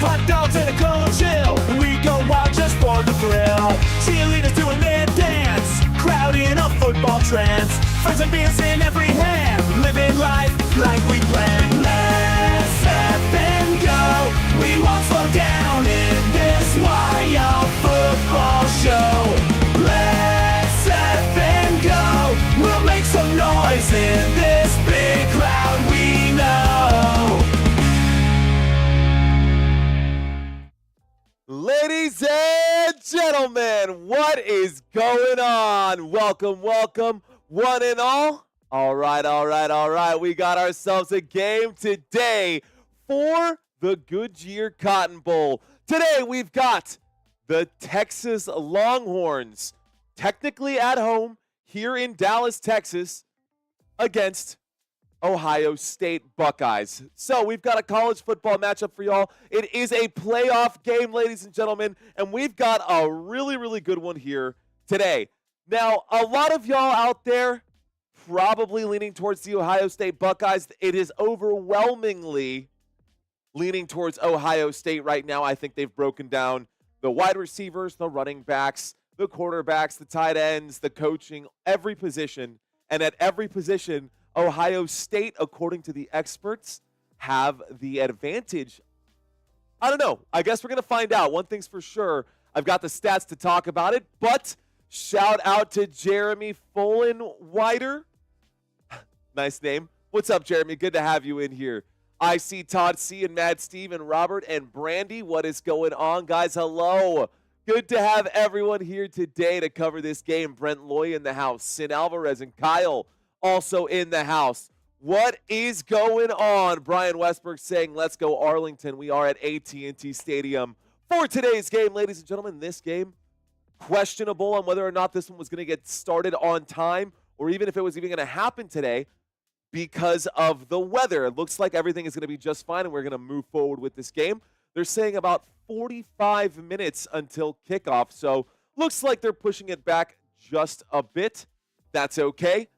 Hot dogs and a cold chill. We go wild just for the thrill. Cheerleaders doing their dance. Crowd in a football trance. Friends and beers in every hand. Living life like we planned. Let's step and go. We won't slow down in this wild football show. Let's step and go. We'll make some noise in this big crowd we know. Ladies and gentlemen, what is going on? Welcome, welcome, one and all. All right. We got ourselves a game today for the Goodyear Cotton Bowl. Today we've got the Texas Longhorns, technically at home here in Dallas, Texas, against Ohio State Buckeyes. So we've got a college football matchup for y'all. It is a playoff game, ladies and gentlemen, and we've got a really, really good one here today. Now, a lot of y'all out there probably leaning towards the Ohio State Buckeyes. It is overwhelmingly leaning towards Ohio State right now. I think they've broken down the wide receivers, the running backs, the quarterbacks, the tight ends, the coaching, every position. And at every position, Ohio State, according to the experts, have the advantage. I don't know. I guess we're going to find out. One thing's for sure, I've got the stats to talk about it, but shout out to Jeremy Follenwider. Nice name. What's up, Jeremy? Good to have you in here. I see Todd C. and Mad Steve and Robert and Brandy. What is going on, guys? Hello. Good to have everyone here today to cover this game. Brent Loy in the house. Sin Alvarez and Kyle also in the house. What is going on? Brian Westbrook saying, let's go Arlington. We are at AT&T Stadium for today's game. Ladies and gentlemen, this game, questionable on whether or not this one was going to get started on time or even if it was even going to happen today because of the weather. It looks like everything is going to be just fine and we're going to move forward with this game. They're saying about 45 minutes until kickoff, so looks like they're pushing it back just a bit. That's okay.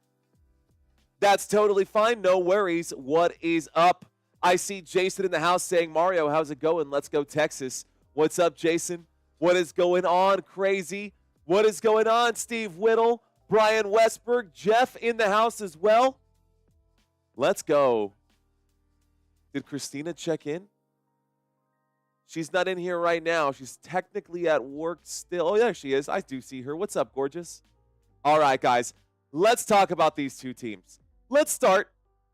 That's totally fine. No worries. What is up? I see Jason in the house saying, Mario, how's it going? Let's go Texas. What's up, Jason? What is going on, Crazy? What is going on, Steve Whittle? Brian Westberg, Jeff in the house as well. Let's go. Did Christina check in? She's not in here right now. She's technically at work still. Oh, there she is. I do see her. What's up, gorgeous? All right, guys. Let's talk about these two teams. Let's start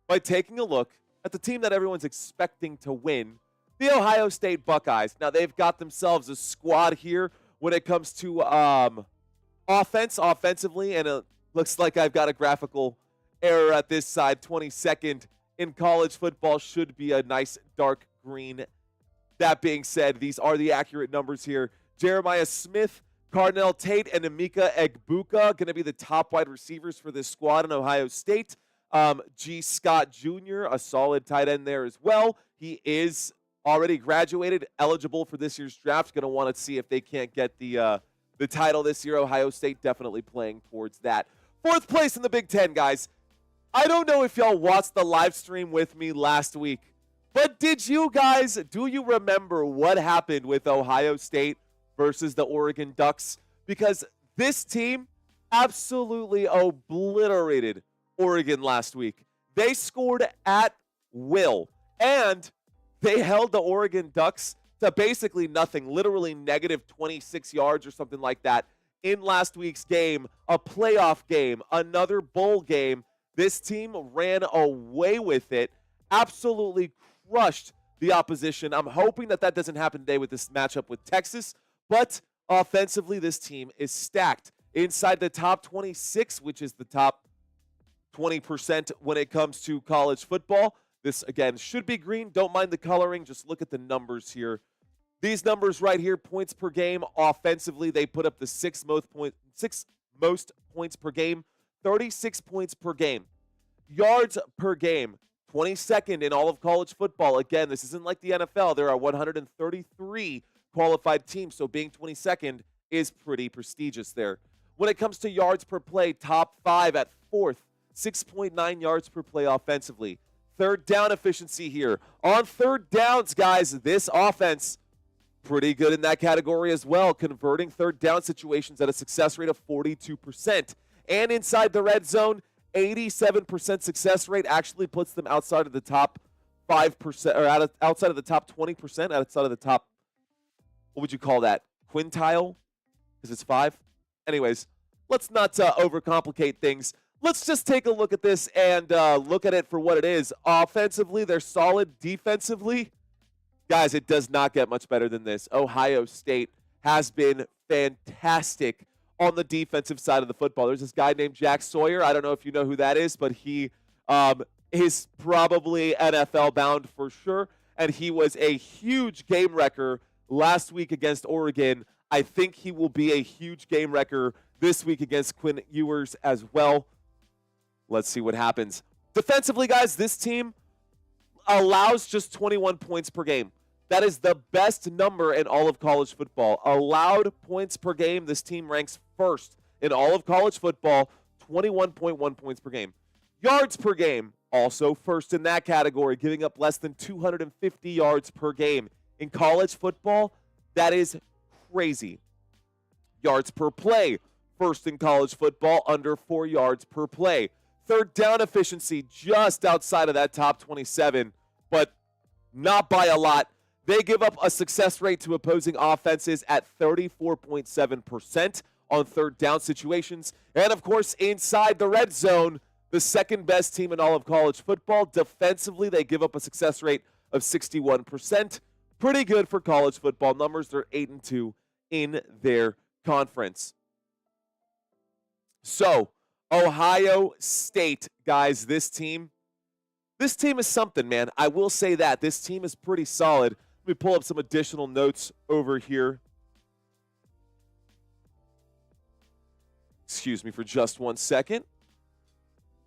by taking a look at the team that everyone's expecting to win, the Ohio State Buckeyes. Now, they've got themselves a squad here when it comes to offensively, and it looks like I've got a graphical error at this side. 22nd in college football should be a nice dark green. That being said, these are the accurate numbers here. Jeremiah Smith, Cardinal Tate, and Emeka Egbuka going to be the top wide receivers for this squad in Ohio State. G. Scott Jr., a solid tight end there as well. He is already graduated, eligible for this year's draft. Going to want to see if they can't get the title this year. Ohio State definitely playing towards that. Fourth place in the Big Ten, guys. I don't know if y'all watched the live stream with me last week, but do you remember what happened with Ohio State versus the Oregon Ducks? Because this team absolutely obliterated Oregon last week. They scored at will, and they held the Oregon Ducks to basically nothing, literally negative 26 yards or something like that in last week's game, a playoff game, another bowl game. This team ran away with it, absolutely crushed the opposition. I'm hoping that doesn't happen today with this matchup with Texas, but offensively, this team is stacked. Inside the top 26, which is the top 20% when it comes to college football. This, again, should be green. Don't mind the coloring. Just look at the numbers here. These numbers right here, points per game. Offensively, they put up the sixth most points per game, 36 points per game. Yards per game, 22nd in all of college football. Again, this isn't like the NFL. There are 133 qualified teams, so being 22nd is pretty prestigious there. When it comes to yards per play, top 5 at 4th, 6.9 yards per play offensively. third down efficiency here. On third downs, guys, this offense pretty good in that category as well, converting third down situations at a success rate of 42%. And inside the red zone, 87% success rate actually puts them outside of the top 5%, or outside of the top 20%, outside of the top, what would you call that, quintile? Because it's 5. Anyways, let's not overcomplicate things. Let's just take a look at this and look at it for what it is. Offensively, they're solid. Defensively, guys, it does not get much better than this. Ohio State has been fantastic on the defensive side of the football. There's this guy named Jack Sawyer. I don't know if you know who that is, but he is probably NFL bound for sure. And he was a huge game wrecker last week against Oregon. I think he will be a huge game wrecker this week against Quinn Ewers as well. Let's see what happens. Defensively, guys, this team allows just 21 points per game. That is the best number in all of college football. Allowed points per game, this team ranks first in all of college football, 21.1 points per game. Yards per game, also first in that category, giving up less than 250 yards per game. In college football, that is crazy. Yards per play, first in college football, under 4 yards per play. Third down efficiency, just outside of that top 27, but not by a lot. They give up a success rate to opposing offenses at 34.7% on third down situations. And, of course, inside the red zone, the second best team in all of college football. Defensively, they give up a success rate of 61%. Pretty good for college football numbers. They're 8-2 in their conference. So, Ohio State, guys, this team is something, man. I will say that. This team is pretty solid. Let me pull up some additional notes over here. Excuse me for just 1 second.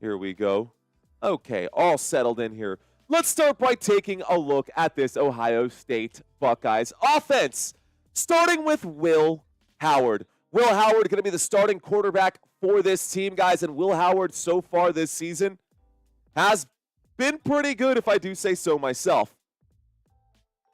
Here we go. Okay, all settled in here. Let's start by taking a look at this Ohio State Buckeyes offense, starting with Will Howard. Will Howard going to be the starting quarterback for this team, guys, and Will Howard so far this season has been pretty good, if I do say so myself.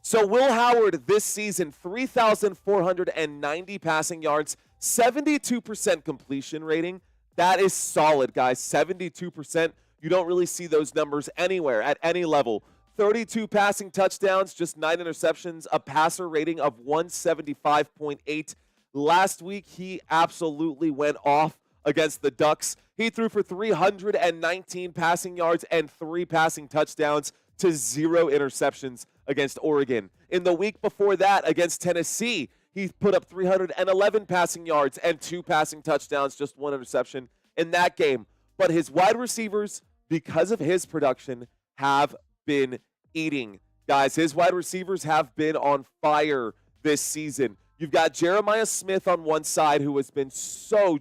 So Will Howard this season, 3,490 passing yards, 72% completion rating. That is solid, guys, 72%. You don't really see those numbers anywhere at any level. 32 passing touchdowns, just 9 interceptions, a passer rating of 175.8. Last week, he absolutely went off against the Ducks. He threw for 319 passing yards and 3 passing touchdowns to 0 interceptions against Oregon. In the week before that, against Tennessee, he put up 311 passing yards and 2 passing touchdowns, just 1 interception in that game. But his wide receivers, because of his production, have been eating. Guys, his wide receivers have been on fire this season. You've got Jeremiah Smith on one side, who has been so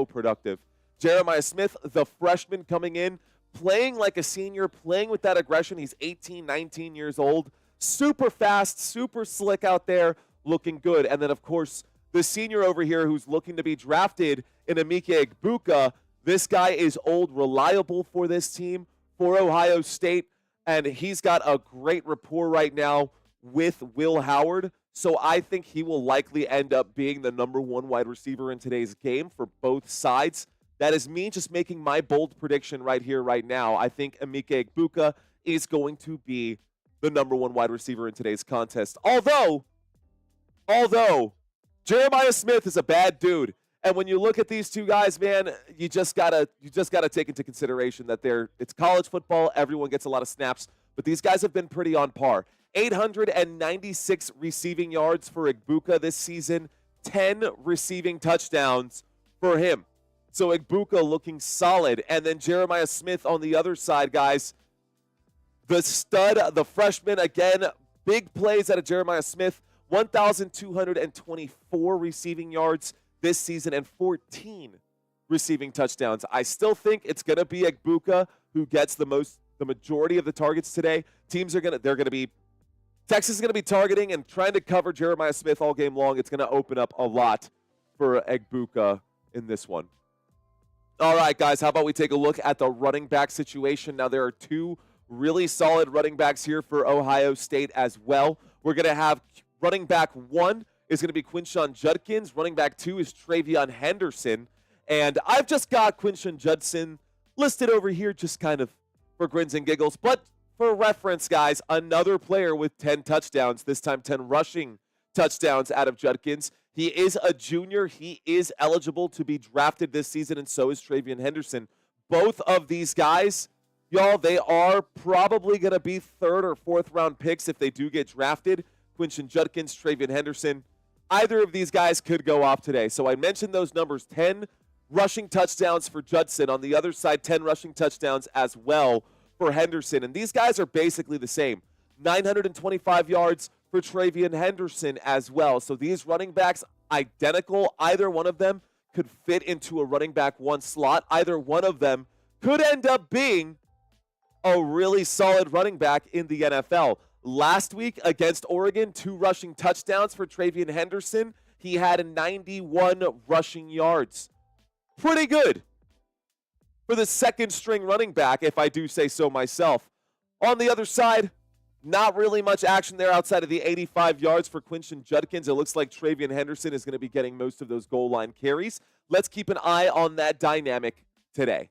productive. Jeremiah Smith, the freshman coming in, playing like a senior, playing with that aggression. He's 18, 19 years old. Super fast, super slick out there, looking good. And then, of course, the senior over here who's looking to be drafted in Emeka Egbuka. This guy is old, reliable for this team, for Ohio State, and he's got a great rapport right now with Will Howard. So I think he will likely end up being the number 1 wide receiver in today's game for both sides. That is me just making my bold prediction right here, right now. I think Emeka Egbuka is going to be the number 1 wide receiver in today's contest. Although Jeremiah Smith is a bad dude. And when you look at these two guys, man, you just gotta take into consideration that it's college football. Everyone gets a lot of snaps, but these guys have been pretty on par. 896 receiving yards for Egbuka this season, 10 receiving touchdowns for him. So Egbuka looking solid. And then Jeremiah Smith on the other side, guys. The stud, the freshman, again, big plays out of Jeremiah Smith, 1,224 receiving yards this season and 14 receiving touchdowns. I still think it's going to be Egbuka who gets the majority of the targets today. Texas is going to be targeting and trying to cover Jeremiah Smith all game long. It's going to open up a lot for Egbuka in this one. All right, guys, how about we take a look at the running back situation? Now, there are 2 really solid running backs here for Ohio State as well. We're going to have running back 1 is going to be Quinshon Judkins. Running back 2 is Travion Henderson. And I've just got Quinshon Judson listed over here just kind of for grins and giggles. But for reference, guys, another player with 10 touchdowns, this time 10 rushing touchdowns out of Judkins. He is a junior. He is eligible to be drafted this season, and so is Travion Henderson. Both of these guys, y'all, they are probably going to be 3rd or 4th round picks if they do get drafted. Quinshon Judkins, Travion Henderson. Either of these guys could go off today. So I mentioned those numbers, 10 rushing touchdowns for Judson. On the other side, 10 rushing touchdowns as well for Henderson. And these guys are basically the same. 925 yards for Travion Henderson as well. So these running backs, identical. Either one of them could fit into a running back 1 slot. Either one of them could end up being a really solid running back in the NFL. Last week against Oregon, 2 rushing touchdowns for Travion Henderson. He had 91 rushing yards. Pretty good for the second-string running back, if I do say so myself. On the other side, not really much action there outside of the 85 yards for Quinshon Judkins. It looks like Travion Henderson is going to be getting most of those goal line carries. Let's keep an eye on that dynamic today.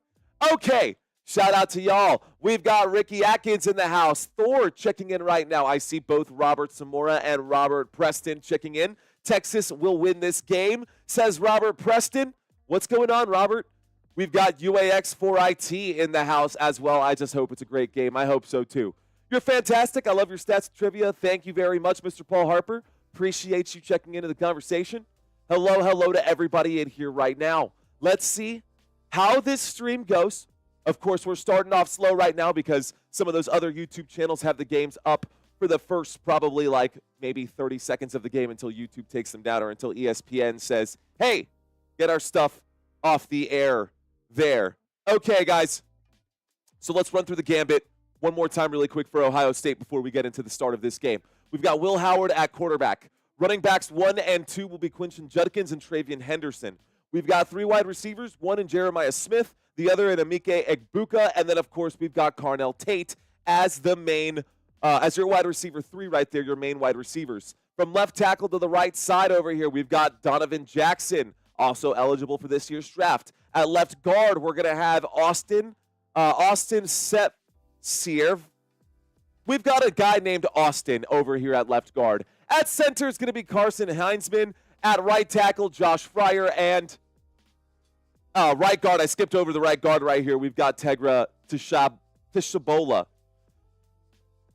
Okay, shout out to y'all. We've got Ricky Atkins in the house. Thor checking in right now. I see both Robert Zamora and Robert Preston checking in. Texas will win this game, says Robert Preston. What's going on, Robert? We've got UAX4IT in the house as well. I just hope it's a great game. I hope so, too. You're fantastic. I love your stats and trivia. Thank you very much, Mr. Paul Harper. Appreciate you checking into the conversation. Hello to everybody in here right now. Let's see how this stream goes. Of course, we're starting off slow right now because some of those other YouTube channels have the games up for the first probably like maybe 30 seconds of the game until YouTube takes them down or until ESPN says, hey, get our stuff off the air there. Okay, guys. So let's run through the gambit one more time really quick for Ohio State before we get into the start of this game. We've got Will Howard at quarterback. Running backs 1 and 2 will be Quinshon Judkins and Travion Henderson. We've got 3 wide receivers, 1 in Jeremiah Smith, the other in Emike Egbuka, and then, of course, we've got Carnell Tate as the main, as your wide receiver 3 right there, your main wide receivers. From left tackle to the right side over here, we've got Donovan Jackson, also eligible for this year's draft. At left guard, we're going to have Austin Sierv. We've got a guy named Austin over here at left guard. At center is going to be Carson Heinzman. At right tackle, Josh Fryer. And right guard, I skipped over the right guard right here. We've got Tegra Tishabola.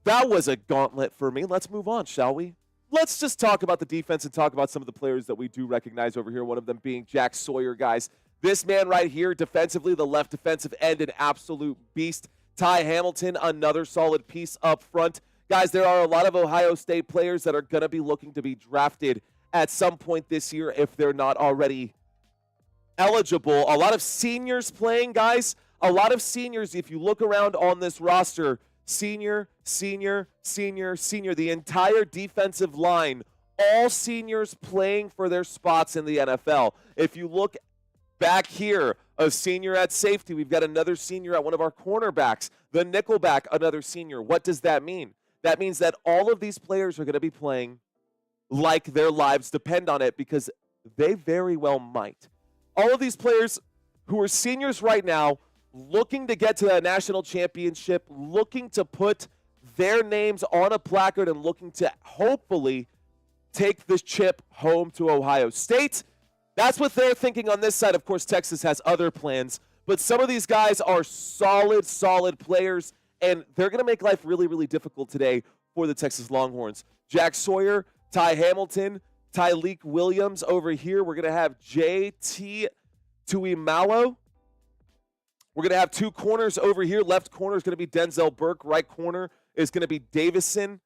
That was a gauntlet for me. Let's move on, shall we? Let's just talk about the defense and talk about some of the players that we do recognize over here, one of them being Jack Sawyer, guys. This man right here, defensively, the left defensive end, an absolute beast. Ty Hamilton, another solid piece up front. Guys, there are a lot of Ohio State players that are going to be looking to be drafted at some point this year if they're not already eligible. A lot of seniors playing, guys. A lot of seniors, if you look around on this roster, senior. The entire defensive line, all seniors playing for their spots in the NFL. If you look back here, a senior at safety. We've got another senior at one of our cornerbacks. The nickelback, another senior. What does that mean? That means that all of these players are going to be playing like their lives depend on it because they very well might. All of these players who are seniors right now, looking to get to that national championship, looking to put their names on a placard and looking to hopefully take this chip home to Ohio State. That's what they're thinking on this side. Of course, Texas has other plans, but some of these guys are solid players, and they're going to make life really, really difficult today for the Texas Longhorns. Jack Sawyer, Ty Hamilton, Tyleek Williams over here. We're going to have J.T. Tuimalo. We're going to have 2 corners over here. Left corner is going to be Denzel Burke. Right corner is going to be Davison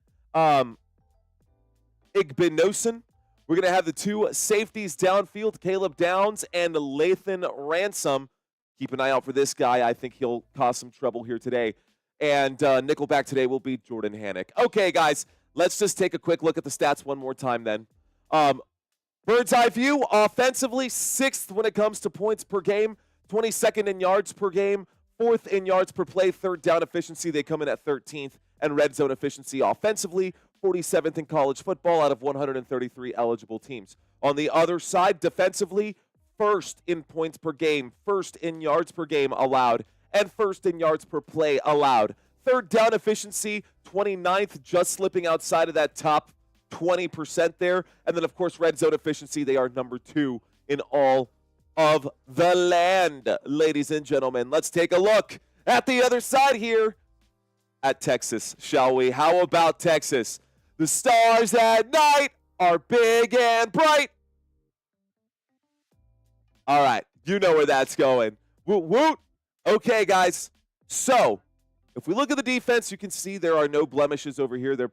Igbinosun. We're going to have the 2 safeties downfield, Caleb Downs and Lathan Ransom. Keep an eye out for this guy. I think he'll cause some trouble here today. And nickelback today will be Jordan Hannock. Okay, guys, let's just take a quick look at the stats one more time then. Bird's eye view, offensively, 6th when it comes to points per game, 22nd in yards per game, 4th in yards per play, 3rd down efficiency. They come in at 13th, and red zone efficiency offensively, 47th in college football out of 133 eligible teams. On the other side, defensively, 1st in points per game, 1st in yards per game allowed, and 1st in yards per play allowed. 3rd down efficiency, 29th, just slipping outside of that top 20% there. And then, of course, red zone efficiency, they are number 2 in all of the land, ladies and gentlemen. Let's take a look at the other side here at Texas, shall we? How about Texas? The stars at night are big and bright. All right, you know where that's going. Woot, woot. Okay, guys. So, if we look at the defense, you can see there are no blemishes over here. They're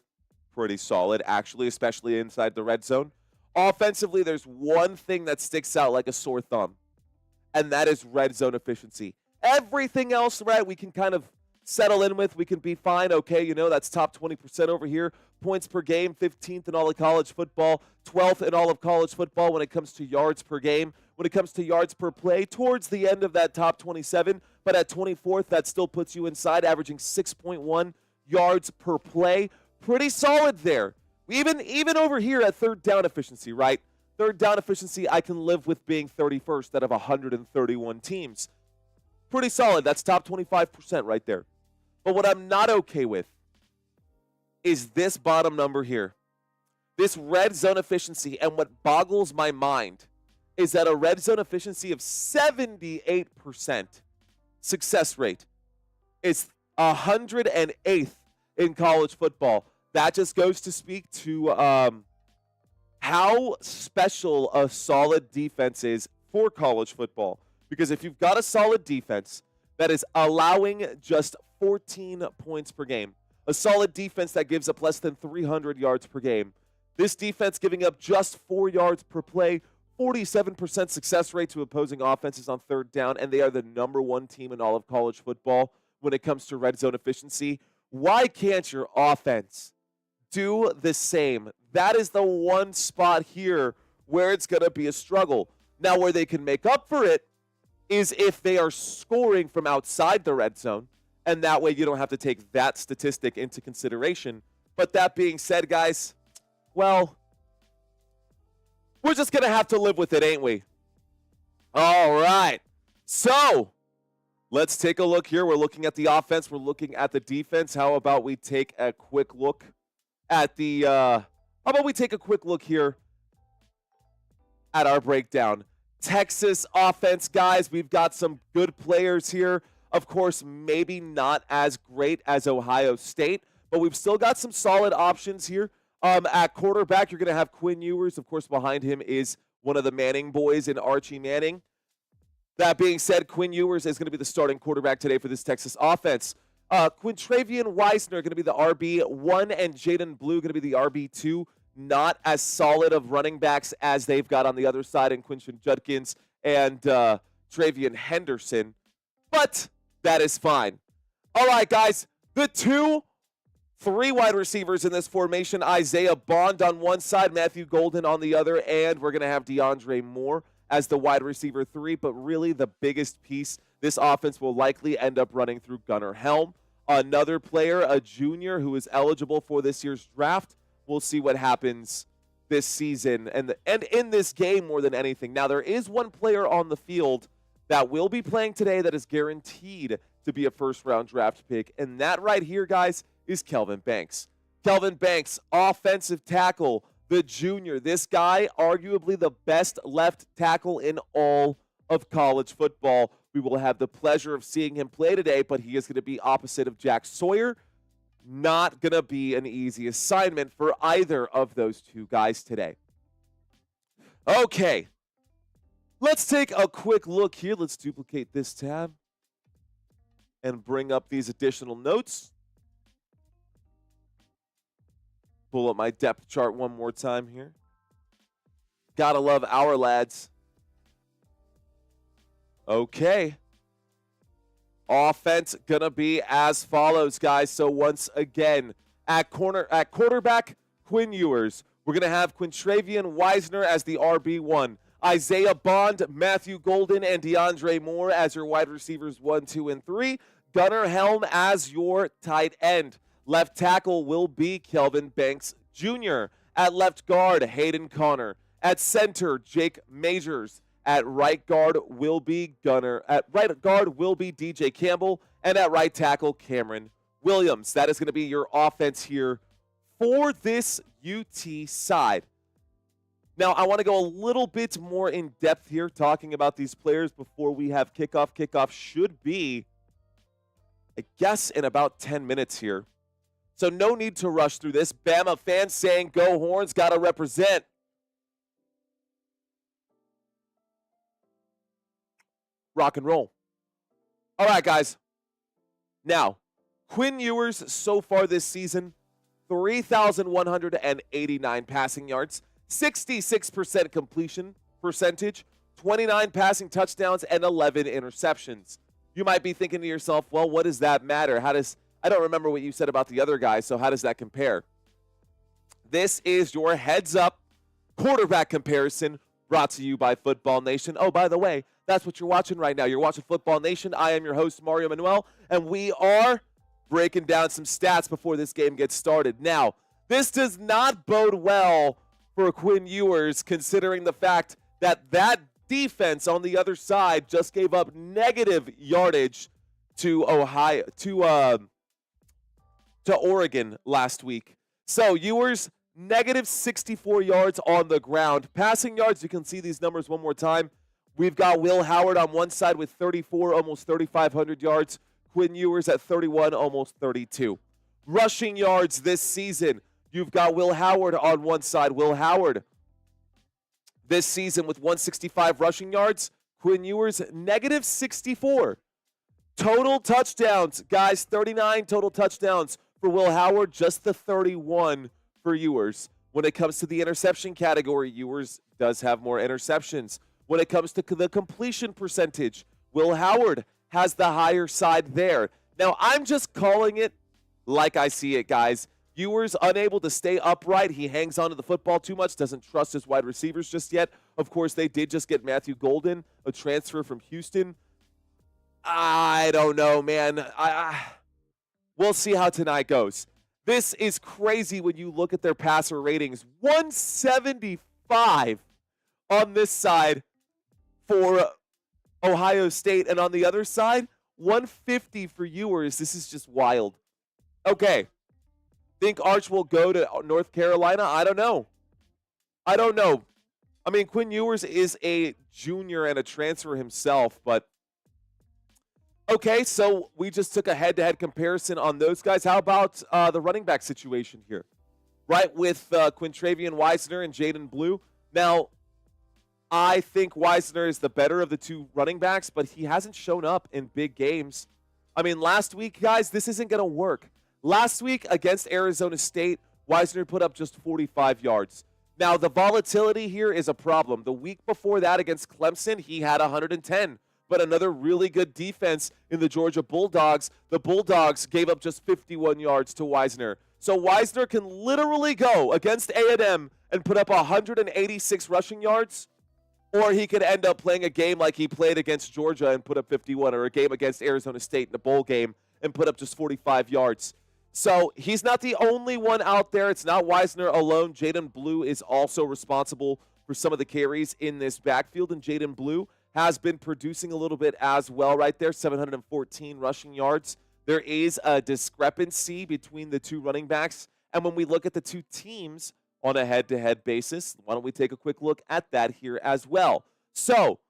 pretty solid, actually, especially inside the red zone. Offensively, there's one thing that sticks out like a sore thumb, and that is red zone efficiency. Everything else, right, we can kind of settle in with. We can be fine. Okay, you know, that's top 20% over here. Points per game, 15th in all of college football, 12th in all of college football when it comes to yards per game. When it comes to yards per play, towards the end of that top 27, but at 24th, that still puts you inside, averaging 6.1 yards per play. Pretty solid there. Even over here at 3rd down efficiency, right? 3rd down efficiency, I can live with being 31st out of 131 teams. Pretty solid. That's top 25% right there. But what I'm not okay with is this bottom number here. This red zone efficiency, and what boggles my mind is that a red zone efficiency of 78% success rate is 108th in college football. That just goes to speak to how special a solid defense is for college football. Because if you've got a solid defense that is allowing just 14 points per game, a solid defense that gives up less than 300 yards per game, this defense giving up just 4 yards per play, 47% success rate to opposing offenses on 3rd down, and they are the number 1 team in all of college football when it comes to red zone efficiency. Why can't your offense do the same? That is the one spot here where it's going to be a struggle. Now, where they can make up for it is if they are scoring from outside the red zone, and that way you don't have to take that statistic into consideration. But that being said, guys, well, we're just going to have to live with it, ain't we? All right. So, let's take a look here. We're looking at the offense. We're looking at the defense. How about we take a quick look at the how about we take a quick look here at our breakdown. Texas offense, guys, we've got some good players here. Of course, maybe not as great as Ohio State, but we've still got some solid options here. At quarterback, you're going to have Quinn Ewers. Of course, behind him is one of the Manning boys in Archie Manning. That being said, Quinn Ewers is going to be the starting quarterback today for this Texas offense. Quintravian Weisner going to be the RB1, and Jaden Blue going to be the RB2. Not as solid of running backs as they've got on the other side in Quinton Judkins and Travian Henderson, but that is fine. All right, guys, the 3 wide receivers in this formation, Isaiah Bond on one side, Matthew Golden on the other, and we're going to have DeAndre Moore as the wide receiver 3, but really the biggest piece, this offense will likely end up running through Gunnar Helm. Another player, a junior who is eligible for this year's draft. We'll see what happens this season and in this game more than anything. Now, there is one player on the field that will be playing today that is guaranteed to be a first-round draft pick, and that right here, guys, is Kelvin Banks. Kelvin Banks, offensive tackle, the junior. This guy, arguably the best left tackle in all of college football. We will have the pleasure of seeing him play today, but he is going to be opposite of Jack Sawyer. Not going to be an easy assignment for either of those two guys today. Okay, let's take a quick look here. Let's duplicate this tab and bring up these additional notes. Pull up my depth chart one more time here. Gotta love our lads. Okay. Offense gonna be as follows, guys. So once again, at quarterback, Quinn Ewers. We're gonna have Quintravian Weisner as the RB1. Isaiah Bond, Matthew Golden, and DeAndre Moore as your wide receivers 1, 2, and 3. Gunnar Helm as your tight end. Left tackle will be Kelvin Banks Jr. At left guard, Hayden Connor. At center, Jake Majors. At right guard will be DJ Campbell. And at right tackle, Cameron Williams. That is going to be your offense here for this UT side. Now, I want to go a little bit more in depth here talking about these players before we have kickoff. Kickoff should be, I guess, in about 10 minutes here. So no need to rush through this. Bama fans saying, go Horns, got to represent. Rock and roll. All right, guys. Now, Quinn Ewers so far this season, 3,189 passing yards, 66% completion percentage, 29 passing touchdowns, and 11 interceptions. You might be thinking to yourself, well, what does that matter? I don't remember what you said about the other guys, so how does that compare? This is your heads-up quarterback comparison brought to you by Football Nation. Oh, by the way, that's what you're watching right now. You're watching Football Nation. I am your host, Mario Manuel, and we are breaking down some stats before this game gets started. Now, this does not bode well for Quinn Ewers, considering the fact that defense on the other side just gave up negative yardage to Oregon last week. So Ewers, negative 64 yards on the ground. Passing yards, you can see these numbers one more time. We've got Will Howard on one side with 34, almost 3,500 yards. Quinn Ewers at 31, almost 32. Rushing yards this season, you've got Will Howard on one side. Will Howard this season with 165 rushing yards. Quinn Ewers, negative 64. Total touchdowns, guys, 39 total touchdowns for Will Howard, just the 31 for Ewers. When it comes to the interception category, Ewers does have more interceptions. When it comes to the completion percentage, Will Howard has the higher side there. Now, I'm just calling it like I see it, guys. Ewers unable to stay upright. He hangs on to the football too much, doesn't trust his wide receivers just yet. Of course, they did just get Matthew Golden, a transfer from Houston. I don't know, man. We'll see how tonight goes. This is crazy when you look at their passer ratings. 175 on this side for Ohio State, and on the other side, 150 for Ewers. This is just wild. Okay. Think Arch will go to North Carolina? I don't know. I mean, Quinn Ewers is a junior and a transfer himself, but okay, so we just took a head-to-head comparison on those guys. How about the running back situation here? Right, with Quintravian Weisner and Jaden Blue. Now, I think Weisner is the better of the two running backs, but he hasn't shown up in big games. I mean, last week, guys, this isn't going to work. Last week against Arizona State, Weisner put up just 45 yards. Now, the volatility here is a problem. The week before that against Clemson, he had 110. But another really good defense in the Georgia Bulldogs. The Bulldogs gave up just 51 yards to Weisner. So Weisner can literally go against A&M and put up 186 rushing yards, or he could end up playing a game like he played against Georgia and put up 51, or a game against Arizona State in a bowl game and put up just 45 yards. So he's not the only one out there. It's not Weisner alone. Jaden Blue is also responsible for some of the carries in this backfield, and Jaden Blue has been producing a little bit as well right there, 714 rushing yards. There is a discrepancy between the two running backs, and when we look at the two teams on a head-to-head basis, why don't we take a quick look at that here as well. So,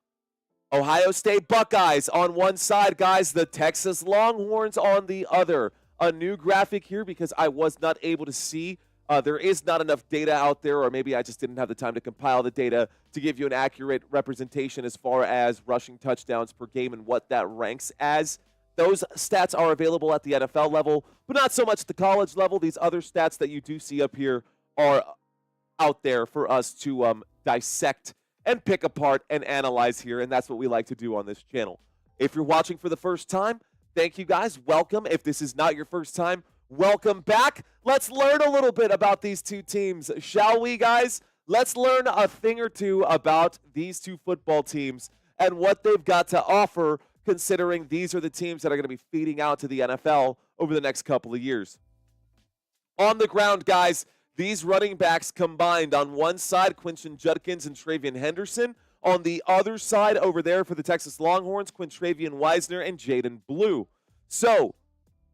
Ohio State Buckeyes on one side, guys, the Texas Longhorns on the other. A new graphic here because I was not able to see. There is not enough data out there, or maybe I just didn't have the time to compile the data to give you an accurate representation as far as rushing touchdowns per game and what that ranks as. Those stats are available at the NFL level, but not so much at the college level. These other stats that you do see up here are out there for us to dissect and pick apart and analyze here, and that's what we like to do on this channel. If you're watching for the first time, thank you guys. Welcome. If this is not your first time, welcome back. Let's learn a little bit about these two teams, shall we, guys? let's learn a thing or two about these two football teams and what they've got to offer, considering these are the teams that are going to be feeding out to the NFL over the next couple of years. On the ground, guys, these running backs combined on one side, Quinton Judkins and Travian Henderson. On the other side over there for the Texas Longhorns, Quintravian Wiesner and Jaden Blue. So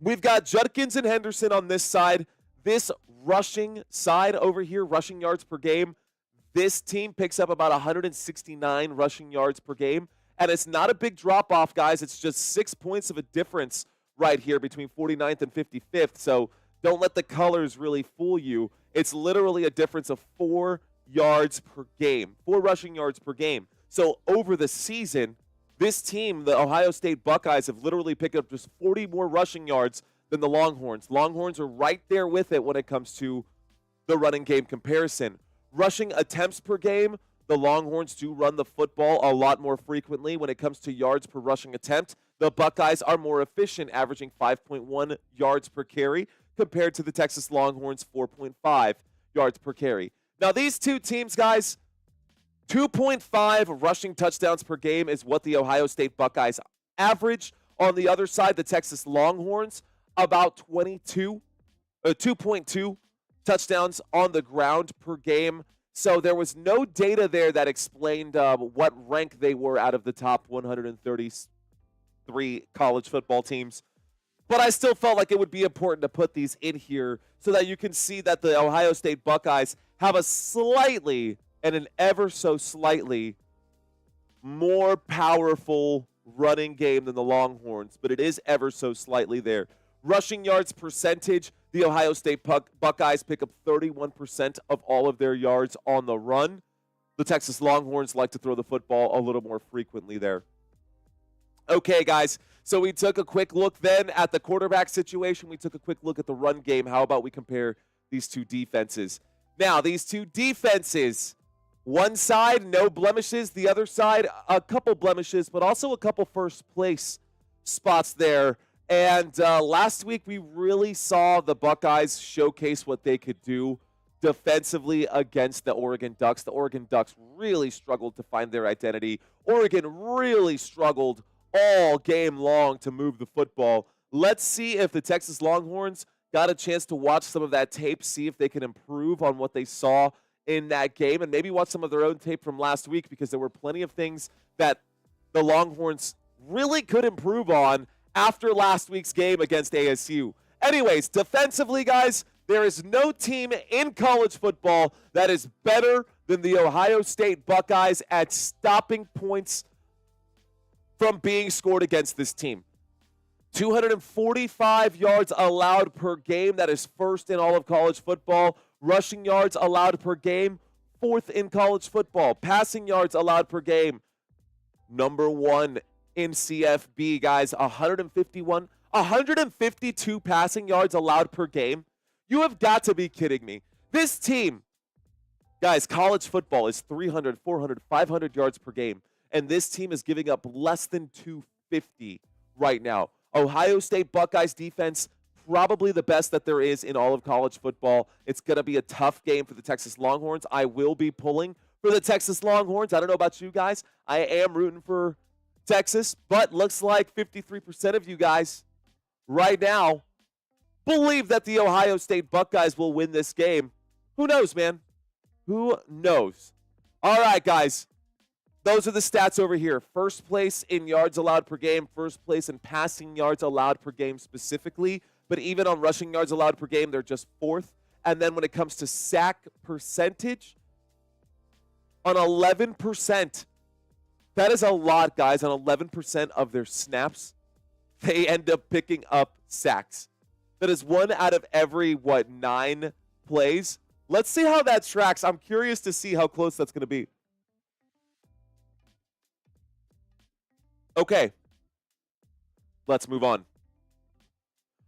we've got Judkins and Henderson on this side. This rushing side over here, rushing yards per game, this team picks up about 169 rushing yards per game. And it's not a big drop-off, guys. It's just 6 points of a difference right here between 49th and 55th. So don't let the colors really fool you. It's literally a difference of 4 yards per game, 4 rushing yards per game. So over the season, this team, the Ohio State Buckeyes, have literally picked up just 40 more rushing yards than the Longhorns. Longhorns are right there with it when it comes to the running game comparison. Rushing attempts per game, the Longhorns do run the football a lot more frequently. When it comes to yards per rushing attempt, the Buckeyes are more efficient, averaging 5.1 yards per carry compared to the Texas Longhorns' 4.5 yards per carry. Now, these two teams, guys, 2.5 rushing touchdowns per game is what the Ohio State Buckeyes average. On the other side, the Texas Longhorns, about 2.2 touchdowns on the ground per game. So there was no data there that explained what rank they were out of the top 133 college football teams. But I still felt like it would be important to put these in here so that you can see that the Ohio State Buckeyes have a slightly, and an ever so slightly, more powerful running game than the Longhorns, but it is ever so slightly there. Rushing yards percentage, the Ohio State Buckeyes pick up 31% of all of their yards on the run. The Texas Longhorns like to throw the football a little more frequently there. Okay, guys, so we took a quick look then at the quarterback situation. We took a quick look at the run game. How about we compare these two defenses? Now, these two defenses, one side, no blemishes. The other side, a couple blemishes, but also a couple first-place spots there. And last week, we really saw the Buckeyes showcase what they could do defensively against the Oregon Ducks. The Oregon Ducks really struggled to find their identity. Oregon really struggled all game long to move the football. Let's see if the Texas Longhorns got a chance to watch some of that tape, see if they can improve on what they saw in that game, and maybe watch some of their own tape from last week, because there were plenty of things that the Longhorns really could improve on after last week's game against ASU. Anyways, defensively, guys, there is no team in college football that is better than the Ohio State Buckeyes at stopping points from being scored against this team. 245 yards allowed per game. That is first in all of college football. Rushing yards allowed per game, 4th in college football. Passing yards allowed per game, number 1 in CFB, guys. 152 passing yards allowed per game. You have got to be kidding me. This team, guys, college football is 300, 400, 500 yards per game. And this team is giving up less than 250 right now. Ohio State Buckeyes defense, probably the best that there is in all of college football. It's going to be a tough game for the Texas Longhorns. I will be pulling for the Texas Longhorns. I don't know about you guys. I am rooting for Texas, but looks like 53% of you guys right now believe that the Ohio State Buckeyes will win this game. Who knows, man? Who knows? All right, guys. Those are the stats over here. First place in yards allowed per game, first place in passing yards allowed per game specifically, but even on rushing yards allowed per game, they're just 4th. And then when it comes to sack percentage, on 11%, that is a lot, guys. On 11% of their snaps, they end up picking up sacks. That is 1 out of every, 9 plays. Let's see how that tracks. I'm curious to see how close that's going to be. Okay, let's move on.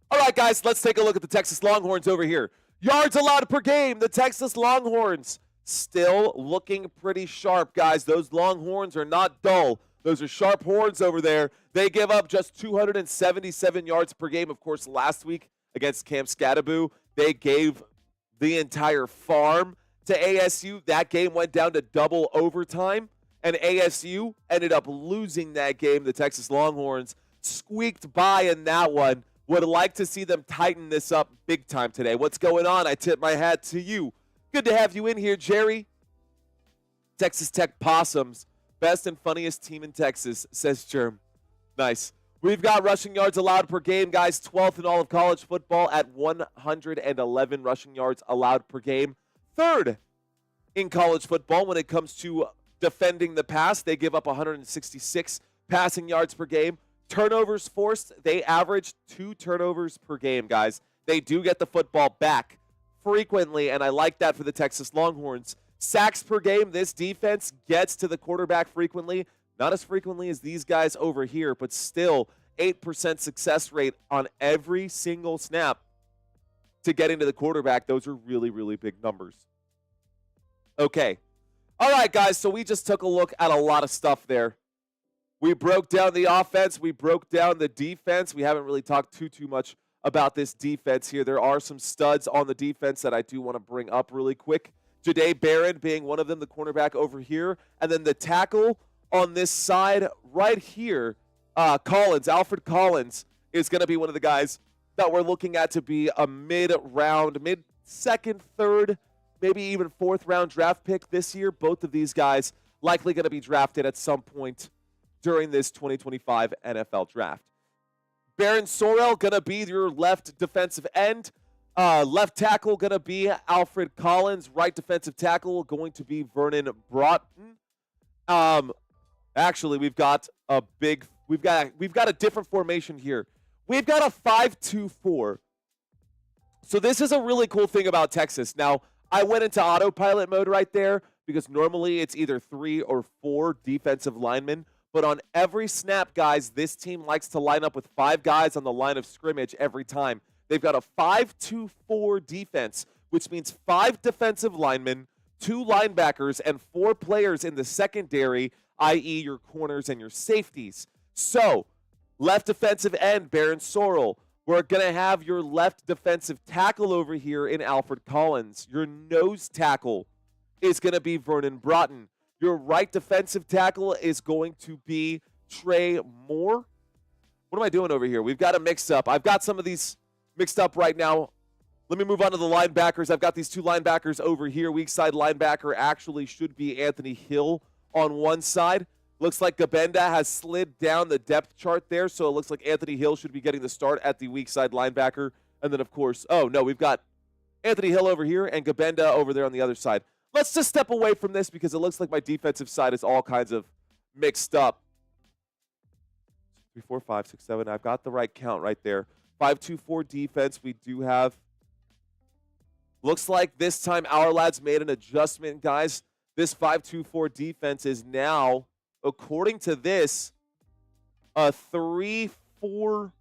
All right, guys, let's take a look at the Texas Longhorns over here. Yards allowed per game, the Texas Longhorns still looking pretty sharp, guys. Those Longhorns are not dull. Those are sharp horns over there. They give up just 277 yards per game. Of course, last week against Camp Scattaboo, they gave the entire farm to ASU. That game went down to double overtime, and ASU ended up losing that game. The Texas Longhorns squeaked by in that one. Would like to see them tighten this up big time today. What's going on? I tip my hat to you. Good to have you in here, Jerry. Texas Tech Possums, best and funniest team in Texas, says Germ. Nice. We've got rushing yards allowed per game, guys. 12th in all of college football at 111 rushing yards allowed per game. 3rd in college football when it comes to defending the pass. They give up 166 passing yards per game. Turnovers forced, they average 2 turnovers per game, guys. They do get the football back frequently, and I like that for the Texas Longhorns. Sacks per game, this defense gets to the quarterback frequently. Not as frequently as these guys over here, but still 8% success rate on every single snap to getting to the quarterback. Those are really, really big numbers. Okay. All right, guys, so we just took a look at a lot of stuff there. We broke down the offense. We broke down the defense. We haven't really talked too much about this defense here. There are some studs on the defense that I do want to bring up really quick. Jahdae Barron being one of them, the cornerback over here. And then the tackle on this side right here, Alfred Collins, is going to be one of the guys that we're looking at to be a mid-round, mid-second, third, maybe even 4th-round draft pick this year. Both of these guys likely going to be drafted at some point during this 2025 NFL draft. Baron Sorrell going to be your left defensive end. Left tackle going to be Alfred Collins. Right defensive tackle going to be Vernon Broughton. Actually, we've got a different formation here. We've got a 5-2-4. So this is a really cool thing about Texas. Now, I went into autopilot mode right there because normally it's either 3 or 4 defensive linemen. But on every snap, guys, this team likes to line up with 5 guys on the line of scrimmage every time. They've got a 5-2-4 defense, which means 5 defensive linemen, 2 linebackers, and 4 players in the secondary, i.e. your corners and your safeties. So, left defensive end, Baron Sorrell. We're going to have your left defensive tackle over here in Alfred Collins. Your nose tackle is going to be Vernon Broughton. Your right defensive tackle is going to be Trey Moore. What am I doing over here? We've got a mix-up. I've got some of these mixed up right now. Let me move on to the linebackers. I've got these 2 linebackers over here. Weak side linebacker actually should be Anthony Hill on one side. Looks like Gabenda has slid down the depth chart there, so it looks like Anthony Hill should be getting the start at the weak side linebacker. And then, of course, oh, no, we've got Anthony Hill over here and Gabenda over there on the other side. Let's just step away from this because it looks like my defensive side is all kinds of mixed up. 3, 4, 5, 6, 7. I've got the right count right there. 5-2-4 defense. We do have. Looks like this time our lads made an adjustment, guys. This 5-2-4 defense is now, according to this, a 3-4. Is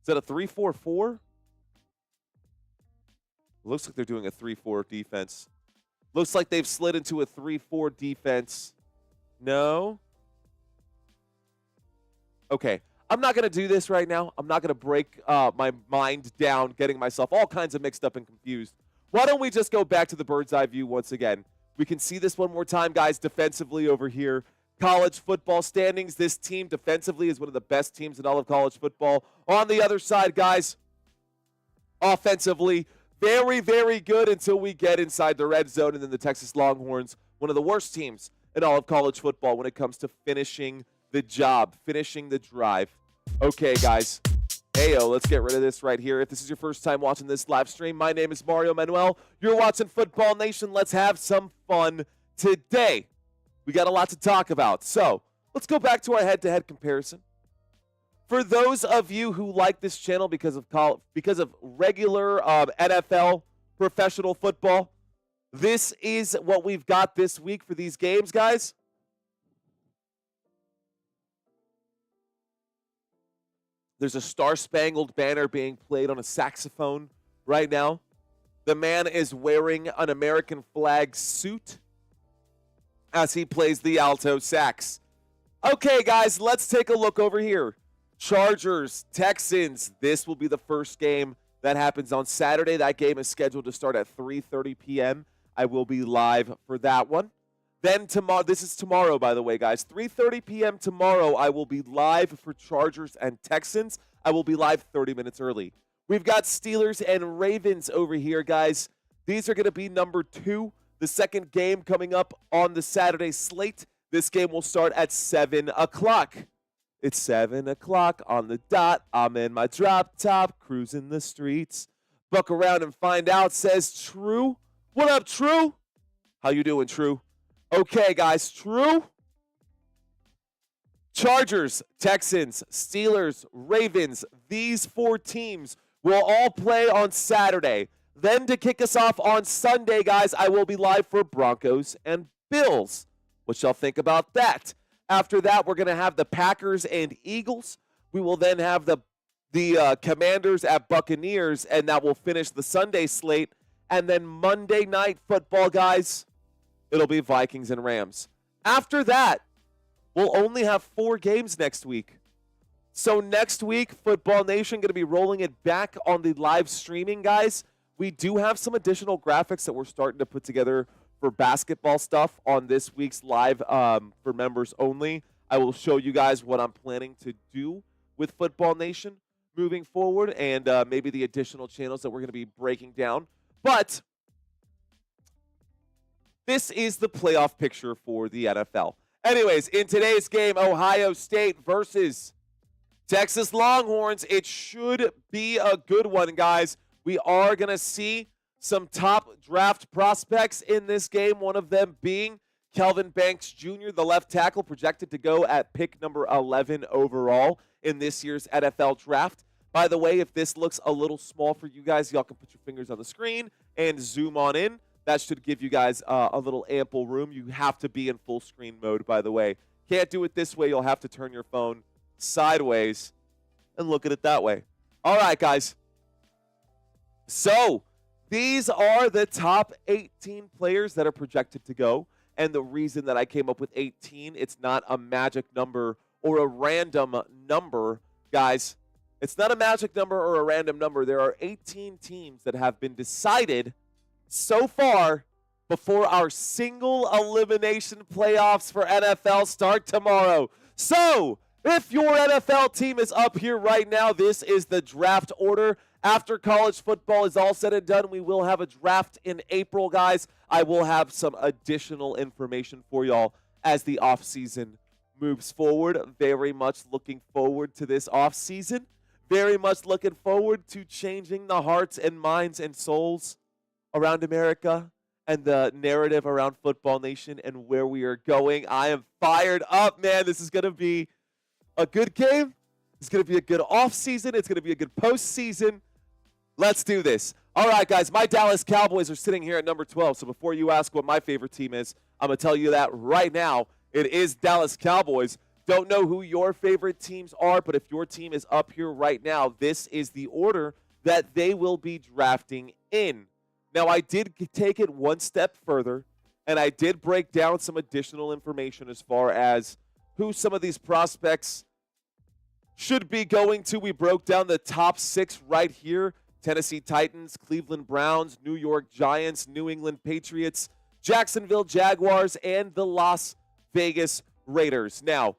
that a 3-4-4? Looks like they're doing a 3-4 defense. Looks like they've slid into a 3-4 defense. No? Okay. I'm not going to do this right now. I'm not going to break my mind down, getting myself all kinds of mixed up and confused. Why don't we just go back to the bird's eye view once again? We can see this one more time, guys, defensively over here. College football standings. This team defensively is one of the best teams in all of college football. On the other side, guys, offensively, very, very good until we get inside the red zone. And then the Texas Longhorns, one of the worst teams in all of college football when it comes to finishing the job, finishing the drive. Okay, guys. Heyo, let's get rid of this right here. If this is your first time watching this live stream, my name is Mario Manuel. You're watching Football Nation. Let's have some fun today. We got a lot to talk about. So let's go back to our head-to-head comparison. For those of you who like this channel because of regular NFL professional football, this is what we've got this week for these games, guys. There's a star-spangled banner being played on a saxophone right now. The man is wearing an American flag suit as he plays the alto sax. Okay, guys, let's take a look over here. Chargers, Texans. This will be the first game That happens on Saturday. That game is scheduled to start at 3:30 p.m. I will be live for that one. Then tomorrow, this is tomorrow, by the way, guys. 3:30 p.m. tomorrow, I will be live for Chargers and Texans. I will be live 30 minutes early. We've got Steelers and Ravens over here, guys. These are going to be number 2, the second game coming up on the Saturday slate. This game will start at 7 o'clock. It's 7 o'clock on the dot. I'm in my drop top, cruising the streets. Buck around and find out, says True. What up, True? How you doing, True? Okay, guys, True. Chargers, Texans, Steelers, Ravens. These 4 teams will all play on Saturday. Then to kick us off on Sunday, guys, I will be live for Broncos and Bills. What y'all think about that? After that, we're going to have the Packers and Eagles. We will then have the Commanders at Buccaneers, and that will finish the Sunday slate. And then Monday Night Football, guys, it'll be Vikings and Rams. After that, we'll only have 4 games next week. So next week, Football Nation going to be rolling it back on the live streaming, guys. We do have some additional graphics that we're starting to put together for basketball stuff on this week's live for members only. I will show you guys what I'm planning to do with Football Nation moving forward and maybe the additional channels that we're going to be breaking down. But this is the playoff picture for the NFL. Anyways, in today's game, Ohio State versus Texas Longhorns. It should be a good one, guys. We are going to see some top draft prospects in this game, one of them being Kelvin Banks Jr., the left tackle, projected to go at pick number 11 overall in this year's NFL draft. By the way, if this looks a little small for you guys, y'all can put your fingers on the screen and zoom on in. That should give you guys a little ample room. You have to be in full screen mode, by the way. Can't do it this way. You'll have to turn your phone sideways and look at it that way. All right, guys. So these are the top 18 players that are projected to go. And the reason that I came up with 18, it's not a magic number or a random number, guys. It's not a magic number or a random number. There are 18 teams that have been decided so far before our single elimination playoffs for NFL start tomorrow. So if your NFL team is up here right now, this is the draft order. After college football is all said and done, we will have a draft in April, guys. I will have some additional information for y'all as the offseason moves forward. Very much looking forward to this offseason. Very much looking forward to changing the hearts and minds and souls around America and the narrative around Football Nation and where we are going. I am fired up, man. This is going to be a good game. It's going to be a good offseason. It's going to be a good postseason. Let's do this. All right, guys, my Dallas Cowboys are sitting here at number 12. So before you ask what my favorite team is, I'm going to tell you that right now. It is Dallas Cowboys. Don't know who your favorite teams are, but if your team is up here right now, this is the order that they will be drafting in. Now, I did take it one step further, and I did break down some additional information as far as who some of these prospects should be going to. We broke down the top 6 right here. Tennessee Titans, Cleveland Browns, New York Giants, New England Patriots, Jacksonville Jaguars, and the Las Vegas Raiders. Now,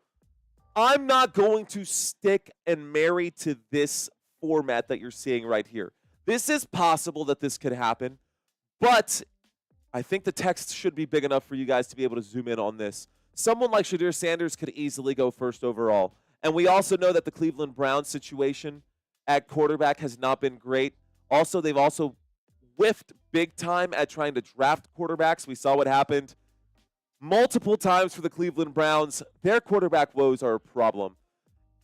I'm not going to stick and marry to this format that you're seeing right here. This is possible that this could happen, but I think the text should be big enough for you guys to be able to zoom in on this. Someone like Shadir Sanders could easily go first overall. And we also know that the Cleveland Browns situation at quarterback has not been great. Also, they've also whiffed big time at trying to draft quarterbacks. We saw what happened multiple times for the Cleveland Browns. Their quarterback woes are a problem.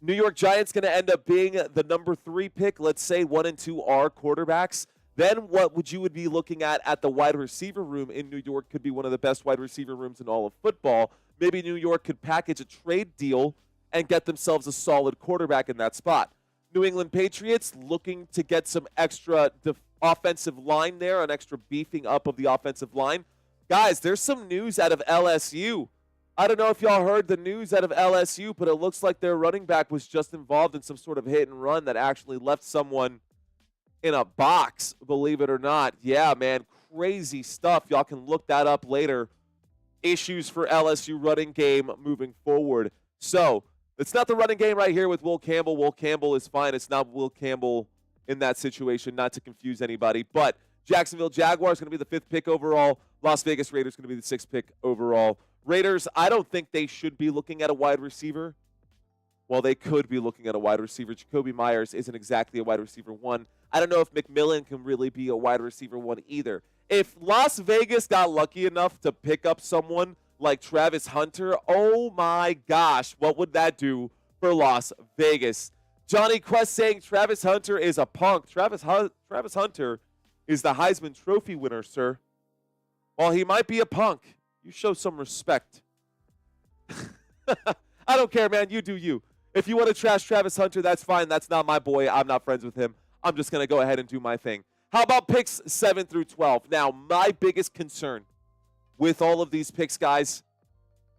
New York Giants going to end up being the number 3 pick. Let's say 1 and 2 are quarterbacks. Then what would you be looking at the wide receiver room in New York could be one of the best wide receiver rooms in all of football. Maybe New York could package a trade deal and get themselves a solid quarterback in that spot. New England Patriots looking to get some extra offensive line there, an extra beefing up of the offensive line. Guys, there's some news out of LSU. I don't know if y'all heard the news out of LSU, but it looks like their running back was just involved in some sort of hit and run that actually left someone in a box, believe it or not. Yeah, man, crazy stuff. Y'all can look that up later. Issues for LSU running game moving forward. So, it's not the running game right here with Will Campbell. Will Campbell is fine. It's not Will Campbell in that situation, not to confuse anybody. But Jacksonville Jaguars going to be the 5th pick overall. Las Vegas Raiders going to be the 6th pick overall. Raiders, I don't think they should be looking at a wide receiver. Well, they could be looking at a wide receiver. Jacoby Myers isn't exactly a wide receiver 1. I don't know if McMillan can really be a wide receiver 1 either. If Las Vegas got lucky enough to pick up someone like Travis Hunter, oh my gosh, what would that do for Las Vegas? Johnny Quest saying Travis Hunter is a punk. Travis Hunter is the Heisman Trophy winner, sir. While he might be a punk, you show some respect. I don't care, man. You do you. If you want to trash Travis Hunter, that's fine. That's not my boy. I'm not friends with him. I'm just going to go ahead and do my thing. How about picks 7 through 12? Now, my biggest concern with all of these picks, guys,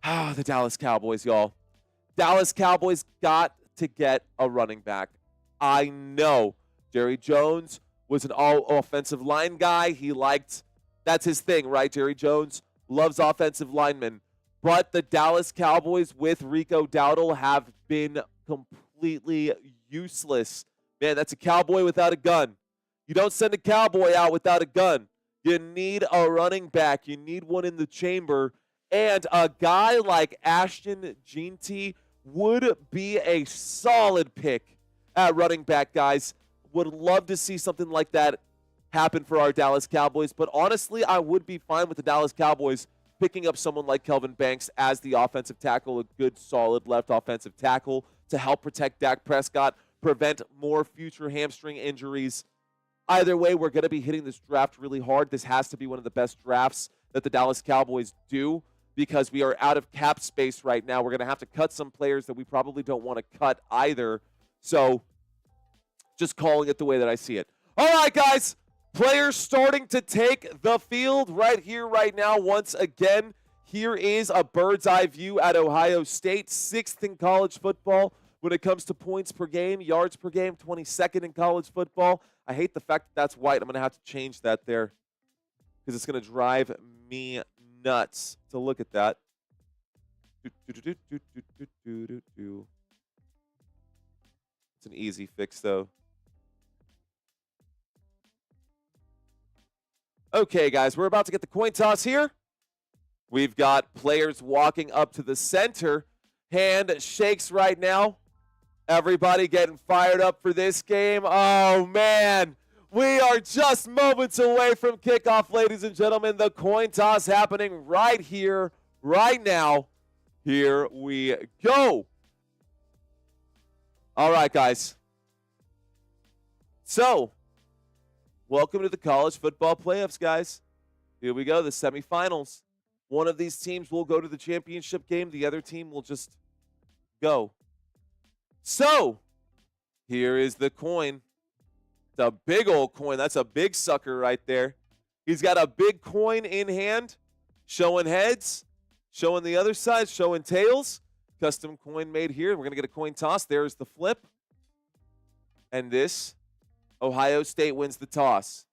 the Dallas Cowboys, y'all. Dallas Cowboys got to get a running back. I know Jerry Jones was an all-offensive line guy. That's his thing, right? Jerry Jones loves offensive linemen. But the Dallas Cowboys with Rico Dowdle have been completely useless. Man, that's a cowboy without a gun. You don't send a cowboy out without a gun. You need a running back. You need one in the chamber. And a guy like Ashton Jeanty would be a solid pick at running back, guys. Would love to see something like that happen for our Dallas Cowboys. But honestly, I would be fine with the Dallas Cowboys picking up someone like Kelvin Banks as the offensive tackle, a good, solid left offensive tackle to help protect Dak Prescott, prevent more future hamstring injuries. Either way, we're going to be hitting this draft really hard. This has to be one of the best drafts that the Dallas Cowboys do because we are out of cap space right now. We're going to have to cut some players that we probably don't want to cut either. So, just calling it the way that I see it. All right, guys. Players starting to take the field right here, right now. Once again, here is a bird's eye view at Ohio State, 6th in college football when it comes to points per game, yards per game, 22nd in college football. I hate the fact that that's white. I'm going to have to change that there because it's going to drive me nuts to look at that. It's an easy fix, though. Okay, guys, we're about to get the coin toss here. We've got players walking up to the center. Hand shakes right now. Everybody getting fired up for this game. Oh, man. We are just moments away from kickoff, ladies and gentlemen. The coin toss happening right here, right now. Here we go. All right, guys. So, welcome to the college football playoffs, guys. Here we go, the semifinals. One of these teams will go to the championship game. The other team will just go. So, here is the coin. It's a big old coin. That's a big sucker right there. He's got a big coin in hand, showing heads, showing the other side, showing tails. Custom coin made here. We're going to get a coin toss. There's the flip. And this, Ohio State wins the toss.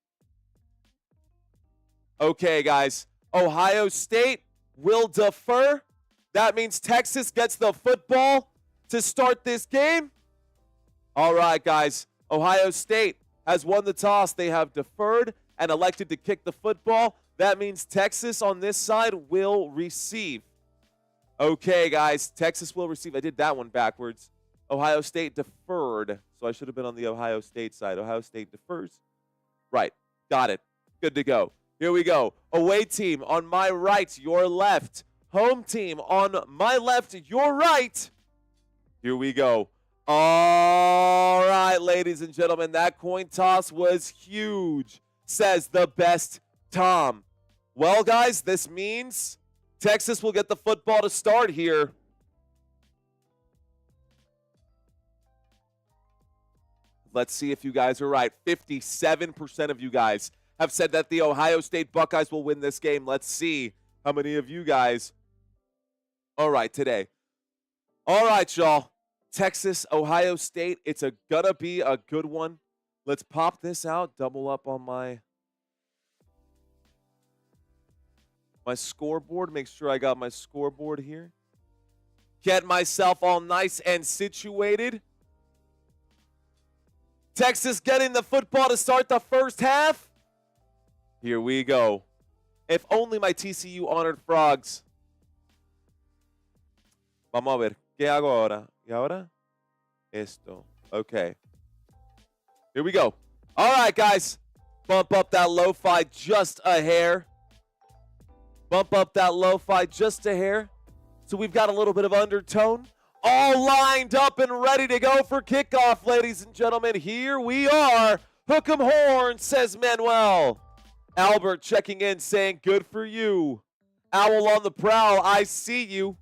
Okay, guys. Ohio State will defer. That means Texas gets the football to start this game. All right, guys. Ohio State has won the toss. They have deferred and elected to kick the football. That means Texas on this side will receive. Okay, guys. Texas will receive. I did that one backwards. Ohio State deferred. So I should have been on the Ohio State side. Ohio State defers. Right. Got it. Good to go. Here we go. Away team on my right, your left. Home team on my left, your right. Here we go. All right, ladies and gentlemen, that coin toss was huge, says the best Tom. Well, guys, this means Texas will get the football to start here. Let's see if you guys are right. 57% of you guys have said that the Ohio State Buckeyes will win this game. Let's see how many of you guys are right today. All right, y'all. Texas, Ohio State. It's gonna be a good one. Let's pop this out, double up on my scoreboard. Make sure I got my scoreboard here. Get myself all nice and situated. Texas getting the football to start the first half. Here we go. If only my TCU honored frogs. Vamos a ver. ¿Qué hago ahora? ¿Y ahora? Esto. Okay. Here we go. All right, guys. Bump up that lo-fi just a hair. Bump up that lo-fi just a hair. So we've got a little bit of undertone. All lined up and ready to go for kickoff, ladies and gentlemen. Here we are. Hook 'em horn, says Manuel. Albert checking in, saying, good for you. Owl on the prowl, I see you.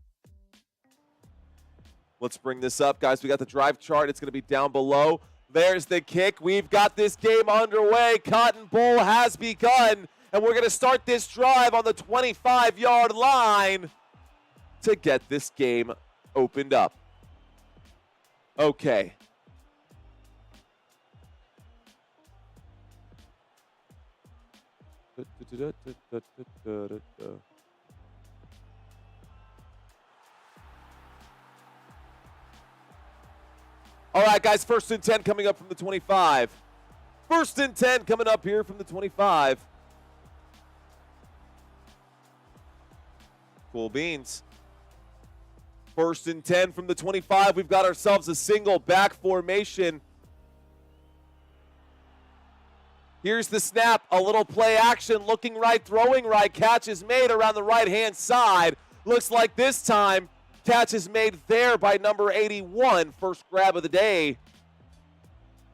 Let's bring this up, guys. We got the drive chart. It's going to be down below. There's the kick. We've got this game underway. Cotton Bowl has begun. And we're going to start this drive on the 25-yard line to get this game opened up. Okay. All right, guys, 1st and 10 coming up from the 25. 1st and 10 coming up here from the 25. Cool beans. 1st and 10 from the 25. We've got ourselves a single back formation. Here's the snap, a little play action, looking right, throwing right. Catch is made around the right-hand side. Looks like this time, catch is made there by number 81. First grab of the day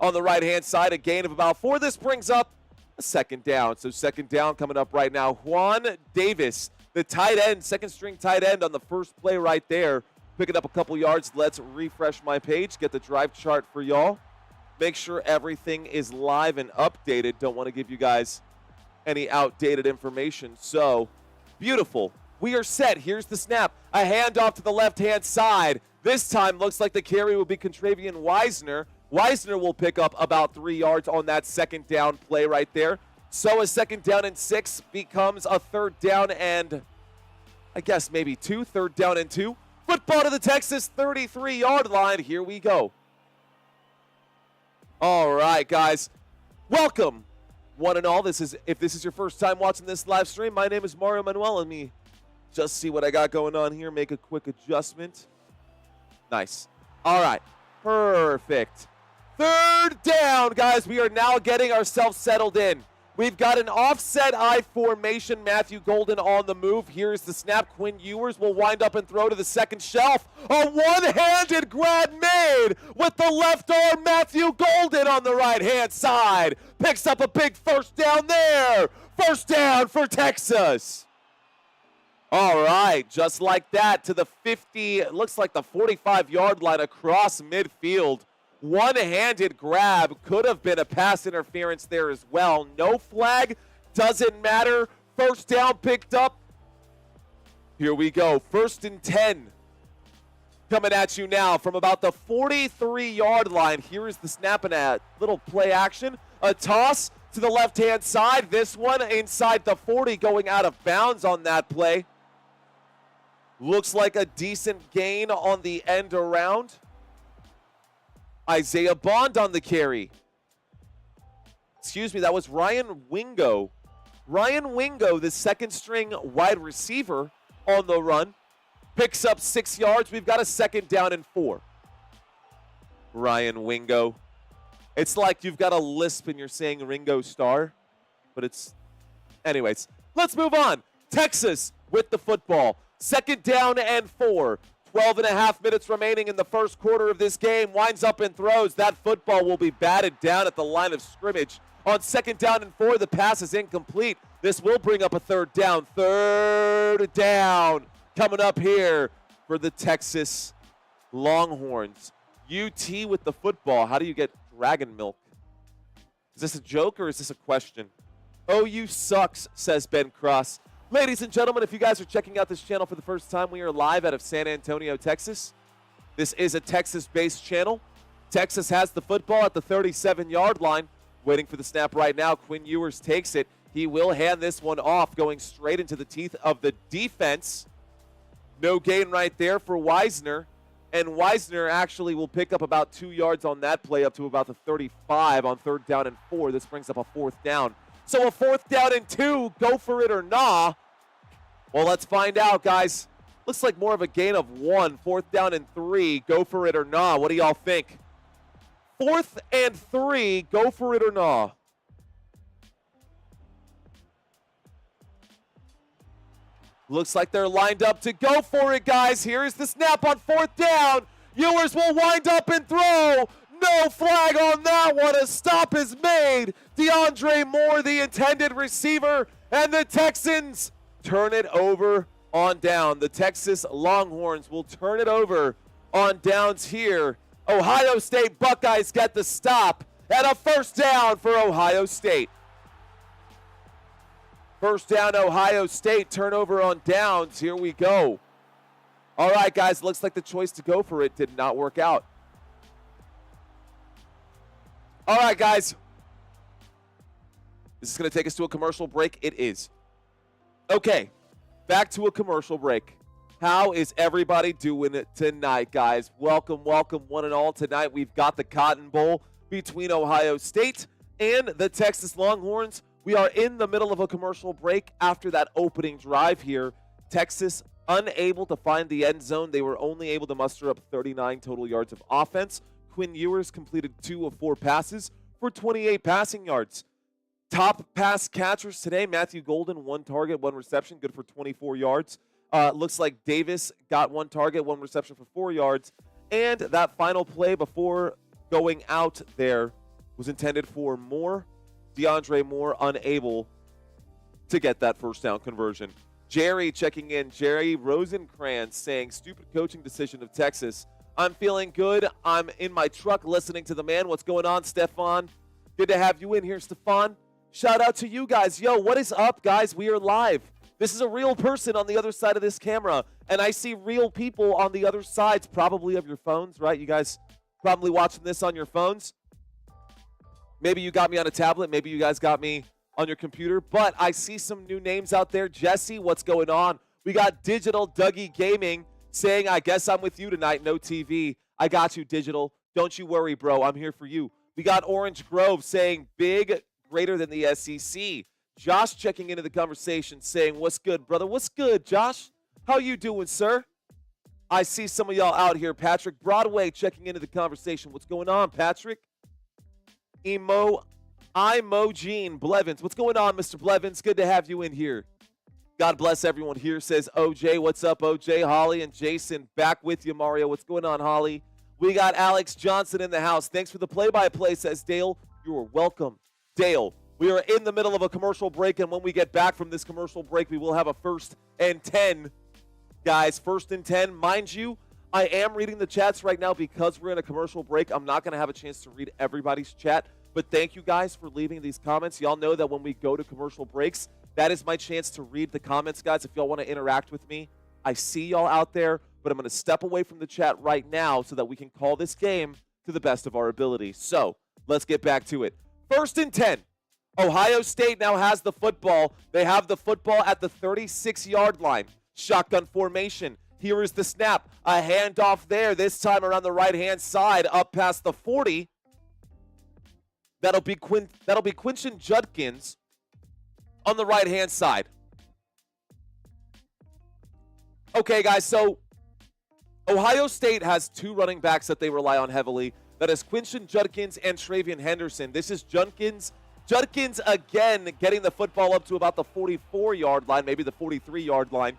on the right-hand side, a gain of about 4. This brings up a 2nd down. So 2nd down coming up right now. Juan Davis, the tight end, 2nd-string tight end on the first play right there. Picking up a couple yards. Let's refresh my page, get the drive chart for y'all. Make sure everything is live and updated. Don't want to give you guys any outdated information. So, beautiful. We are set. Here's the snap. A handoff to the left-hand side. This time looks like the carry will be Contravian Wisner. Wisner will pick up about 3 yards on that 2nd down play right there. So a 2nd down and 6 becomes a 3rd down and I guess maybe 2. 3rd down and 2. Football to the Texas 33-yard line. Here we go. All right, guys. Welcome, one and all. If this is your first time watching this live stream, my name is Mario Manuel. Let me just see what I got going on here. Make a quick adjustment. Nice. All right. Perfect. 3rd down, guys. We are now getting ourselves settled in. We've got an offset I formation. Matthew Golden on the move. Here's the snap. Quinn Ewers will wind up and throw to the 2nd shelf. A one-handed grab made with the left arm. Matthew Golden on the right-hand side. Picks up a big 1st down there. 1st down for Texas. All right, just like that to the 50. It looks like the 45-yard line across midfield. One-handed grab, could have been a pass interference there as well. No flag, doesn't matter. 1st down picked up. Here we go, 1st and 10. Coming at you now from about the 43-yard line. Here is the snap and a little play action. A toss to the left-hand side. This one inside the 40, going out of bounds on that play. Looks like a decent gain on the end around. Isaiah Bond on the carry. Excuse me, that was Ryan Wingo. Ryan Wingo, the 2nd-string wide receiver on the run. Picks up 6 yards. We've got a 2nd down and 4. Ryan Wingo. It's like you've got a lisp and you're saying Ringo Starr, but it's... Anyways, let's move on. Texas with the football. 2nd down and 4. 12.5 minutes remaining in the 1st quarter of this game. Winds up and throws. That football will be batted down at the line of scrimmage. On 2nd down and 4, the pass is incomplete. This will bring up a 3rd down. 3rd down coming up here for the Texas Longhorns. UT with the football. How do you get dragon milk? Is this a joke or is this a question? OU sucks, says Ben Cross. Ladies and gentlemen, if you guys are checking out this channel for the first time, we are live out of San Antonio, Texas. This is a Texas-based channel. Texas has the football at the 37-yard line. Waiting for the snap right now. Quinn Ewers takes it. He will hand this one off, going straight into the teeth of the defense. No gain right there for Wisner. And Wisner actually will pick up about 2 yards on that play, up to about the 35 on 3rd down and 4. This brings up a 4th down. So a 4th down and 2, go for it or nah? Well, let's find out, guys. Looks like more of a gain of 1. 4th down and 3, go for it or nah? What do y'all think? 4th and 3, go for it or nah? Looks like they're lined up to go for it, guys. Here is the snap on 4th down. Ewers will wind up and throw. No flag on that one. A stop is made. DeAndre Moore, the intended receiver, and the Texans turn it over on down. The Texas Longhorns will turn it over on downs here. Ohio State Buckeyes get the stop, and a 1st down for Ohio State. 1st down, Ohio State. Turnover on downs. Here we go. All right, guys. Looks like the choice to go for it did not work out. All right, guys. This is going to take us to a commercial break. It is. Okay, back to a commercial break. How is everybody doing it tonight, guys? Welcome, welcome, one and all. Tonight we've got the Cotton Bowl between Ohio State and the Texas Longhorns. We are in the middle of a commercial break after that opening drive here. Texas unable to find the end zone. They were only able to muster up 39 total yards of offense. Quinn Ewers completed 2 of 4 passes for 28 passing yards. Top pass catchers today, Matthew Golden, 1 target, 1 reception, good for 24 yards. Looks like Davis got 1 target, 1 reception for 4 yards. And that final play before going out there was intended for Moore. DeAndre Moore unable to get that 1st down conversion. Jerry checking in. Jerry Rosenkrantz saying, stupid coaching decision of Texas. I'm feeling good. I'm in my truck listening to the man. What's going on, Stefan? Good to have you in here, Stefan. Shout out to you guys. Yo, what is up, guys? We are live. This is a real person on the other side of this camera, and I see real people on the other sides, probably of your phones, right? You guys probably watching this on your phones. Maybe you got me on a tablet. Maybe you guys got me on your computer. But I see some new names out there. Jesse, what's going on? We got Digital Dougie Gaming saying, I guess I'm with you tonight. No TV. I got you, Digital. Don't you worry, bro. I'm here for you. We got Orange Grove saying, big, greater than the SEC. Josh checking into the conversation saying, what's good, brother? What's good, Josh? How you doing, sir? I see some of y'all out here. Patrick Broadway checking into the conversation. What's going on, Patrick? Imogene Blevins. What's going on, Mr. Blevins? Good to have you in here. God bless everyone here, says OJ. What's up, OJ? Holly and Jason back with you, Mario. What's going on, Holly? We got Alex Johnson in the house. Thanks for the play-by-play, says Dale. You're welcome. Dale, we are in the middle of a commercial break, and when we get back from this commercial break, we will have a 1st and 10. Guys, 1st and 10. Mind you, I am reading the chats right now because we're in a commercial break. I'm not going to have a chance to read everybody's chat, but thank you guys for leaving these comments. Y'all know that when we go to commercial breaks, that is my chance to read the comments, guys. If y'all want to interact with me, I see y'all out there, but I'm going to step away from the chat right now so that we can call this game to the best of our ability. So let's get back to it. 1st and 10. Ohio State now has the football. They have the football at the 36-yard line. Shotgun formation. Here is the snap. A handoff there, this time around the right-hand side, up past the 40. That'll be Quinton Judkins on the right-hand side. Okay, guys, so Ohio State has 2 running backs that they rely on heavily. That is Quinton Judkins and Travion Henderson. This is Judkins again getting the football up to about the 44-yard line, maybe the 43-yard line.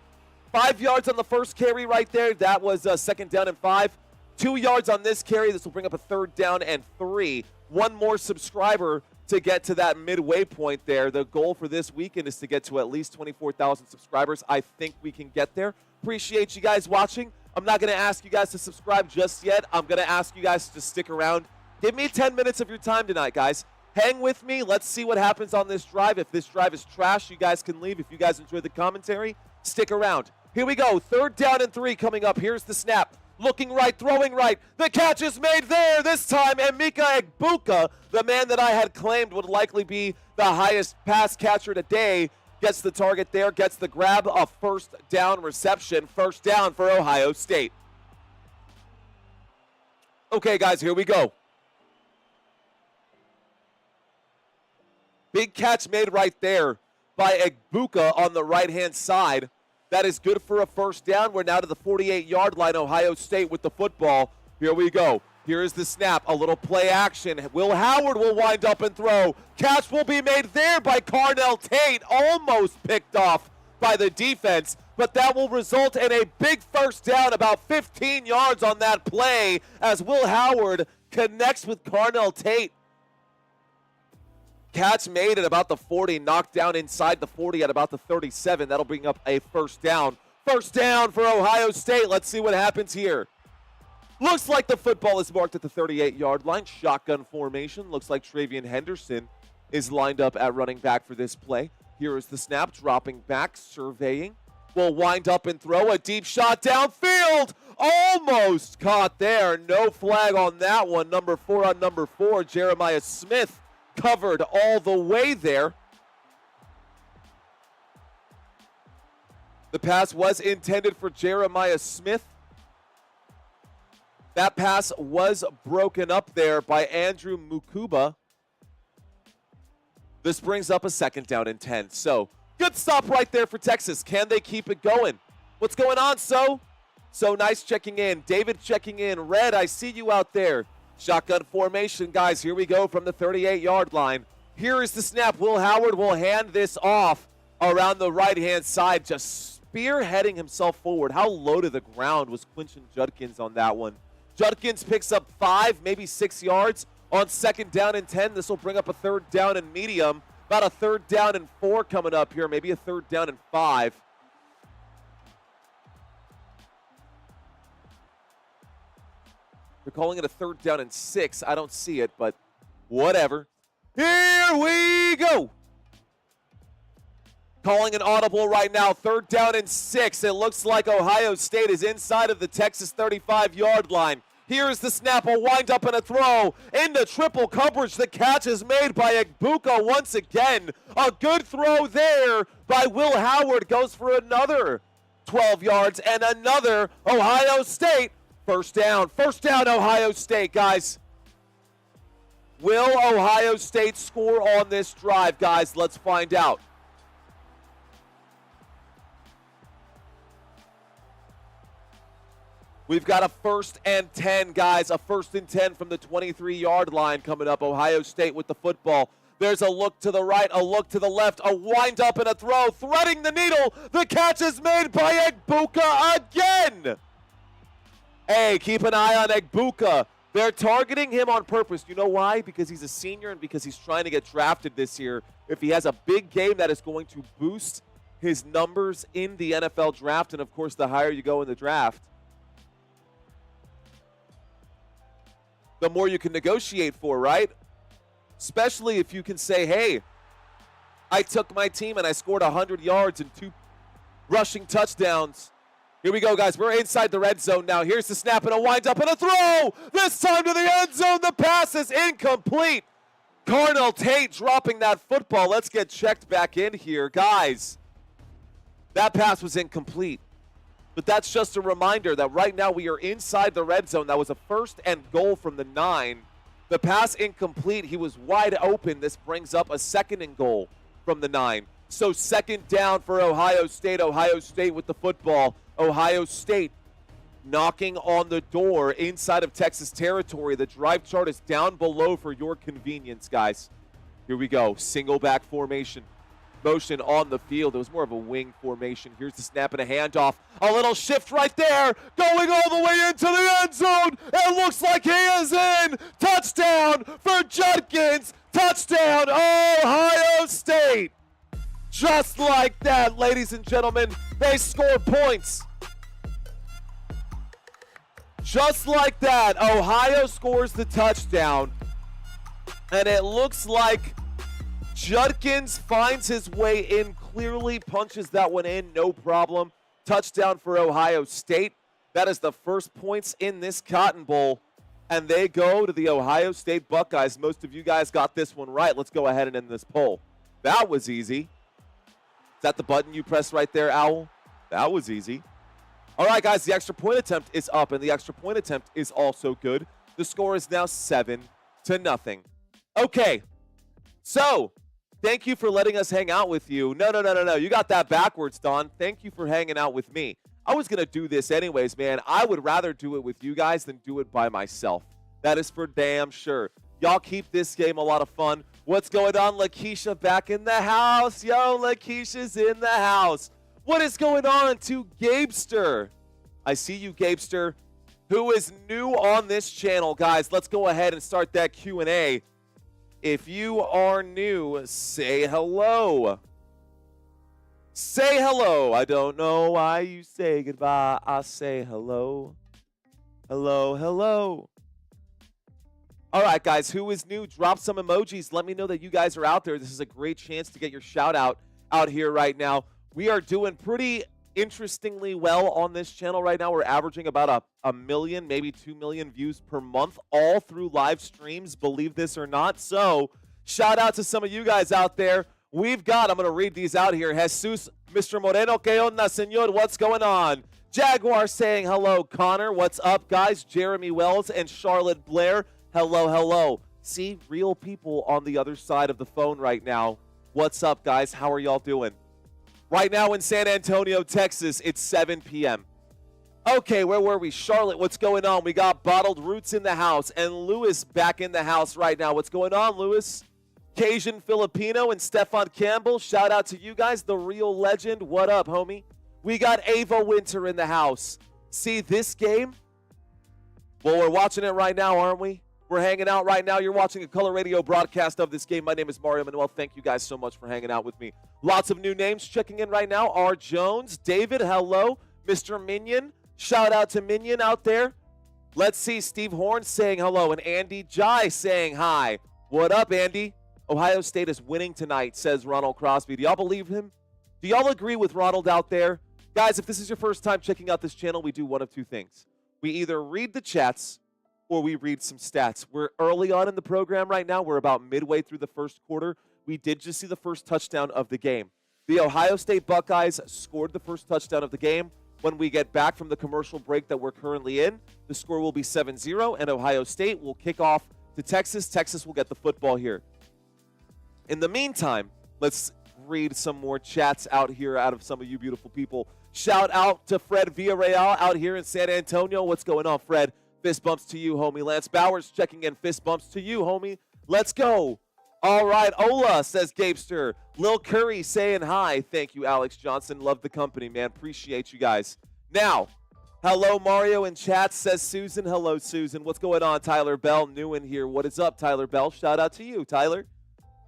5 yards on the first carry right there. That was 2nd down and 5. 2 yards on this carry. This will bring up a 3rd down and 3. One more subscriber to get to that midway point there. The goal for this weekend is to get to at least 24,000 subscribers. I think we can get there. Appreciate you guys watching. I'm not going to ask you guys to subscribe just yet. I'm going to ask you guys to stick around. Give me 10 minutes of your time tonight, guys. Hang with me. Let's see what happens on this drive. If this drive is trash, you guys can leave. If you guys enjoyed the commentary, stick around. Here we go. 3rd down and 3 coming up. Here's the snap. looking right, throwing right. The catch is made there. This time, Emeka Egbuka, the man that I had claimed would likely be the highest pass catcher today, gets the target there, gets the grab, a first down reception. First down for Ohio State. Okay, guys, here we go. Big catch made right there by Egbuka on the right-hand side. That is good for a first down. We're now to the 48-yard line. Ohio State with the football. Here we go. Here is the snap. A little play action. Will Howard will wind up and throw. Catch will be made there by Carnell Tate. Almost picked off by the defense, but that will result in a big first down, about 15 yards on that play, as Will Howard connects with Carnell Tate. Catch made at about the 40, knocked down inside the 40 at about the 37. That'll bring up a first down. First down for Ohio State. Let's see what happens here. Looks like the football is marked at the 38-yard line. Shotgun formation. Looks like Travian Henderson is lined up at running back for this play. Here is the snap, dropping back, surveying. Will wind up and throw a deep shot downfield. Almost caught there. No flag on that one. Number 4 on number 4, Jeremiah Smith, covered all the way there. The pass was intended for Jeremiah Smith. That pass was broken up there by Andrew Mukuba. This brings up a second down and 10. So, good stop right there for Texas. Can they keep it going? What's going on, So nice checking in. David checking in. Red, I see you out there. Shotgun formation, guys. Here we go from the 38-yard line. Here is the snap. Will Howard will hand this off around the right-hand side, just spearheading himself forward. How low to the ground was Quinton Judkins on that one? Judkins picks up 5, maybe 6 yards on second down and 10. This will bring up a third down and medium. About a third down and 4 coming up here, maybe a third down and 5. They're calling it a third down and 6. I don't see it, but whatever. Here we go. Calling an audible right now. Third down and 6. It looks like Ohio State is inside of the Texas 35-yard line. Here is the snap. A wind up and a throw into triple coverage. The catch is made by Egbuka once again. A good throw there by Will Howard. Goes for another 12 yards and another Ohio State. First down, Ohio State, guys. Will Ohio State score on this drive, guys? Let's find out. We've got a 1st and 10, guys. A 1st and 10 from the 23-yard line coming up. Ohio State with the football. There's a look to the right, a look to the left, a wind up and a throw, threading the needle. The catch is made by Egbuka again. Hey, keep an eye on Egbuka. They're targeting him on purpose. You know why? Because he's a senior and because he's trying to get drafted this year. If he has a big game, that is going to boost his numbers in the NFL draft. And, of course, the higher you go in the draft, the more you can negotiate for, right? Especially if you can say, hey, I took my team and I scored 100 yards and 2 rushing touchdowns. Here we go, guys. We're inside the red zone now. Here's the snap and a wind up and a throw. This time to the end zone. The pass is incomplete. Carnell Tate dropping that football. Let's get checked back in here. Guys, that pass was incomplete. But that's just a reminder that right now we are inside the red zone. That was a 1st and goal from the 9. The pass incomplete. He was wide open. This brings up a 2nd and goal from the 9. So 2nd down for Ohio State. Ohio State with the football. Ohio State knocking on the door inside of Texas territory. The drive chart is down below for your convenience, guys. Here we go. Single back formation. Motion on the field. It was more of a wing formation. Here's the snap and a handoff. A little shift right there. Going all the way into the end zone. It looks like he is in. Touchdown for Judkins. Touchdown, Ohio State. Just like that, ladies and gentlemen, they score points. Just like that, Ohio scores the touchdown. And it looks like Judkins finds his way in clearly, punches that one in, no problem. Touchdown for Ohio State. That is the first points in this Cotton Bowl, and they go to the Ohio State Buckeyes. Most of you guys got this one right. Let's go ahead and end this poll. That was easy. Is that the button you press right there, Owl? That was easy. All right, guys, the extra point attempt is up, and the extra point attempt is also good. The score is now 7-0. Okay, so thank you for letting us hang out with you. No. You got that backwards, Don. Thank you for hanging out with me. I was going to do this anyways, man. I would rather do it with you guys than do it by myself. That is for damn sure. Y'all keep this game a lot of fun. What's going on? Lakeisha back in the house. Yo, Lakeisha's in the house. What is going on to Gabester? I see you, Gabester, who is new on this channel. Guys, let's go ahead and start that Q&A. If you are new, say hello. Say hello. I don't know why you say goodbye. I say hello. Hello. All right, guys, who is new? Drop some emojis. Let me know that you guys are out there. This is a great chance to get your shout out here right now. We are doing pretty interestingly well on this channel right now. We're averaging about a million, maybe 2 million views per month, all through live streams, believe this or not. So shout out to some of you guys out there. We've got, I'm going to read these out here. Jesus, Mr. Moreno, que onda, senor? What's going on? Jaguar saying hello. Connor, what's up, guys? Jeremy Wells and Charlotte Blair, hello. See, real people on the other side of the phone right now. What's up, guys? How are y'all doing? Right now in San Antonio, Texas, it's 7 p.m. Okay, where were we? Charlotte, what's going on? We got Bottled Roots in the house and Lewis back in the house right now. What's going on, Lewis? Cajun Filipino and Stefan Campbell, shout out to you guys, the real legend. What up, homie? We got Ava Winter in the house. See this game? Well, we're watching it right now, aren't we? We're hanging out right now. You're watching a Color Radio broadcast of this game. My name is Mario Manuel. Thank you guys so much for hanging out with me. Lots of new names checking in right now. R. Jones, David, hello. Mr. Minion, shout out to Minion out there. Let's see, Steve Horn saying hello, and Andy Jai saying hi. What up, Andy? Ohio State is winning tonight, says Ronald Crosby. Do y'all believe him? Do y'all agree with Ronald out there? Guys, if this is your first time checking out this channel, we do one of two things. We either read the chats or we read some stats. We're early on in the program right now. We're about midway through the first quarter. We did just see the first touchdown of the game. The Ohio State Buckeyes scored the first touchdown of the game. When we get back from the commercial break that we're currently in, the score will be 7-0, and Ohio State will kick off to Texas. Texas will get the football here. In the meantime, let's read some more chats out here out of some of you beautiful people. Shout out to Fred Villarreal out here in San Antonio. What's going on, Fred? Fist bumps to you, homie. Lance Bowers checking in. Fist bumps to you, homie. Let's go. All right, Ola, says Gabester. Lil Curry saying hi. Thank you, Alex Johnson. Love the company, man. Appreciate you guys. Now, hello, Mario in chat, says Susan. Hello, Susan. What's going on, Tyler Bell? New in here. What is up, Tyler Bell? Shout out to you, Tyler.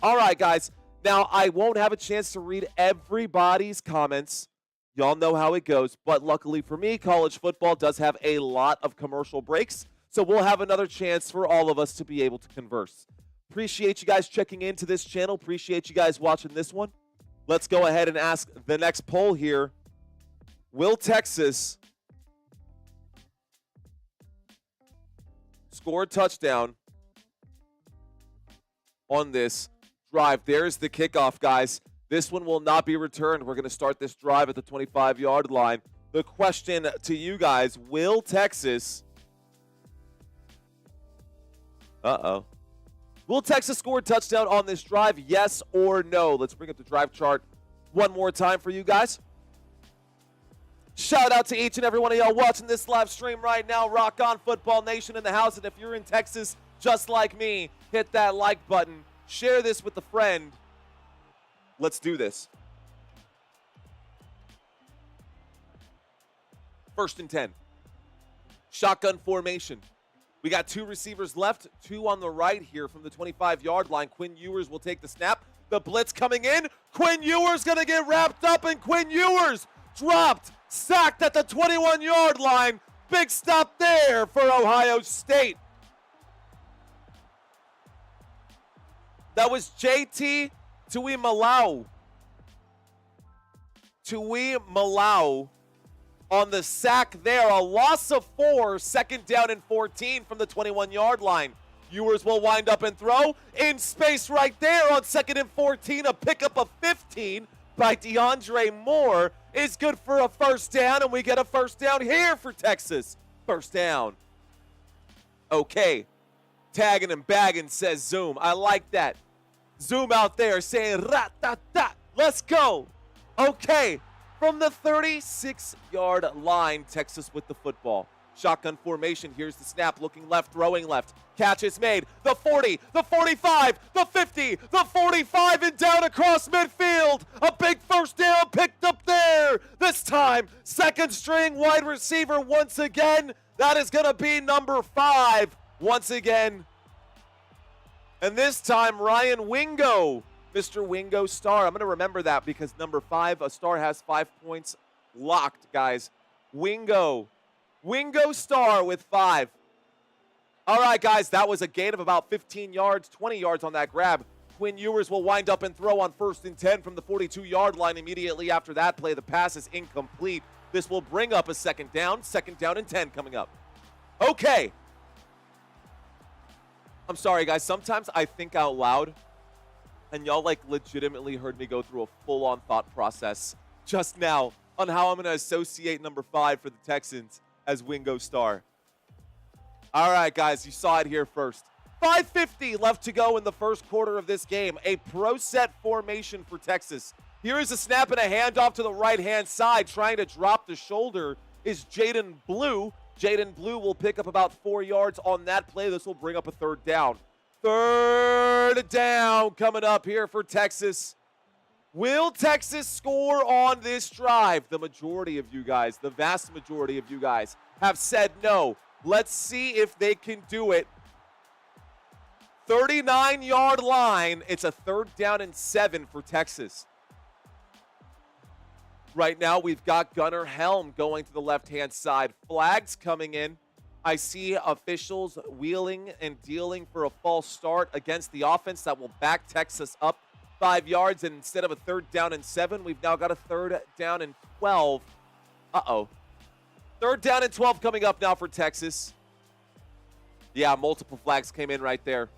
All right, guys. Now, I won't have a chance to read everybody's comments. Y'all know how it goes. But luckily for me, college football does have a lot of commercial breaks. So we'll have another chance for all of us to be able to converse. Appreciate you guys checking into this channel. Appreciate you guys watching this one. Let's go ahead and ask the next poll here. Will Texas score a touchdown on this drive? There's the kickoff, guys. This one will not be returned. We're going to start this drive at the 25-yard line. The question to you guys, will Texas... Will Texas score a touchdown on this drive, yes or no? Let's bring up the drive chart one more time for you guys. Shout out to each and every one of y'all watching this live stream right now. Rock on, Football Nation in the house. And if you're in Texas just like me, hit that like button. Share this with a friend. Let's do this. 1st and 10. Shotgun formation. We got 2 receivers left, 2 on the right here from the 25-yard line. Quinn Ewers will take the snap. The blitz coming in. Quinn Ewers going to get wrapped up, and Quinn Ewers dropped, sacked at the 21-yard line. Big stop there for Ohio State. That was JT Tuimalau. on the sack there. A loss of 4, 2nd down and 14 from the 21-yard line. Ewers will wind up and throw in space right there on 2nd and 14. A pickup of 15 by DeAndre Moore is good for a first down, and we get a first down here for Texas. First down. Okay. Tagging and bagging, says Zoom. I like that. Zoom out there saying, rat-tat-tat. Let's go. Okay. From the 36-yard line, Texas with the football. Shotgun formation. Here's the snap. Looking left, throwing left. Catch is made. The 40, the 45, the 50, the 45, and down across midfield. A big first down picked up there. This time, second string wide receiver once again. That is going to be number 5 once again. And this time, Ryan Wingo. Mr. Wingo Star. I'm going to remember that because number 5, a star has 5 points locked, guys. Wingo Star with 5. All right, guys, that was a gain of about 15 yards, 20 yards on that grab. Quinn Ewers will wind up and throw on 1st and 10 from the 42-yard line. Immediately after that play, the pass is incomplete. This will bring up a 2nd down and 10 coming up. Okay. I'm sorry, guys. Sometimes I think out loud, and y'all like legitimately heard me go through a full-on thought process just now on how I'm going to associate number 5 for the Texans as Wingo Star. All right, guys, you saw it here first. 5:50 left to go in the first quarter of this game. A pro set formation for Texas. Here is a snap and a handoff to the right-hand side. Trying to drop the shoulder is Jaden Blue. Jaden Blue will pick up about 4 yards on that play. This will bring up a 3rd down. 3rd down coming up here for Texas. Will Texas score on this drive? The majority of you guys, the vast majority of you guys have said no. Let's see if they can do it. 39-yard line. It's a 3rd down and 7 for Texas. Right now, we've got Gunnar Helm going to the left-hand side. Flags coming in. I see officials wheeling and dealing for a false start against the offense that will back Texas up 5 yards. And instead of a 3rd down and 7, we've now got a 3rd down and 12. Uh-oh. 3rd down and 12 coming up now for Texas. Yeah, multiple flags came in right there.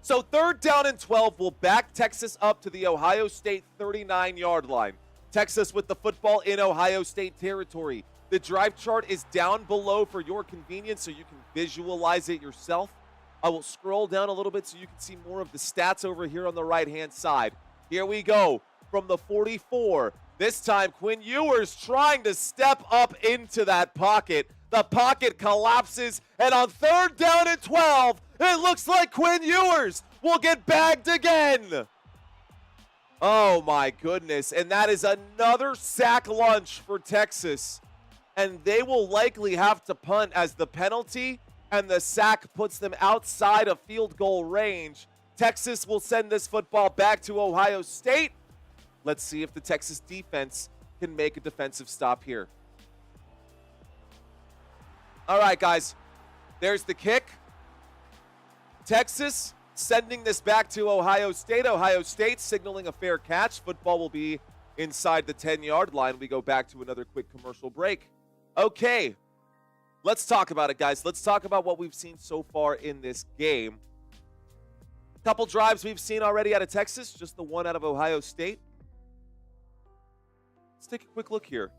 So 3rd down and 12 will back Texas up to the Ohio State 39-yard line. Texas with the football in Ohio State territory. The drive chart is down below for your convenience so you can visualize it yourself. I will scroll down a little bit so you can see more of the stats over here on the right-hand side. Here we go from the 44. This time, Quinn Ewers trying to step up into that pocket. The pocket collapses, and on 3rd down and 12, it looks like Quinn Ewers will get bagged again. Oh, my goodness. And that is another sack lunch for Texas. And they will likely have to punt as the penalty and the sack puts them outside of field goal range. Texas will send this football back to Ohio State. Let's see if the Texas defense can make a defensive stop here. All right, guys. There's the kick. Texas sending this back to Ohio State. Ohio State signaling a fair catch. Football will be inside the 10-yard line. We go back to another quick commercial break. Okay. Let's talk about it, guys. Let's talk about what we've seen so far in this game. Couple drives we've seen already out of Texas, just the one out of Ohio State. Let's take a quick look here.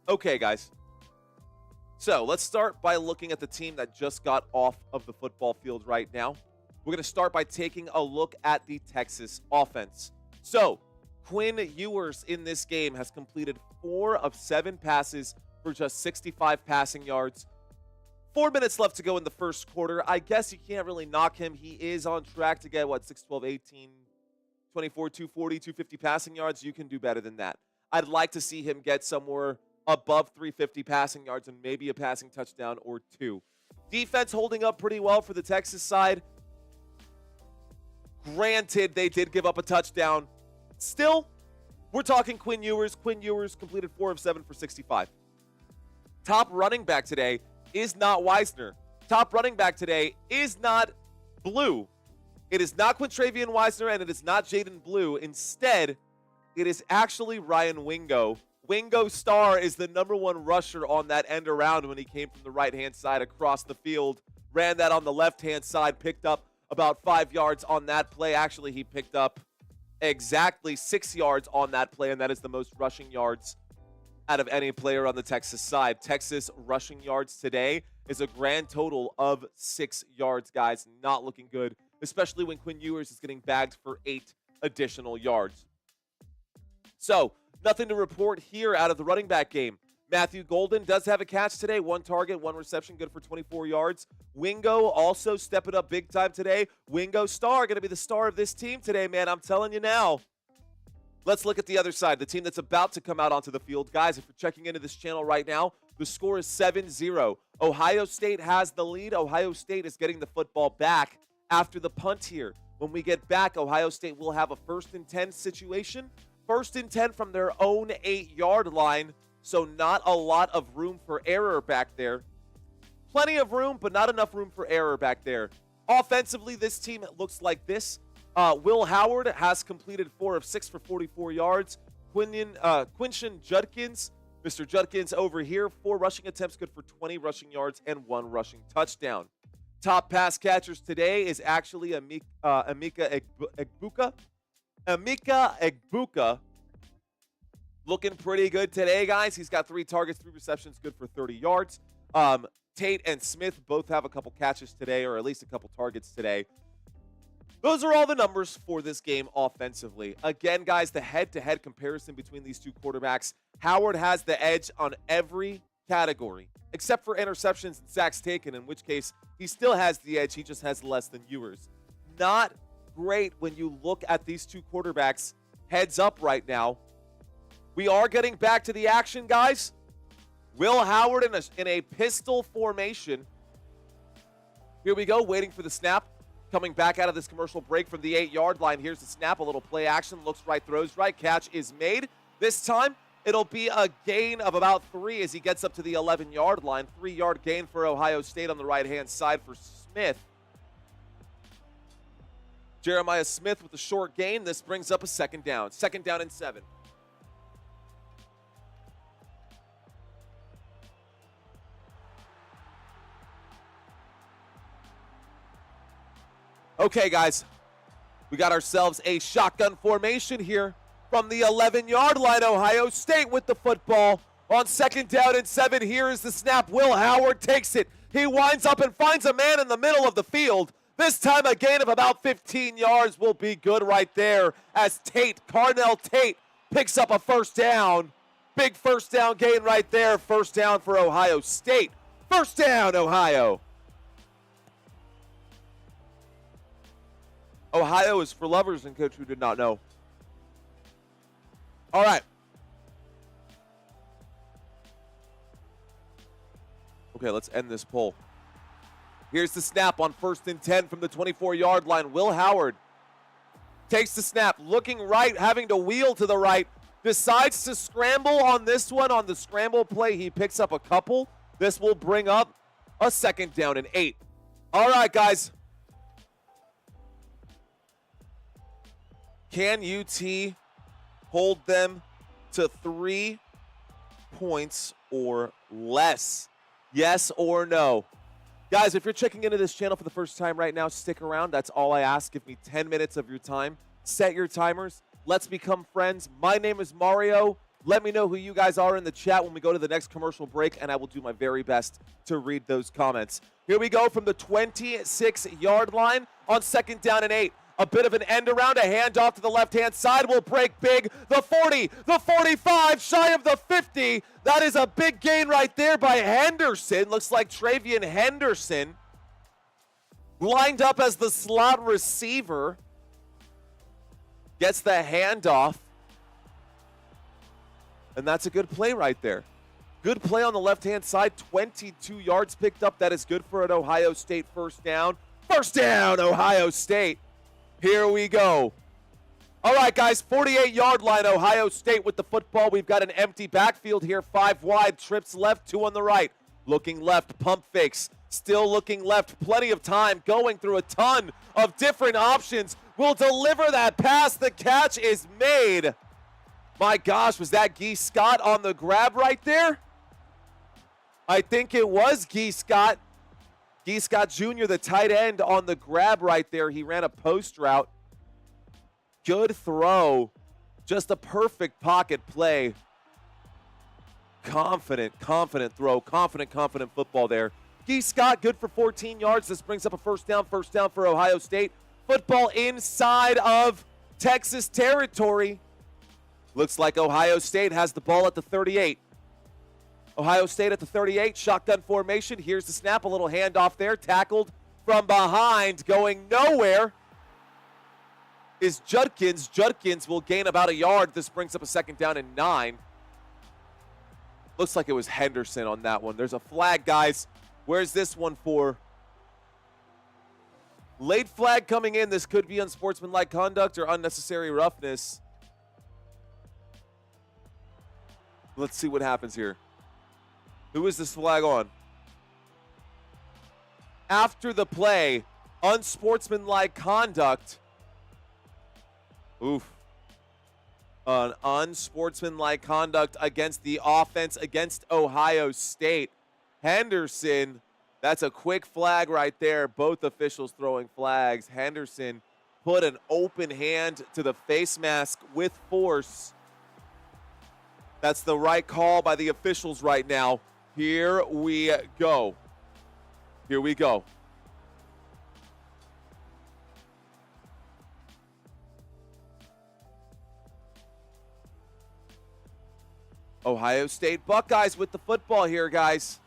Okay, guys. So let's start by looking at the team that just got off of the football field right now. We're going to start by taking a look at the Texas offense. So Quinn Ewers in this game has completed 4 of 7 passes for just 65 passing yards. 4 minutes left to go in the first quarter. I guess you can't really knock him. He is on track to get, 6, 12, 18, 24, 240, 250 passing yards. You can do better than that. I'd like to see him get somewhere above 350 passing yards and maybe a passing touchdown or 2. Defense holding up pretty well for the Texas side. Granted, they did give up a touchdown. Still, we're talking Quinn Ewers. Quinn Ewers completed 4 of 7 for 65. Top running back today is not Wisner. Top running back today is not Blue. It is not Quintravian Wisner, and it is not Jaden Blue. Instead, it is actually Ryan Wingo. Wingo Starr is the #1 rusher on that end around when he came from the right-hand side across the field. Ran that on the left-hand side, picked up about 5 yards on that play. Actually, he picked up exactly 6 yards on that play, and that is the most rushing yards out of any player on the Texas side. Texas rushing yards today is a grand total of 6 yards, guys. Not looking good, especially when Quinn Ewers is getting bagged for 8 additional yards. So, nothing to report here out of the running back game. Matthew Golden does have a catch today. 1 target, 1 reception, good for 24 yards. Wingo also stepping up big time today. Wingo Starr going to be the star of this team today, man. I'm telling you now. Let's look at the other side, the team that's about to come out onto the field. Guys, if you're checking into this channel right now, the score is 7-0. Ohio State has the lead. Ohio State is getting the football back after the punt here. When we get back, Ohio State will have a 1st and 10 situation. 1st and 10 from their own 8-yard line. So not a lot of room for error back there. Plenty of room, but not enough room for error back there. Offensively, this team looks like this. Will Howard has completed 4 of 6 for 44 yards. Quinton Judkins, Mr. Judkins over here, 4 rushing attempts, good for 20 rushing yards and 1 rushing touchdown. Top pass catchers today is actually Emeka Egbuka. Looking pretty good today, guys. He's got 3 targets, 3 receptions, good for 30 yards. Tate and Smith both have a couple catches today, or at least a couple targets today. Those are all the numbers for this game offensively. Again, guys, the head-to-head comparison between these two quarterbacks, Howard has the edge on every category, except for interceptions and sacks taken, in which case he still has the edge. He just has less than Ewers. Not great when you look at these two quarterbacks heads up right now. We are getting back to the action, guys. Will Howard in a pistol formation. Here we go, waiting for the snap. Coming back out of this commercial break from the 8-yard line. Here's the snap, a little play action. Looks right, throws right. Catch is made. This time, it'll be a gain of about 3 as he gets up to the 11-yard line. 3-yard gain for Ohio State on the right-hand side for Smith. Jeremiah Smith with a short gain. This brings up a 2nd down. 2nd down and 7. Okay, guys, we got ourselves a shotgun formation here from the 11-yard line. Ohio State with the football on 2nd down and 7. Here is the snap. Will Howard takes it. He winds up and finds a man in the middle of the field. This time a gain of about 15 yards will be good right there as Carnell Tate picks up a 1st down. Big 1st down gain right there. 1st down for Ohio State. 1st down, Ohio. Ohio is for lovers and coach who did not know. All right. Okay, let's end this poll. Here's the snap on 1st and 10 from the 24-yard line. Will Howard takes the snap, looking right, having to wheel to the right. Decides to scramble on this one. On the scramble play, he picks up a couple. This will bring up a 2nd down and 8. All right, guys. Can UT hold them to 3 points or less? Yes or no? Guys, if you're checking into this channel for the first time right now, stick around. That's all I ask. Give me 10 minutes of your time. Set your timers. Let's become friends. My name is Mario. Let me know who you guys are in the chat when we go to the next commercial break, and I will do my very best to read those comments. Here we go from the 26-yard line on 2nd down and 8. A bit of an end around, a handoff to the left-hand side will break big. The 40, the 45, shy of the 50. That is a big gain right there by Henderson. Looks like Travian Henderson lined up as the slot receiver. Gets the handoff. And that's a good play right there. Good play on the left-hand side. 22 yards picked up. That is good for an Ohio State 1st down. 1st down, Ohio State. Here we go. All right, guys, 48-yard line, Ohio State with the football. We've got an empty backfield here, 5 wide, trips left, 2 on the right. Looking left, pump fakes, still looking left, plenty of time, going through a ton of different options. Will deliver that pass. The catch is made. My gosh, was that Guy Scott on the grab right there? I think it was Guy Scott. Guy Scott Jr., the tight end, on the grab right there. He ran a post route. Good throw. Just a perfect pocket play. Confident throw. Confident football there. Guy Scott, good for 14 yards. This brings up a first down for Ohio State. Football inside of Texas territory. Looks like Ohio State has the ball at the 38. Ohio State at the 38, shotgun formation. Here's the snap, a little handoff there. Tackled from behind, going nowhere is Judkins. Judkins will gain about a yard. This brings up a second down and 9. Looks like it was Henderson on that one. There's a flag, guys. Where's this one for? Late flag coming in. This could be unsportsmanlike conduct or unnecessary roughness. Let's see what happens here. Who is this flag on? After the play, unsportsmanlike conduct. Oof. An unsportsmanlike conduct against the offense against Ohio State. Henderson, that's a quick flag right there. Both officials throwing flags. Henderson put an open hand to the face mask with force. That's the right call by the officials right now. Here we go. Here we go. Ohio State Buckeyes with the football here, guys.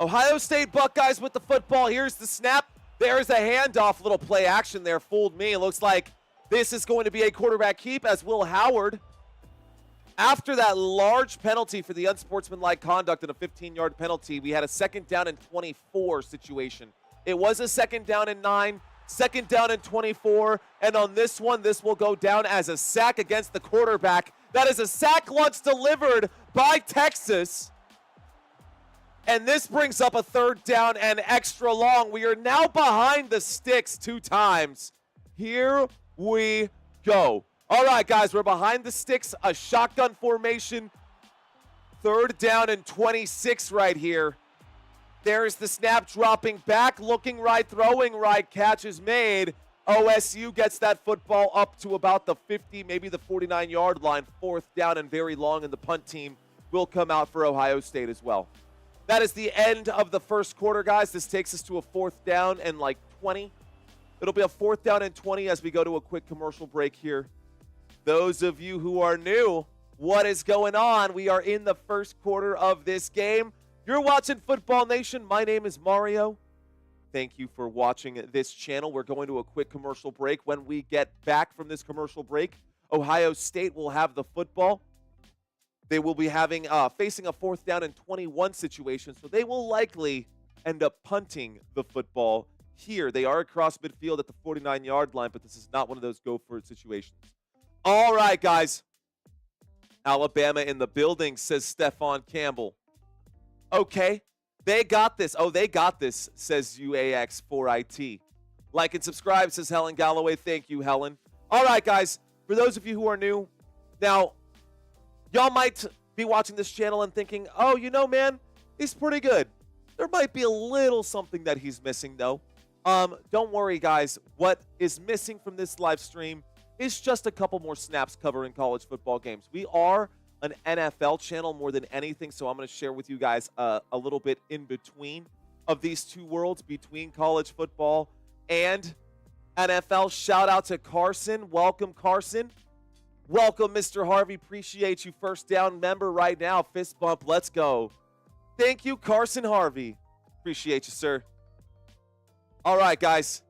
Ohio State Buckeyes with the football. Here's the snap. There's a handoff. Little play action there. Fooled me. It looks like this is going to be a quarterback keep as Will Howard, after that large penalty for the unsportsmanlike conduct and a 15-yard penalty, we had a second down and 24 situation. It was a second down and 9. Second down and 24, and on this one, this will go down as a sack against the quarterback. That is a sack lunch delivered by Texas. And this brings up a third down and extra long. We are now behind the sticks 2 times. Here we go. All right, guys, we're behind the sticks, a shotgun formation. Third down and 26 right here. There's the snap, dropping back, looking right, throwing right, catch is made. OSU gets that football up to about the 50, maybe the 49-yard line. Fourth down and very long, and the punt team will come out for Ohio State as well. That is the end of the first quarter, guys. This takes us to a fourth down and like 20. It'll be a fourth down and 20 as we go to a quick commercial break here. Those of you who are new, what is going on? We are in the first quarter of this game. You're watching Football Nation. My name is Mario. Thank you for watching this channel. We're going to a quick commercial break. When we get back from this commercial break, Ohio State will have the football. They will be having facing a fourth down and 21 situation, so they will likely end up punting the football here. They are across midfield at the 49-yard line, but this is not one of those go-for-it situations. All right, guys. Alabama in the building, says Stephon Campbell. Okay, they got this. Oh, they got this, says UAX4IT. Like and subscribe, says Helen Galloway. Thank you, Helen. All right, guys, for those of you who are new, now, y'all might be watching this channel and thinking, oh, you know, man, he's pretty good. There might be a little something that he's missing, though. Don't worry, guys. What is missing from this live stream is just a couple more snaps covering college football games. We are an NFL channel more than anything, so I'm going to share with you guys a little bit in between of these two worlds, between college football and NFL. Shout out to Carson. Welcome, Carson. Welcome, Mr. Harvey. Appreciate you. First down member right now. Fist bump. Let's go. Thank you, Carson Harvey. Appreciate you, sir. All right, guys.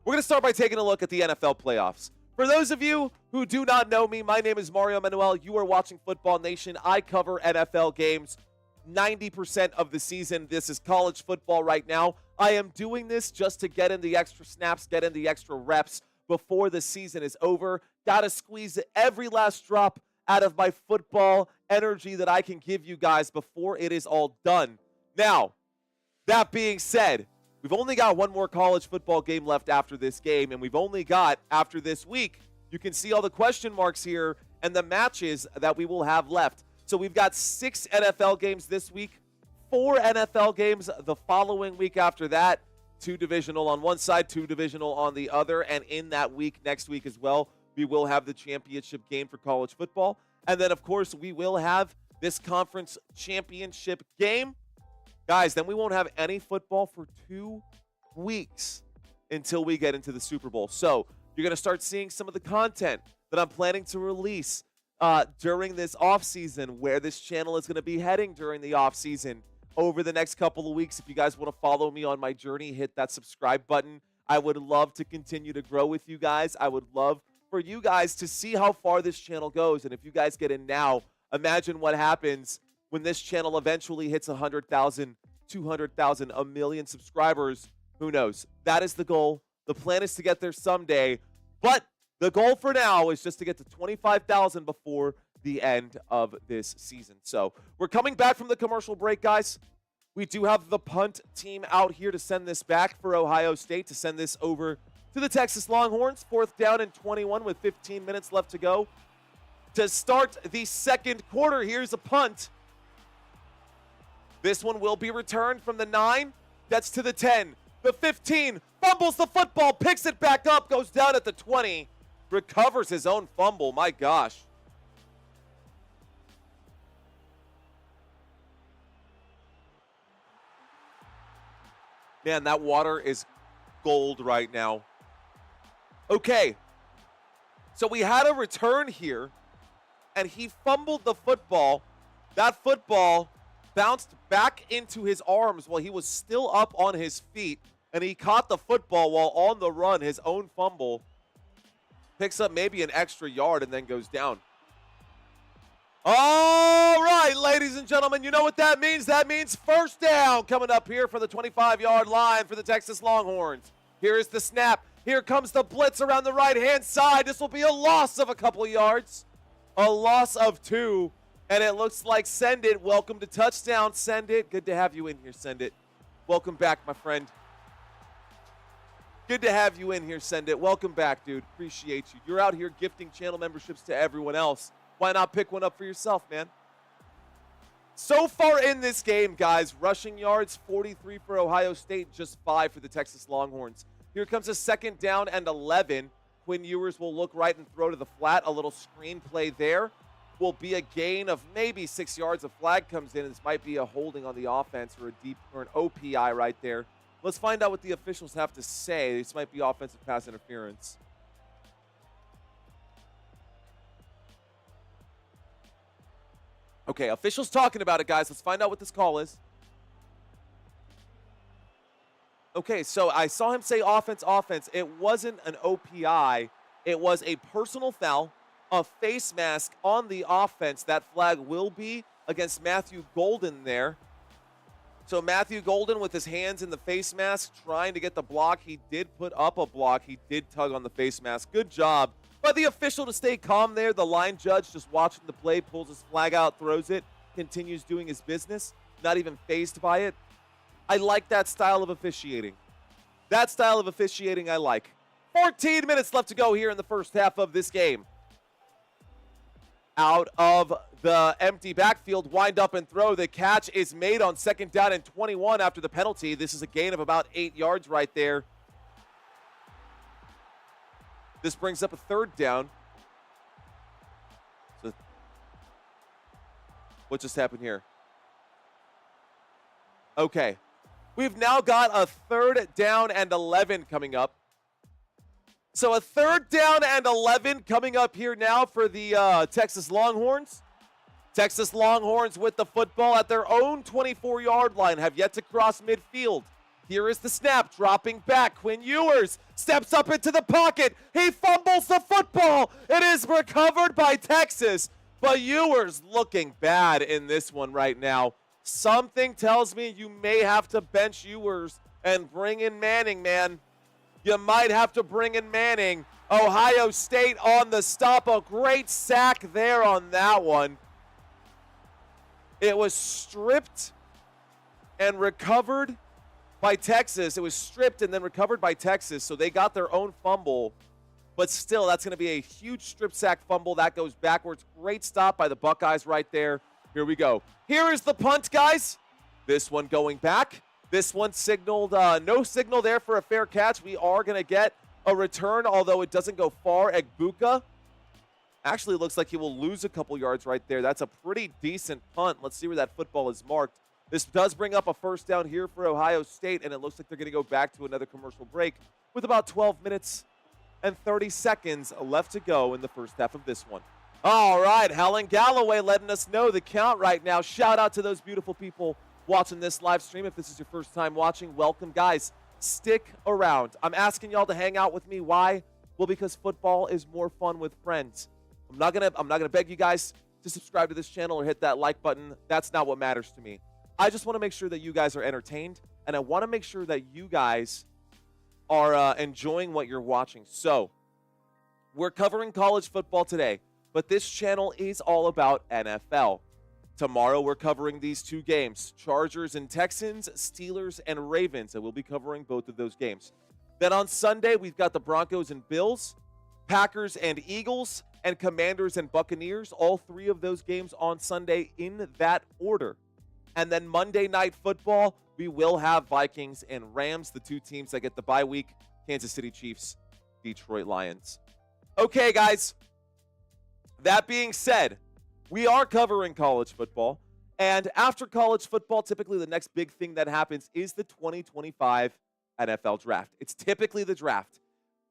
We're going to start by taking a look at the NFL playoffs. For those of you who do not know me, my name is Mario Manuel. You are watching Football Nation. I cover NFL games 90% of the season. This is college football right now. I am doing this just to get in the extra snaps, get in the extra reps before the season is over. Got to squeeze every last drop out of my football energy that I can give you guys before it is all done. Now, that being said, We've only got one more college football game left after this game, and we've only got, after this week, you can see all the question marks here and the matches that we will have left. So we've got 6 NFL games this week, 4 NFL games the following week after that, 2 divisional on one side, 2 divisional on the other, and in that week, next week as well, we will have the championship game for college football. And then, of course, we will have this conference championship game. Guys, then we won't have any football for 2 weeks until we get into the Super Bowl. So you're going to start seeing some of the content that I'm planning to release during this offseason, where this channel is going to be heading during the offseason over the next couple of weeks. If you guys want to follow me on my journey, hit that subscribe button. I would love to continue to grow with you guys. I would love for you guys to see how far this channel goes. And if you guys get in now, imagine what happens when this channel eventually hits 100,000, 200,000, a million subscribers. Who knows? That is the goal. The plan is to get there someday. But the goal for now is just to get to 25,000 before the end of this season. So we're coming back from the commercial break, guys. We do have the punt team out here to send this back for Ohio State, to send this over to the Texas Longhorns. 4th down and 21 with 15 minutes left to go. To start the second quarter, here's a punt. This one will be returned from the 9. That's to the 10. The 15. Fumbles the football. Picks it back up. Goes down at the 20. Recovers his own fumble. My gosh. Man, that water is gold right now. Okay. So we had a return here, and he fumbled the football. That football bounced back into his arms while he was still up on his feet, and he caught the football while on the run, his own fumble. Picks up maybe an extra yard and then goes down. All right, ladies and gentlemen, you know what that means? That means first down coming up here for the 25-yard line for the Texas Longhorns. Here is the snap. Here comes the blitz around the right-hand side. This will be a loss of a couple yards. A loss of 2. And it looks like Send It. Welcome to touchdown, Send It. Good to have you in here, Send It. Welcome back, my friend. Good to have you in here, Send It. Welcome back, dude. Appreciate you. You're out here gifting channel memberships to everyone else. Why not pick one up for yourself, man? So far in this game, guys, rushing yards, 43 for Ohio State, just 5 for the Texas Longhorns. Here comes a 2nd down and 11. Quinn Ewers will look right and throw to the flat. A little screen play there. Will be a gain of maybe 6 yards. A flag comes in. This might be a holding on the offense or an OPI right there. Let's find out what the officials have to say. This might be offensive pass interference. Okay, officials talking about it, guys. Let's find out what this call is. Okay, so I saw him say offense, offense. It wasn't an OPI. It was a personal foul. A face mask on the offense. That flag will be against Matthew Golden there. So Matthew Golden with his hands in the face mask trying to get the block. He did put up a block. He did tug on the face mask. Good job by the official to stay calm there. The line judge just watching the play, pulls his flag out, throws it, continues doing his business, not even fazed by it. I like that style of officiating. That style of officiating I like. 14 minutes left to go here in the first half of this game. Out of the empty backfield, wind up and throw. The catch is made on 2nd down and 21 after the penalty. This is a gain of about 8 yards right there. This brings up a 3rd down. So what just happened here? Okay. We've now got a 3rd down and 11 coming up. So a 3rd down and 11 coming up here now for the Texas Longhorns. Texas Longhorns with the football at their own 24-yard line, have yet to cross midfield. Here is the snap, dropping back. Quinn Ewers steps up into the pocket. He fumbles the football. It is recovered by Texas, but Ewers looking bad in this one right now. Something tells me you may have to bench Ewers and bring in Manning, man. You might have to bring in Manning. Ohio State on the stop. A great sack there on that one. It was stripped and recovered by Texas. It was stripped and then recovered by Texas, so they got their own fumble. But still, that's going to be a huge strip sack fumble. That goes backwards. Great stop by the Buckeyes right there. Here we go. Here is the punt, guys. This one going back. This one signaled, no signal there for a fair catch. We are going to get a return, although it doesn't go far. Egbuka actually looks like he will lose a couple yards right there. That's a pretty decent punt. Let's see where that football is marked. This does bring up a first down here for Ohio State, and it looks like they're going to go back to another commercial break with about 12 minutes and 30 seconds left to go in the first half of this one. All right, Helen Galloway letting us know the count right now. Shout out to those beautiful people watching this live stream. If this is your first time watching, welcome, guys. Stick around. I'm asking y'all to hang out with me. Why? Well, because football is more fun with friends. I'm not gonna beg you guys to subscribe to this channel or hit that like button. That's not what matters to me. I just want to make sure that you guys are entertained, and I want to make sure that you guys are enjoying what you're watching. So, we're covering college football today, but this channel is all about NFL. Tomorrow, we're covering these two games, Chargers and Texans, Steelers and Ravens, and we'll be covering both of those games. Then on Sunday, we've got the Broncos and Bills, Packers and Eagles, and Commanders and Buccaneers, all three of those games on Sunday in that order. And then Monday Night Football, we will have Vikings and Rams, the two teams that get the bye week, Kansas City Chiefs, Detroit Lions. Okay, guys, that being said, we are covering college football, and after college football, typically the next big thing that happens is the 2025 NFL Draft. It's typically the draft.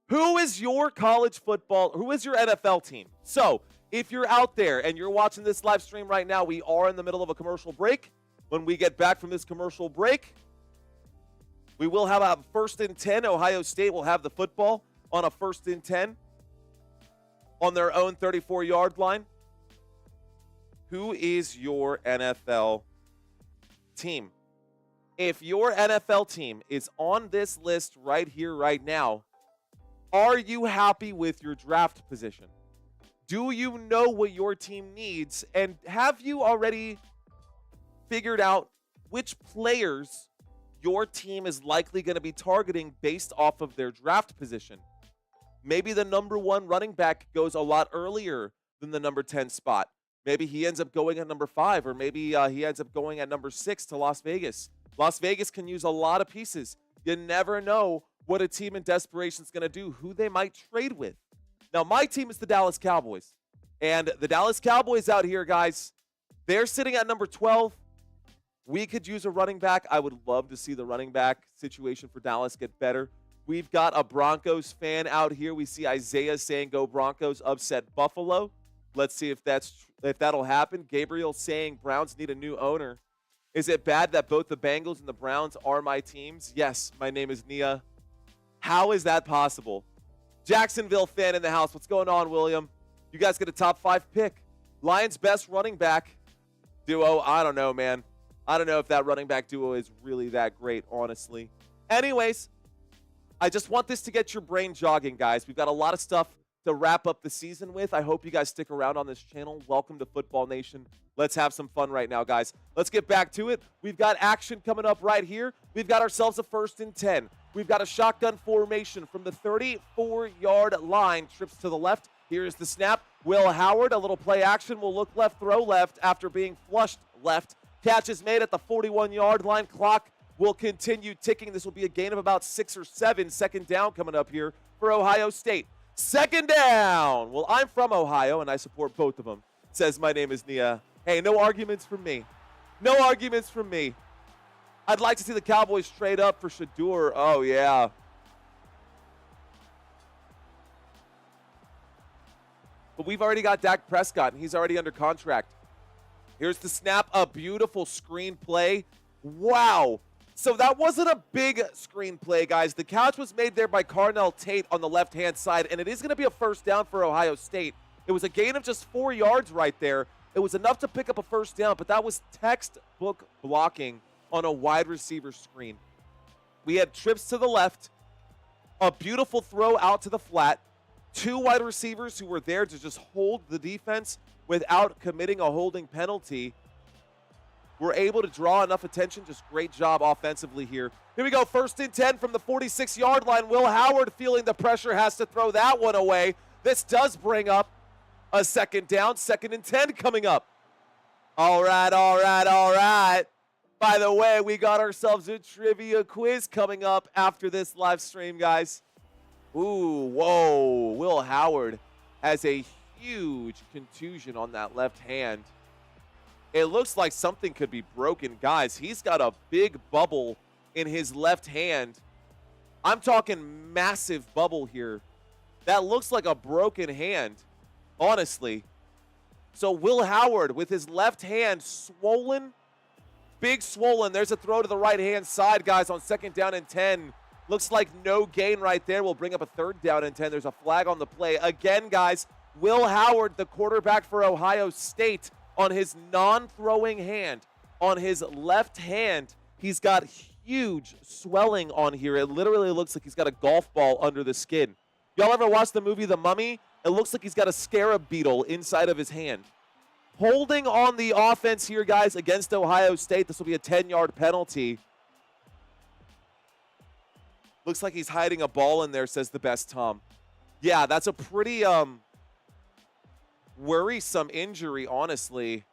Who is your college football, who is your NFL team? So, if you're out there and you're watching this live stream right now, we are in the middle of a commercial break. When we get back from this commercial break, we will have a 1st and 10. Ohio State will have the football on a 1st and 10 on their own 34-yard line. Who is your NFL team? If your NFL team is on this list right here, right now, are you happy with your draft position? Do you know what your team needs? And have you already figured out which players your team is likely going to be targeting based off of their draft position? Maybe the number 1 running back goes a lot earlier than the number 10 spot. Maybe he ends up going at number 5, or maybe he ends up going at number 6 to Las Vegas. Las Vegas can use a lot of pieces. You never know what a team in desperation is going to do, who they might trade with. Now, my team is the Dallas Cowboys. And the Dallas Cowboys out here, guys, they're sitting at number 12. We could use a running back. I would love to see the running back situation for Dallas get better. We've got a Broncos fan out here. We see Isaiah saying, "Go Broncos, upset Buffalo." Let's see if that'll happen. Gabriel saying Browns need a new owner. Is it bad that both the Bengals and the Browns are my teams? Yes, my name is Nia. How is that possible? Jacksonville fan in the house. What's going on, William? You guys get a top 5 pick. Lions' best running back duo. I don't know, man. I don't know if that running back duo is really that great, honestly. Anyways, I just want this to get your brain jogging, guys. We've got a lot of stuff to wrap up the season with. I hope you guys stick around on this channel. Welcome to Football Nation. Let's have some fun right now, guys. Let's get back to it. We've got action coming up right here. We've got ourselves a 1st and 10. We've got a shotgun formation from the 34-yard line. Trips to the left. Here's the snap. Will Howard, a little play action. Will look left, throw left after being flushed left. Catch is made at the 41-yard line. Clock will continue ticking. This will be a gain of about 6 or 7. Second down coming up here for Ohio State. Second down. Well, I'm from Ohio, and I support both of them. Says my name is Nia. Hey, no arguments from me. No arguments from me. I'd like to see the Cowboys trade up for Shador. Oh, yeah. But we've already got Dak Prescott, and he's already under contract. Here's the snap. A beautiful screen play. Wow. So that wasn't a big screen play, guys. The catch was made there by Carnell Tate on the left-hand side, and it is going to be a first down for Ohio State. It was a gain of just 4 yards right there. It was enough to pick up a first down, but that was textbook blocking on a wide receiver screen. We had trips to the left, a beautiful throw out to the flat, 2 wide receivers who were there to just hold the defense without committing a holding penalty. were able to draw enough attention. Just great job offensively here. Here we go, 1st and 10 from the 46-yard line. Will Howard feeling the pressure, has to throw that one away. This does bring up a 2nd down, 2nd and 10 coming up. All right. By the way, we got ourselves a trivia quiz coming up after this live stream, guys. Ooh, whoa. Will Howard has a huge contusion on that left hand. It looks like something could be broken. Guys, he's got a big bubble in his left hand. I'm talking massive bubble here. That looks like a broken hand, honestly. So Will Howard with his left hand swollen, big swollen. There's a throw to the right-hand side, guys, on 2nd down and 10. Looks like no gain right there. We'll bring up a 3rd down and 10. There's a flag on the play. Again, guys, Will Howard, the quarterback for Ohio State, on his non-throwing hand, on his left hand, he's got huge swelling on here. It literally looks like he's got a golf ball under the skin. Y'all ever watch the movie The Mummy? It looks like he's got a scarab beetle inside of his hand. Holding on the offense here, guys, against Ohio State. This will be a 10-yard penalty. Looks like he's hiding a ball in there, says the best Tom. Yeah, that's a pretty worrisome injury, honestly.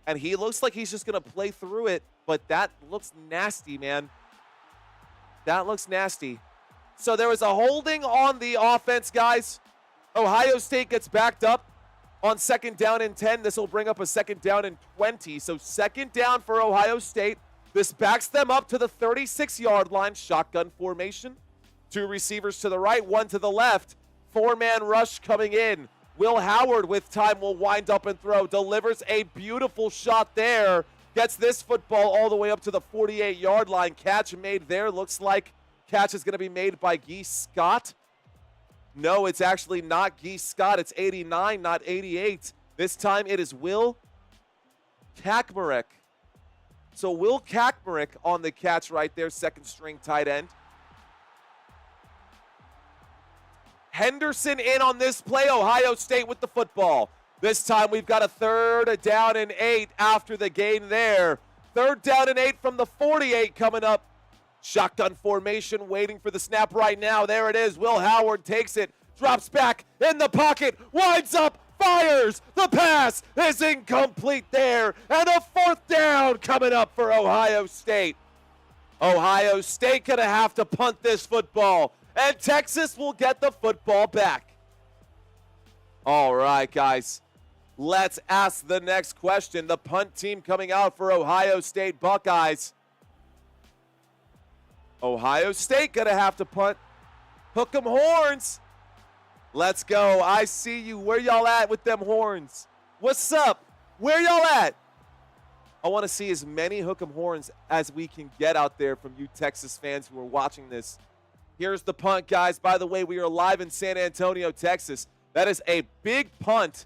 And he looks like he's just going to play through it, but that looks nasty, man. That looks nasty. So there was a holding on the offense, guys. Ohio State gets backed up on 2nd down and 10. This will bring up a 2nd down and 20. So 2nd down for Ohio State. This backs them up to the 36-yard line. Shotgun formation. 2 receivers to the right, 1 to the left. 4-man rush coming in. Will Howard with time will wind up and throw. Delivers a beautiful shot there. Gets this football all the way up to the 48-yard line. Catch made there. Looks like catch is going to be made by Guy Scott. No, it's actually not Guy Scott. It's 89, not 88. This time it is Will Kaczmarek. So Will Kaczmarek on the catch right there, 2nd string tight end. Henderson in on this play. Ohio State with the football. This time we've got a 3rd down and 8 after the gain there. 3rd down and 8 from the 48 coming up. Shotgun formation waiting for the snap right now. There it is. Will Howard takes it, drops back in the pocket, winds up, fires. The pass is incomplete there. And a 4th down coming up for Ohio State. Ohio State going to have to punt this football. And Texas will get the football back. All right, guys. Let's ask the next question. The punt team coming out for Ohio State Buckeyes. Ohio State going to have to punt. Hook 'em horns. Let's go. I see you. Where y'all at with them horns? What's up? Where y'all at? I want to see as many hook 'em horns as we can get out there from you Texas fans who are watching this. Here's the punt, guys. By the way, we are live in San Antonio, Texas. That is a big punt.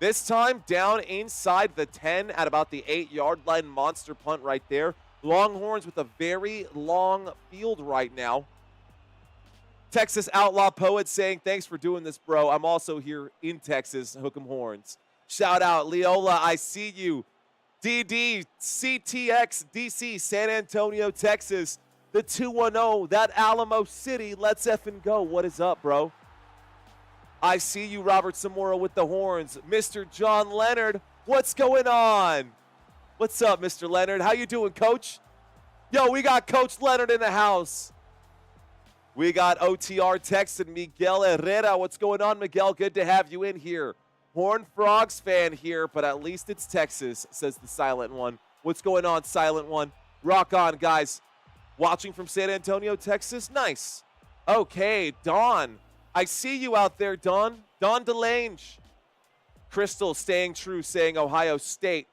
This time down inside the 10 at about the 8-yard line. Monster punt right there. Longhorns with a very long field right now. Texas Outlaw Poet saying, thanks for doing this, bro. I'm also here in Texas. Hook 'em horns. Shout out, Leola. I see you. DD, CTX, DC, San Antonio, Texas. The 210, that Alamo City. Let's effing go. What is up, bro? I see you, Robert Zamora with the horns. Mr. John Leonard, what's going on? What's up, Mr. Leonard? How you doing, Coach? Yo, we got Coach Leonard in the house. We got OTR Texan Miguel Herrera. What's going on, Miguel? Good to have you in here. Horned Frogs fan here, but at least it's Texas, says the silent one. What's going on, silent one? Rock on, guys. Watching from San Antonio, Texas? Nice. Okay, Dawn. I see you out there, Dawn. Dawn DeLange. Crystal staying true, saying Ohio State.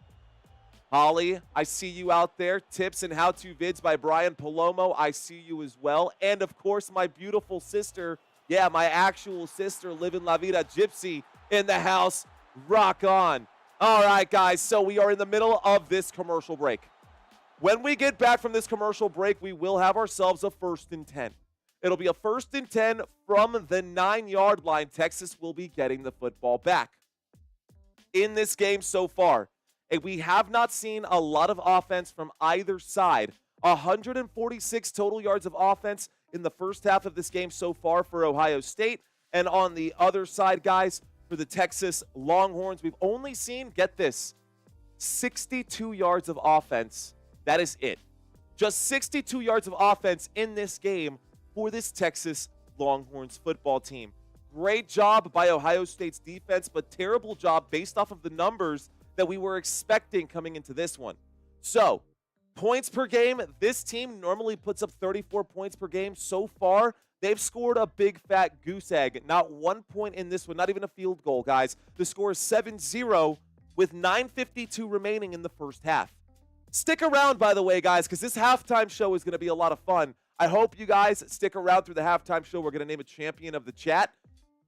Holly, I see you out there. Tips and how-to vids by Brian Palomo. I see you as well. And, of course, my beautiful sister. Yeah, my actual sister, Living La Vida Gypsy, in the house. Rock on. All right, guys, so we are in the middle of this commercial break. When we get back from this commercial break, we will have ourselves a 1st and 10. It'll be a 1st and 10 from the 9-yard line. Texas will be getting the football back. In this game so far, We have not seen a lot of offense from either side. 146 total yards of offense in the first half of this game so far for Ohio State. And on the other side, guys, for the Texas Longhorns, we've only seen, get this, 62 yards of offense. That is it. Just 62 yards of offense in this game for this Texas Longhorns football team. Great job by Ohio State's defense, but terrible job based off of the numbers that we were expecting coming into this one. So, points per game, this team normally puts up 34 points per game. So far, they've scored a big fat goose egg. Not 1 point in this one, not even a field goal, guys. The score is 7-0 with 9:52 remaining in the first half. Stick around, by the way, guys, because this halftime show is going to be a lot of fun. I hope you guys stick around through the halftime show. We're going to name a champion of the chat.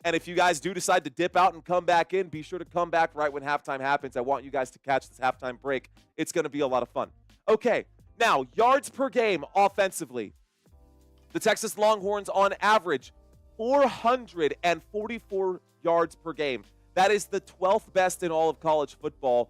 And if you guys do decide to dip out and come back in, be sure to come back right when halftime happens. I want you guys to catch this halftime break. It's going to be a lot of fun. Okay, now, yards per game offensively. The Texas Longhorns, on average, 444 yards per game. That is the 12th best in all of college football.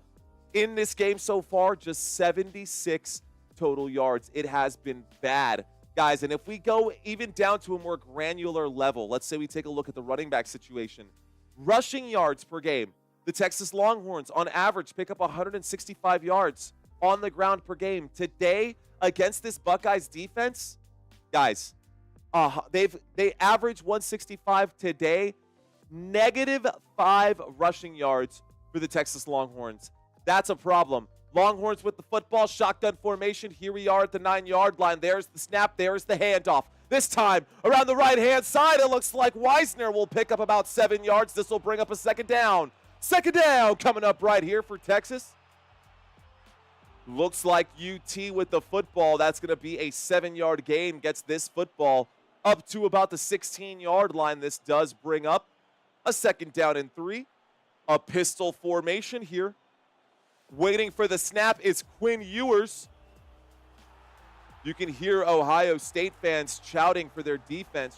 In this game so far, just 76 total yards. It has been bad, guys. And if we go even down to a more granular level, let's say we take a look at the running back situation. Rushing yards per game. The Texas Longhorns, on average, pick up 165 yards on the ground per game. Today, against this Buckeyes defense, guys, they average 165 today. -5 rushing yards for the Texas Longhorns. That's a problem. Longhorns with the football, shotgun formation. Here we are at the 9-yard line. There's the snap. There's the handoff. This time, around the right-hand side, it looks like Weisner will pick up about 7 yards. This will bring up a second down. Second down coming up right here for Texas. Looks like UT with the football. That's going to be a 7-yard gain. Gets this football up to about the 16-yard line. This does bring up a second down and 3. A pistol formation here. Waiting for the snap is Quinn Ewers. You can hear Ohio State fans chanting for their defense.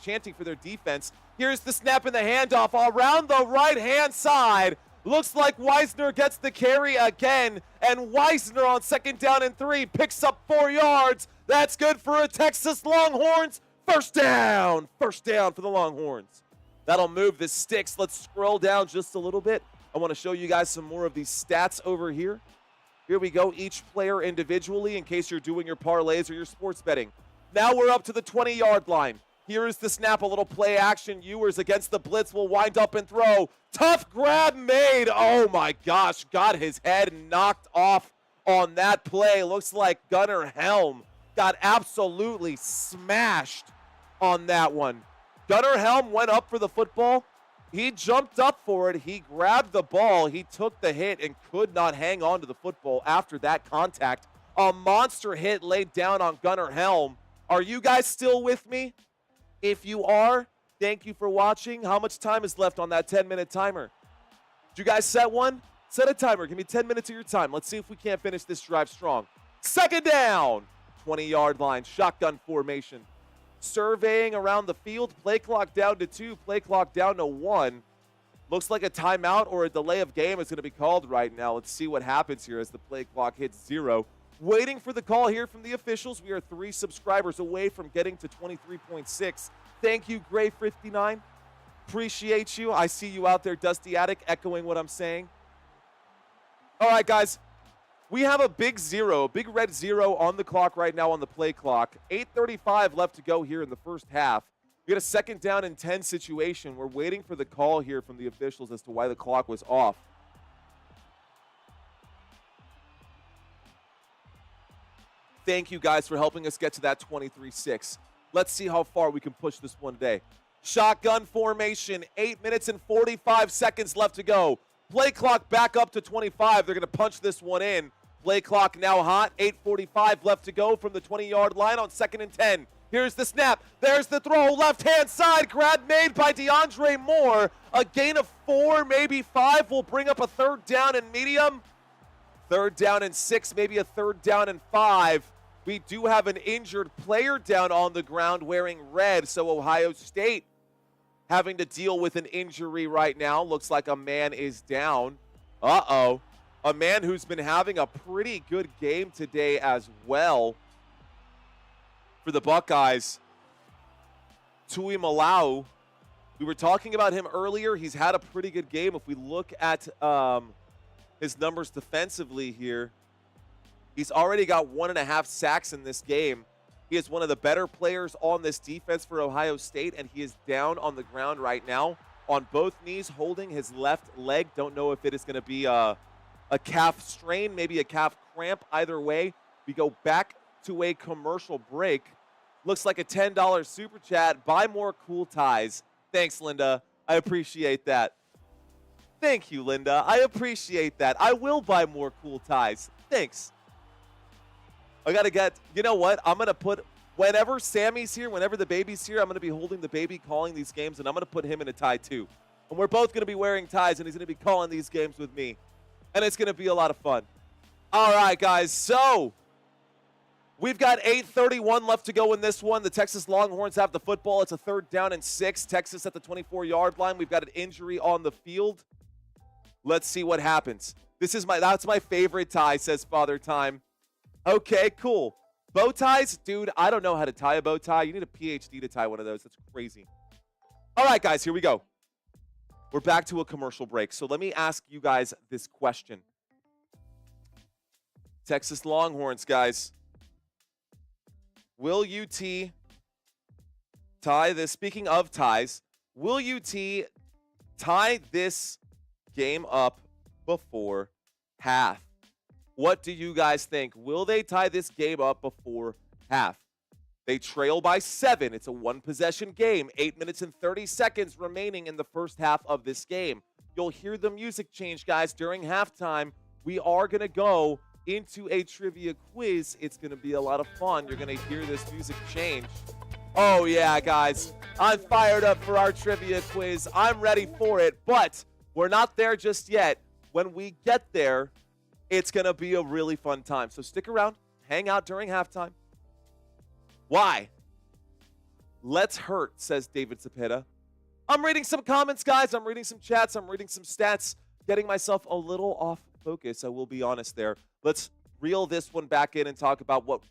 Here's the snap and the handoff around the right-hand side. Looks like Weisner gets the carry again. And Weisner on second down and 3 picks up 4 yards. That's good for a Texas Longhorns. First down for the Longhorns. That'll move the sticks. Let's scroll down just a little bit. I want to show you guys some more of these stats over here. Here we go, each player individually in case you're doing your parlays or your sports betting. Now we're up to the 20-yard line. Here is the snap, a little play action. Ewers against the blitz will wind up and throw. Tough grab made. Oh my gosh, got his head knocked off on that play. Looks like Gunnar Helm got absolutely smashed on that one. Gunnar Helm went up for the football. He jumped up for it. He grabbed the ball. He took the hit and could not hang on to the football after that contact. A monster hit laid down on Gunnar Helm. Are you guys still with me? If you are, thank you for watching. How much time is left on that 10-minute timer? Did you guys set one? Set a timer. Give me 10 minutes of your time. Let's see if we can't finish this drive strong. Second down. 20-yard line. Shotgun formation. Surveying around the field. Play clock down to 2. Play clock down to 1. Looks like a timeout or a delay of game is going to be called right now. Let's see what happens here as the play clock hits 0. Waiting for the call here from the officials. We are 3 subscribers away from getting to 23.6. Thank you, Gray59. Appreciate you. I see you out there, Dusty Attic, echoing what I'm saying. All right, guys. We have a big 0, big red 0 on the clock right now on the play clock. 8:35 left to go here in the first half. We got a second down and 10 situation. We're waiting for the call here from the officials as to why the clock was off. Thank you guys for helping us get to that 23-6. Let's see how far we can push this one today. Shotgun formation, 8 minutes and 45 seconds left to go. Play clock back up to 25. They're going to punch this one in. Play clock now hot. 8:45 left to go from the 20-yard line on second and 10. Here's the snap. There's the throw. Left-hand side. Grab made by DeAndre Moore. A gain of 4, maybe 5 will bring up a third down and medium. Third down and 6, maybe a third down and 5. We do have an injured player down on the ground wearing red, so Ohio State having to deal with an injury right now. Looks like a man is down. Uh-oh. a man who's been having a pretty good game today as well for the Buckeyes, Tui Malau. We were talking about him earlier. He's had a pretty good game. If we look at his numbers defensively here, he's already got 1.5 sacks in this game. He is one of the better players on this defense for Ohio State, and he is down on the ground right now on both knees, holding his left leg. Don't know if it is going to be a calf strain, maybe a calf cramp. Either way, we go back to a commercial break. Looks like a $10 super chat. Buy more cool ties. Thanks, Linda. I appreciate that. Thank you, Linda. I appreciate that. I will buy more cool ties. Thanks. I got to get, you know what? I'm going to put, whenever Sammy's here, whenever the baby's here, I'm going to be holding the baby, calling these games, and I'm going to put him in a tie too. And we're both going to be wearing ties, and he's going to be calling these games with me. And it's going to be a lot of fun. All right, guys. So we've got 8:31 left to go in this one. The Texas Longhorns have the football. It's a 3rd down and 6. Texas at the 24-yard line. We've got an injury on the field. Let's see what happens. That's my favorite tie, says Father Time. Okay, cool. Bow ties? Dude, I don't know how to tie a bow tie. You need a PhD to tie one of those. That's crazy. All right, guys, here we go. We're back to a commercial break. So let me ask you guys this question. Texas Longhorns, guys. Will UT tie this? Speaking of ties, will UT tie this game up before half? What do you guys think? Will they tie this game up before half? They trail by 7. It's a 1-possession game. 8 minutes and 30 seconds remaining in the first half of this game. You'll hear the music change, guys, during halftime. We are going to go into a trivia quiz. It's going to be a lot of fun. You're going to hear this music change. Oh, yeah, guys. I'm fired up for our trivia quiz. I'm ready for it, but we're not there just yet. When we get there, it's going to be a really fun time. So stick around. Hang out during halftime. Why? Let's hurt, says David Cepeda. I'm reading some comments, guys. I'm reading some chats. I'm reading some stats. Getting myself a little off focus, I will be honest there. Let's reel this one back in and talk about what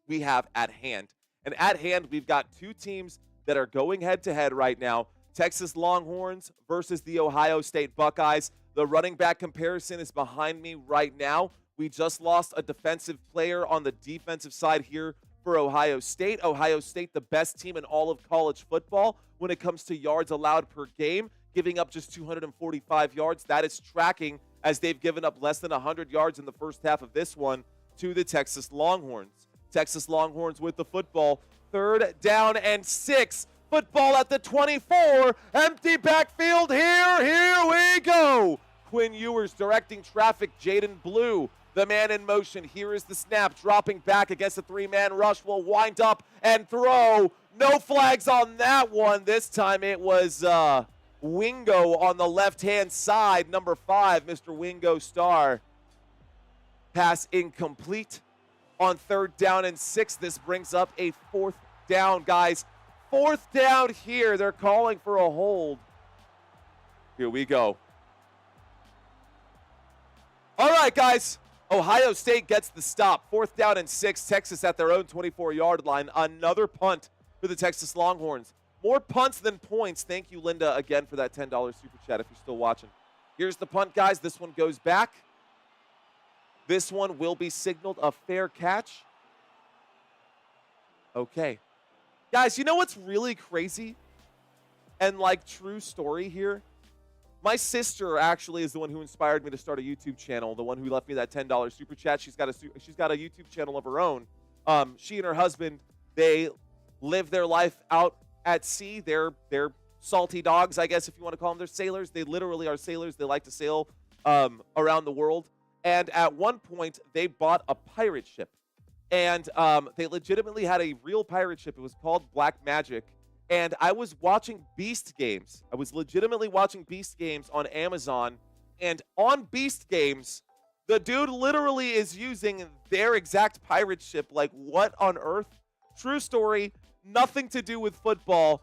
we have at hand. And at hand, we've got 2 teams that are going head-to-head right now. Texas Longhorns versus the Ohio State Buckeyes. The running back comparison is behind me right now. We just lost a defensive player on the defensive side here for Ohio State. Ohio State, the best team in all of college football when it comes to yards allowed per game, giving up just 245 yards. That is tracking as they've given up less than 100 yards in the first half of this one to the Texas Longhorns. Texas Longhorns with the football. 3rd down and 6. Football at the 24. Empty backfield here. Here we go. Quinn Ewers directing traffic. Jaden Blue, the man in motion. Here is the snap. Dropping back against a 3-man rush. Will wind up and throw. No flags on that one. This time it was Wingo on the left-hand side. Number 5, Mr. Wingo Star. Pass incomplete on 3rd down and 6. This brings up a 4th down, guys. 4th down here. They're calling for a hold. Here we go. All right, guys. Ohio State gets the stop. 4th down and 6. Texas at their own 24-yard line. Another punt for the Texas Longhorns. More punts than points. Thank you, Linda, again for that $10 super chat if you're still watching. Here's the punt, guys. This one goes back. This one will be signaled a fair catch. Okay. Guys, you know what's really crazy and like true story here? My sister actually is the one who inspired me to start a YouTube channel, the one who left me that $10 super chat. She's got a YouTube channel of her own. She and her husband, they live their life out at sea. They're salty dogs, I guess if you want to call them. They're sailors. They literally are sailors. They like to sail around the world. And at one point, they bought a pirate ship. And they legitimately had a real pirate ship. It was called Black Magic. And I was watching Beast Games. I was legitimately watching Beast Games on Amazon. And on Beast Games, the dude literally is using their exact pirate ship. Like, what on earth? True story. Nothing to do with football.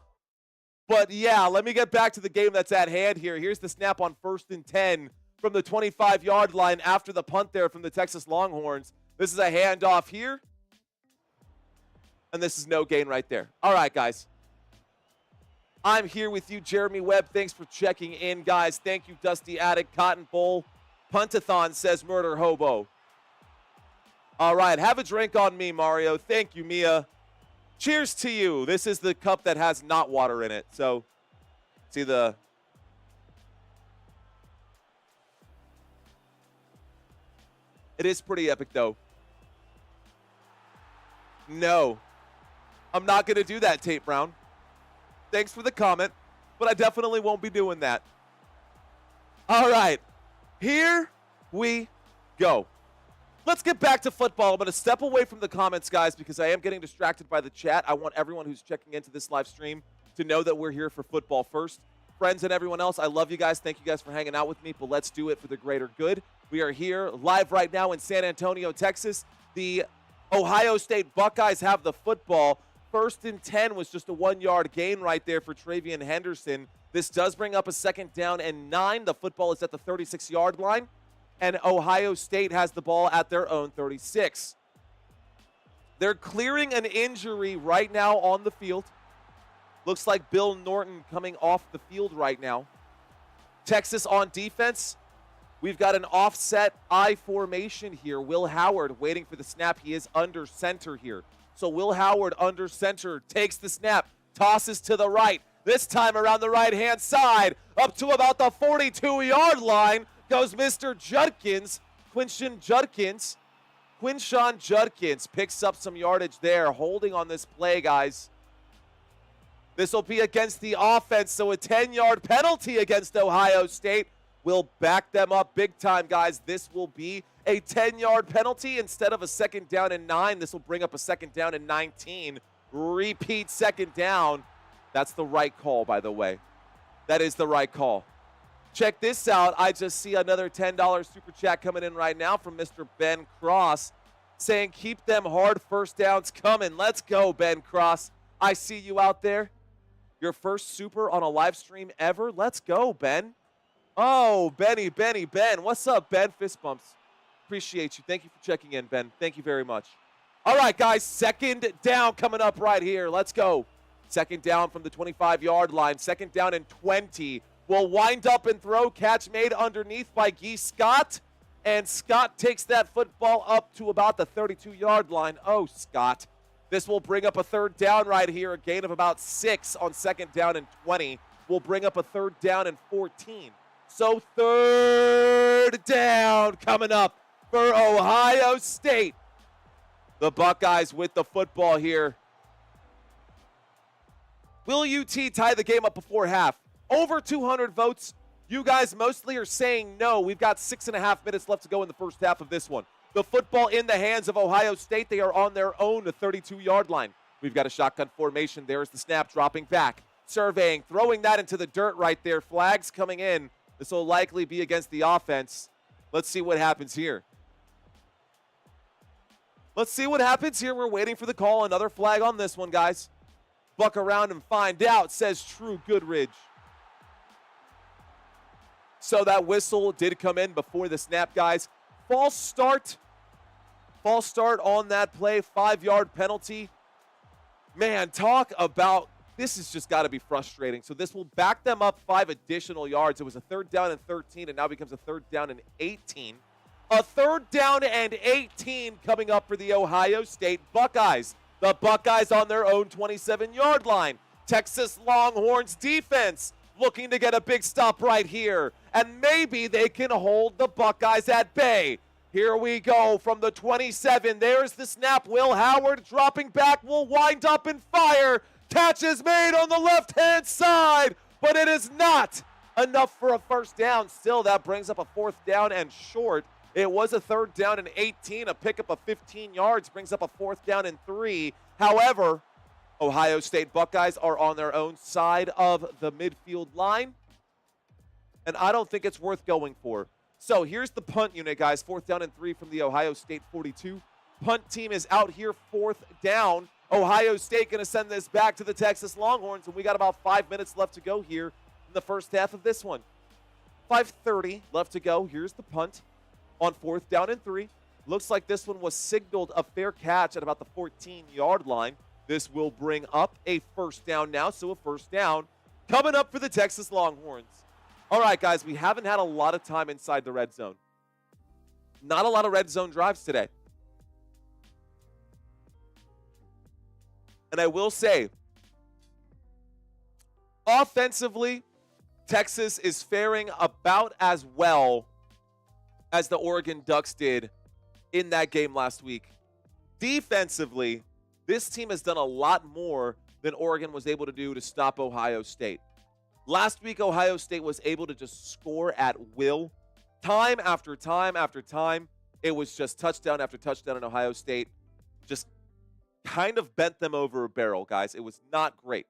But yeah, let me get back to the game that's at hand here. Here's the snap on 1st and 10. from the 25-yard line after the punt there from the Texas Longhorns. This is a handoff here. And this is no gain right there. All right, guys. I'm here with you, Jeremy Webb. Thanks for checking in, guys. Thank you, Dusty Attic, Cotton Bowl. Puntathon says Murder Hobo. All right, have a drink on me, Mario. Thank you, Mia. Cheers to you. This is the cup that has not water in it. So, see the... It is pretty epic, though. No. I'm not going to do that, Tate Brown. Thanks for the comment, but I definitely won't be doing that. All right. Here we go. Let's get back to football. I'm going to step away from the comments, guys, because I am getting distracted by the chat. I want everyone who's checking into this live stream to know that we're here for football first. Friends and everyone else, I love you guys. Thank you guys for hanging out with me, but let's do it for the greater good. We are here live right now in San Antonio, Texas. The Ohio State Buckeyes have the football. 1st and 10 was just a 1-yard gain right there for Travian Henderson. This does bring up a 2nd down and 9. The football is at the 36-yard line. And Ohio State has the ball at their own 36. They're clearing an injury right now on the field. Looks like Bill Norton coming off the field right now. Texas on defense. We've got an offset I formation here. Will Howard waiting for the snap. He is under center here. So Will Howard under center takes the snap, tosses to the right. This time around the right-hand side, up to about the 42-yard line goes Mr. Judkins, Quinshawn Judkins picks up some yardage there, holding on this play, guys. This will be against the offense, so a 10-yard penalty against Ohio State will back them up big time, guys. This will be a 10-yard penalty instead of a 2nd down and 9. This will bring up a 2nd down and 19. Repeat 2nd down. That's the right call, by the way. That is the right call. Check this out. I just see another $10 super chat coming in right now from Mr. Ben Cross saying, keep them hard first downs coming. Let's go, Ben Cross. I see you out there. Your first super on a live stream ever. Let's go, Ben. Oh, Ben. What's up, Ben? Fist bumps. Appreciate you. Thank you for checking in, Ben. Thank you very much. All right, guys. 2nd down coming up right here. Let's go. 2nd down from the 25-yard line. 2nd down and 20. Will wind up and throw. Catch made underneath by Guy Scott. And Scott takes that football up to about the 32-yard line. Oh, Scott. This will bring up a 3rd down right here. A gain of about 6 on 2nd down and 20. Will bring up a 3rd down and 14. So 3rd down coming up for Ohio State. The Buckeyes with the football here. Will UT tie the game up before half? Over 200 votes. You guys mostly are saying no. We've got 6.5 minutes left to go in the first half of this one. The football in the hands of Ohio State. They are on their own, the 32-yard line. We've got a shotgun formation. There's the snap dropping back. Surveying, throwing that into the dirt right there. Flags coming in. This will likely be against the offense. Let's see what happens here. We're waiting for the call. Another flag on this one, guys. Buck around and find out, says True Goodridge. So that whistle did come in before the snap, guys. False start on that play. 5-yard penalty. Man, talk about, this has just got to be frustrating. So this will back them up 5 additional yards. It was a 3rd down and 13, and now becomes a 3rd down and 18. A 3rd down and 18 coming up for the Ohio State Buckeyes. The Buckeyes on their own 27-yard line. Texas Longhorns defense looking to get a big stop right here. And maybe they can hold the Buckeyes at bay. Here we go from the 27. There's the snap. Will Howard dropping back will wind up and fire. Catch is made on the left-hand side, but it is not enough for a 1st down. Still, that brings up a 4th down and short. It was a 3rd down and 18. A pickup of 15 yards brings up a 4th down and 3. However, Ohio State Buckeyes are on their own side of the midfield line, and I don't think it's worth going for. So here's the punt unit, guys. 4th down and 3 from the Ohio State 42. Punt team is out here 4th down. Ohio State going to send this back to the Texas Longhorns, and we got about 5 minutes left to go here in the first half of this one. 5:30 left to go. Here's the punt on 4th down and 3. Looks like this one was signaled a fair catch at about the 14-yard line. This will bring up a first down now, so a first down coming up for the Texas Longhorns. All right, guys, we haven't had a lot of time inside the red zone. Not a lot of red zone drives today. And I will say, offensively, Texas is faring about as well as the Oregon Ducks did in that game last week. Defensively, this team has done a lot more than Oregon was able to do to stop Ohio State. Last week, Ohio State was able to just score at will. Time after time after time, it was just touchdown after touchdown, and Ohio State just kind of bent them over a barrel, guys. It was not great.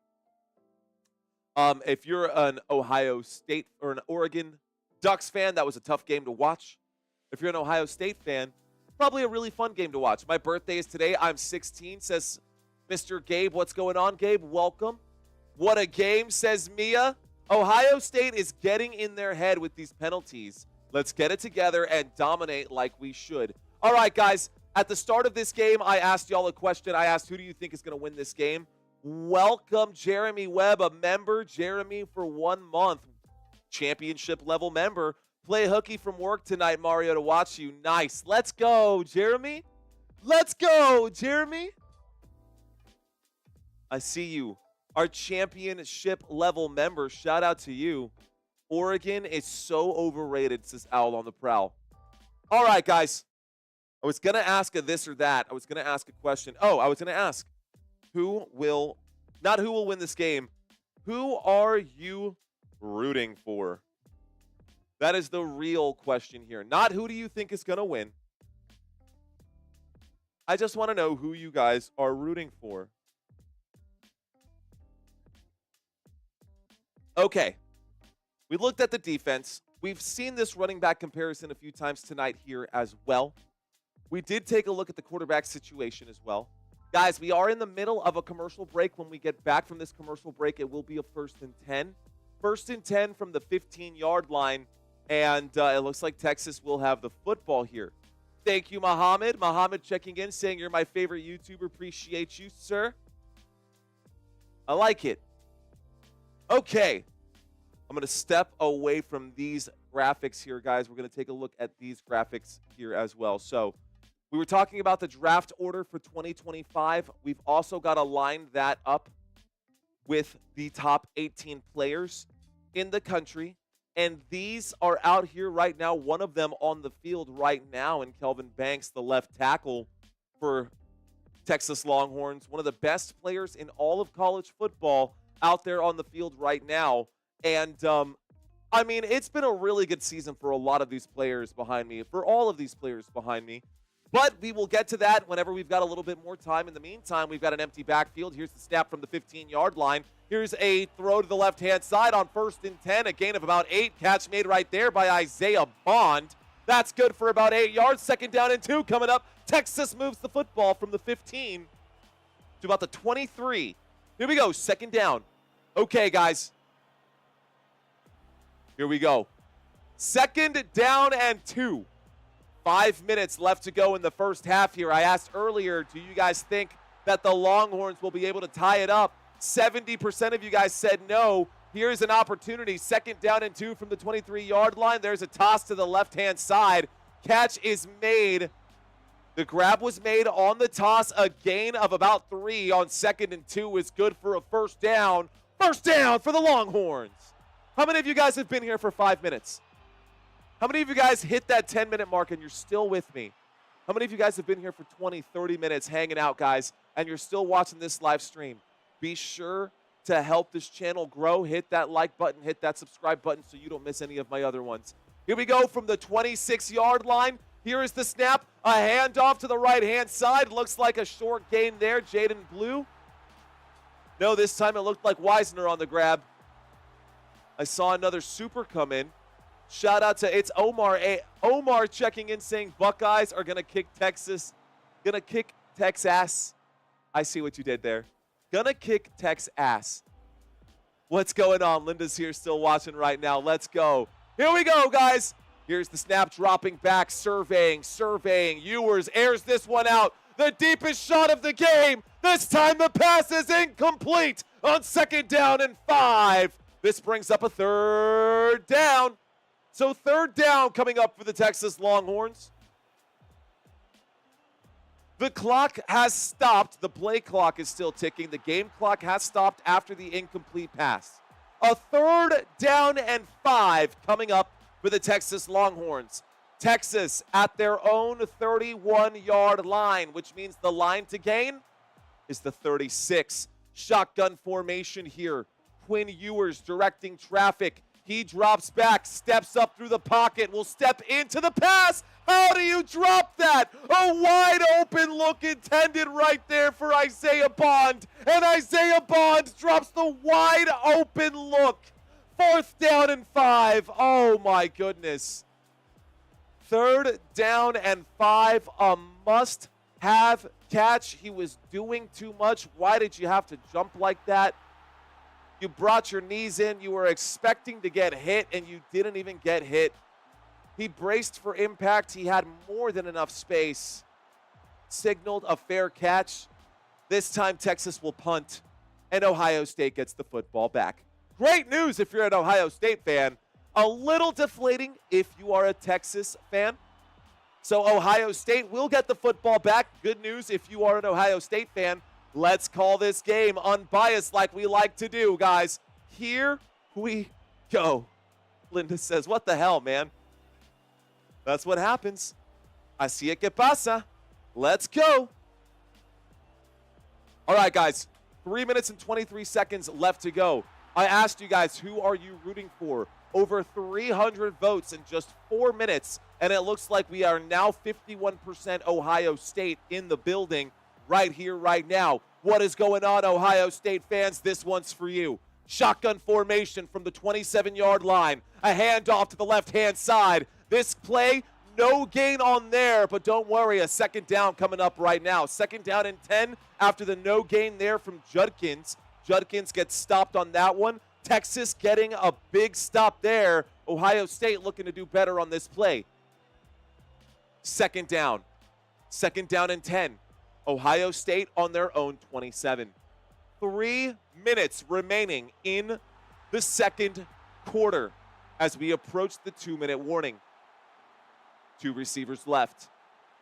If you're an Ohio State or an Oregon Ducks fan, that was a tough game to watch. If you're an Ohio State fan, probably a really fun game to watch. My birthday is today. I'm 16, says Mr. Gabe. What's going on, Gabe? Welcome. What a game, says Mia. Ohio State is getting in their head with these penalties. Let's get it together and dominate like we should. All right, guys. At the start of this game, I asked y'all a question. I asked, who do you think is going to win this game? Welcome, Jeremy Webb, a member. Jeremy, for 1 month, championship level member. Play hooky from work tonight, Mario, to watch you. Nice. Let's go, Jeremy. Let's go, Jeremy. I see you. Our championship level member. Shout out to you. Oregon is so overrated, says Owl on the Prowl. All right, guys. I was going to ask a this or that. I was going to ask a question. Oh, I was going to ask not who will win this game. Who are you rooting for? That is the real question here. Not who do you think is going to win. I just want to know who you guys are rooting for. Okay. We looked at the defense. We've seen this running back comparison a few times tonight here as well. We did take a look at the quarterback situation as well. Guys, we are in the middle of a commercial break. When we get back from this commercial break, it will be a 1st and 10. 1st and 10 from the 15-yard line. And it looks like Texas will have the football here. Thank you, Muhammad. Muhammad checking in, saying you're my favorite YouTuber. Appreciate you, sir. I like it. Okay. I'm going to step away from these graphics here, guys. We're going to take a look at these graphics here as well. So we were talking about the draft order for 2025. We've also got to line that up with the top 18 players in the country. And these are out here right now. One of them on the field right now in Kelvin Banks, the left tackle for Texas Longhorns. One of the best players in all of college football out there on the field right now. And, I mean, it's been a really good season for a lot of these players behind me, for all of these players behind me. But we will get to that whenever we've got a little bit more time. In the meantime, we've got an empty backfield. Here's the snap from the 15-yard line. Here's a throw to the left-hand side on 1st and 10. A gain of about 8. Catch made right there by Isaiah Bond. That's good for about 8 yards. 2nd down and 2 coming up. Texas moves the football from the 15 to about the 23. Here we go. 2nd down. Okay, guys. Here we go. 2nd down and 2. 5 minutes left to go in the first half here. I asked earlier, do you guys think that the Longhorns will be able to tie it up? 70% of you guys said no. Here's an opportunity. 2nd down and 2 from the 23-yard line. There's a toss to the left-hand side. Catch is made. The grab was made on the toss. A gain of about 3 on 2nd and 2 is good for a 1st down. 1st down for the Longhorns. How many of you guys have been here for 5 minutes? How many of you guys hit that 10-minute mark and you're still with me? How many of you guys have been here for 20, 30 minutes hanging out, guys, and you're still watching this live stream? Be sure to help this channel grow. Hit that like button, hit that subscribe button so you don't miss any of my other ones. Here we go from the 26-yard line. Here is the snap. A handoff to the right-hand side. Looks like a short gain there. Jaden Blue. No, this time it looked like Wisner on the grab. I saw another super come in. Shout out to, it's Omar. Omar checking in saying Buckeyes are going to kick Texas. Going to kick Tex ass. I see what you did there. Going to kick Tex ass. What's going on? Linda's here still watching right now. Let's go. Here we go, guys. Here's the snap, dropping back, surveying. Ewers airs this one out. The deepest shot of the game. This time the pass is incomplete on 2nd down and 5. This brings up a 3rd down. So 3rd down coming up for the Texas Longhorns. The clock has stopped. The play clock is still ticking. The game clock has stopped after the incomplete pass. A 3rd down and 5 coming up for the Texas Longhorns. Texas at their own 31-yard line, which means the line to gain is the 36. Shotgun formation here. Quinn Ewers directing traffic. He drops back, steps up through the pocket, will step into the pass. How do you drop that? A wide open look intended right there for Isaiah Bond. And Isaiah Bond drops the wide open look. 4th down and 5. Oh my goodness. 3rd down and 5. A must-have catch. He was doing too much. Why did you have to jump like that? You brought your knees in. You were expecting to get hit, and you didn't even get hit. He braced for impact. He had more than enough space. Signaled a fair catch. This time, Texas will punt, and Ohio State gets the football back. Great news if you're an Ohio State fan. A little deflating if you are a Texas fan. So Ohio State will get the football back. Good news if you are an Ohio State fan. Let's call this game unbiased like we like to do, guys. Here we go. Linda says, what the hell, man? That's what happens. Así es que pasa. Let's go. All right, guys. 3 minutes and 23 seconds left to go. I asked you guys, who are you rooting for? Over 300 votes in just 4 minutes, and it looks like we are now 51% Ohio State in the building right here, right now. What is going on, Ohio State fans? This one's for you. Shotgun formation from the 27-yard line. A handoff to the left-hand side. This play, no gain on there, but don't worry, a 2nd down coming up right now. 2nd down and 10 after the no gain there from Judkins. Judkins gets stopped on that one. Texas getting a big stop there. Ohio State looking to do better on this play. 2nd down. 2nd down and 10. Ohio State on their own 27. 3 minutes remaining in the 2nd quarter as we approach the 2-minute warning. 2 receivers left.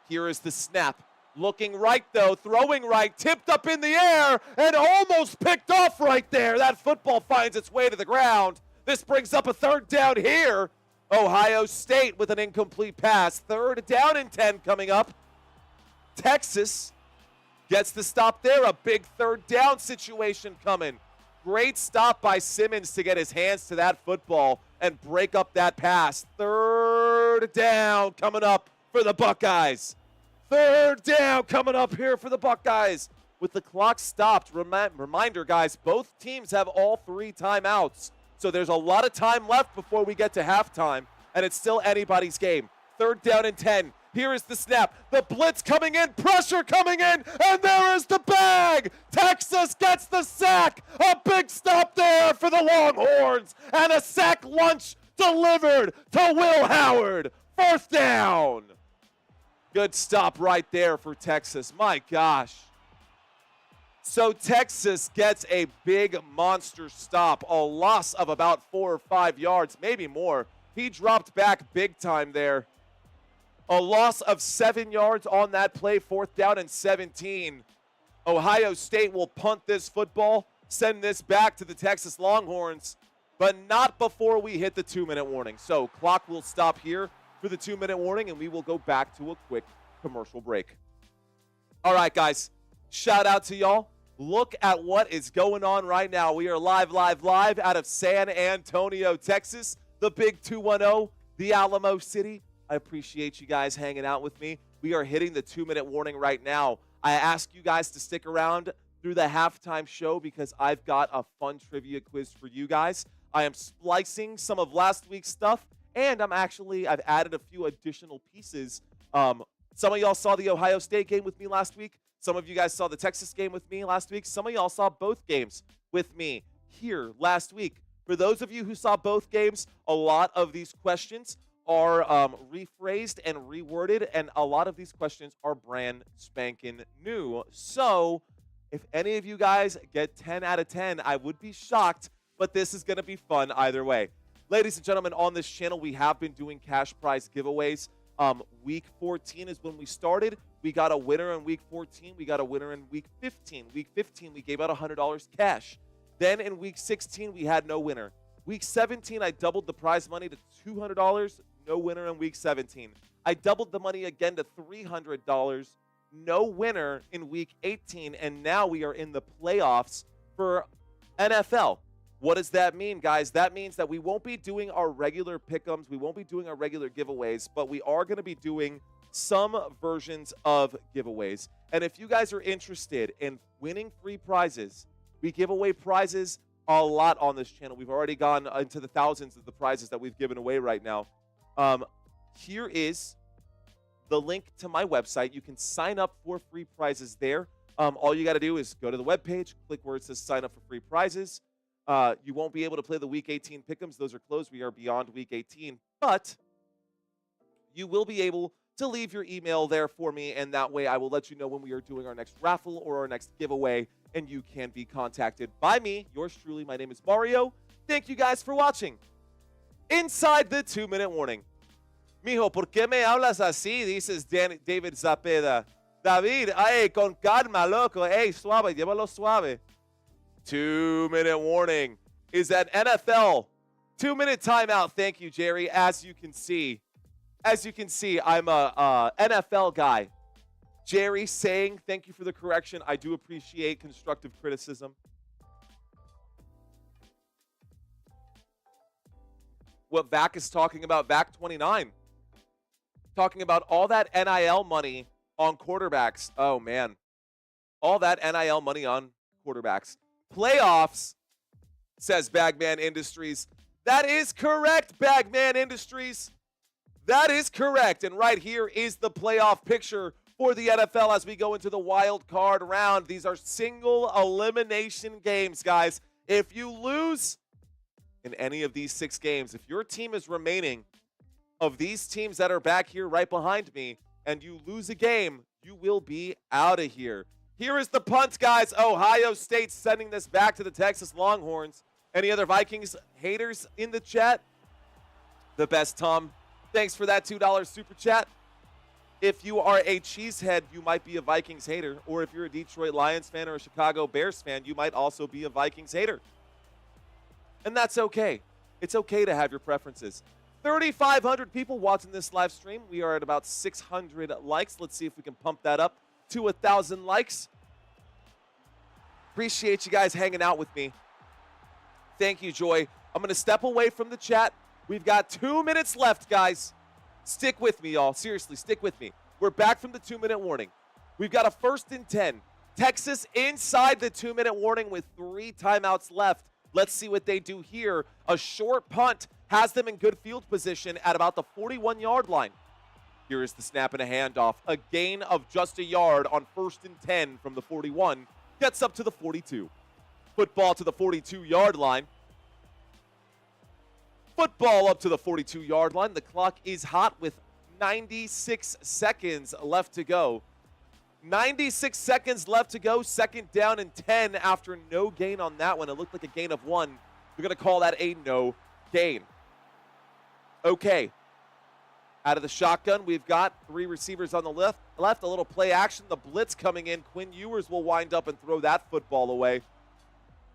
Here is the snap. Looking right, though, throwing right, tipped up in the air, and almost picked off right there. That football finds its way to the ground. This brings up a 3rd down here. Ohio State with an incomplete pass. 3rd down and 10 coming up. Texas gets the stop there. A big 3rd down situation coming. Great stop by Simmons to get his hands to that football and break up that pass. 3rd down coming up for the Buckeyes. 3rd down coming up here for the Buckeyes. With the clock stopped, reminder, guys, both teams have all 3 timeouts. So there's a lot of time left before we get to halftime, and it's still anybody's game. 3rd down and 10. Here is the snap. The blitz coming in, pressure coming in, and there is the bag. Texas gets the sack. A big stop there for the Longhorns, and a sack lunch delivered to Will Howard. 4th down. Good stop right there for Texas. My gosh. So Texas gets a big monster stop, a loss of about 4 or 5 yards, maybe more. He dropped back big time there. A loss of 7 yards on that play, 4th down and 17. Ohio State will punt this football, send this back to the Texas Longhorns, but not before we hit the 2-minute warning. So clock will stop here for the 2-minute warning, and we will go back to a quick commercial break. All right, guys, shout out to y'all. Look at what is going on right now. We are live out of San Antonio, Texas, the big 210, the Alamo City. I appreciate you guys hanging out with me. We are hitting the 2-minute warning right now. I ask you guys to stick around through the halftime show because I've got a fun trivia quiz for you guys. I am splicing some of last week's stuff, and I've added a few additional pieces. Some of y'all saw the Ohio State game with me last week. Some of you guys saw the Texas game with me last week. Some of y'all saw both games with me here last week. For those of you who saw both games, a lot of these questions are rephrased and reworded, and a lot of these questions are brand spanking new. So if any of you guys get 10 out of 10, I would be shocked, but this is going to be fun either way. Ladies and gentlemen, on this channel, we have been doing cash prize giveaways. Week 14 is when we started. We got a winner in week 14. We got a winner in week 15. Week 15, we gave out $100 cash. Then in week 16, we had no winner. Week 17, I doubled the prize money to $200. No winner in week 17. I doubled the money again to $300. No winner in week 18. And now we are in the playoffs for NFL. What does that mean, guys? That means that we won't be doing our regular pick'ems. We won't be doing our regular giveaways, but we are going to be doing some versions of giveaways. And if you guys are interested in winning free prizes, we give away prizes a lot on this channel. We've already gone into the thousands of the prizes that we've given away right now. Here is the link to my website. You can sign up for free prizes there. All you got to do is go to the webpage, click where it says sign up for free prizes. You won't be able to play the Week 18 pick'ems. Those are closed. We are beyond Week 18. But you will be able to leave your email there for me, and that way I will let you know when we are doing our next raffle or our next giveaway, and you can be contacted by me, yours truly. My name is Mario. Thank you guys for watching Inside the 2-Minute Warning. Mijo, ¿por qué me hablas así? Dices David Zapeda. David, ay, con calma, loco. Hey, suave, llévalo suave. 2-minute warning is that NFL 2-minute timeout. Thank you, Jerry. As you can see, I'm a NFL guy. Jerry saying thank you for the correction. I do appreciate constructive criticism. What Vac is talking about, Vac 29, talking about all that NIL money on quarterbacks. Oh man, all that NIL money on quarterbacks. Playoffs, says Bagman Industries. That is correct, Bagman Industries. That is correct. And right here is the playoff picture for the NFL as we go into the wild card round. These are single elimination games, guys. If you lose in any of these 6 games, if your team is remaining of these teams that are back here right behind me, and you lose a game, you will be out of here. Here is the punt, guys. Ohio State sending this back to the Texas Longhorns. Any other Vikings haters in the chat? The best, Tom. Thanks for that $2 super chat. If you are a cheesehead, you might be a Vikings hater. Or if you're a Detroit Lions fan or a Chicago Bears fan, you might also be a Vikings hater. And that's okay. It's okay to have your preferences. 3,500 people watching this live stream. We are at about 600 likes. Let's see if we can pump that up to 1,000 likes. Appreciate you guys hanging out with me. Thank you, Joy. I'm going to step away from the chat. We've got 2 minutes left, guys. Stick with me, y'all. Seriously, stick with me. We're back from the 2-minute warning. We've got a 1st and 10. Texas inside the 2-minute warning with 3 timeouts left. Let's see what they do here. A short punt has them in good field position at about the 41-yard line. Here is the snap and a handoff. A gain of just a yard on 1st and 10 from the 41. Gets up to the 42. Football to the 42-yard line. Football up to the 42-yard line. The clock is hot with 96 seconds left to go. 96 seconds left to go. 2nd down and 10 after no gain on that one. It looked like a gain of 1. We're going to call that a no gain. Okay. Out of the shotgun, we've got 3 receivers on the left. A little play action. The blitz coming in. Quinn Ewers will wind up and throw that football away.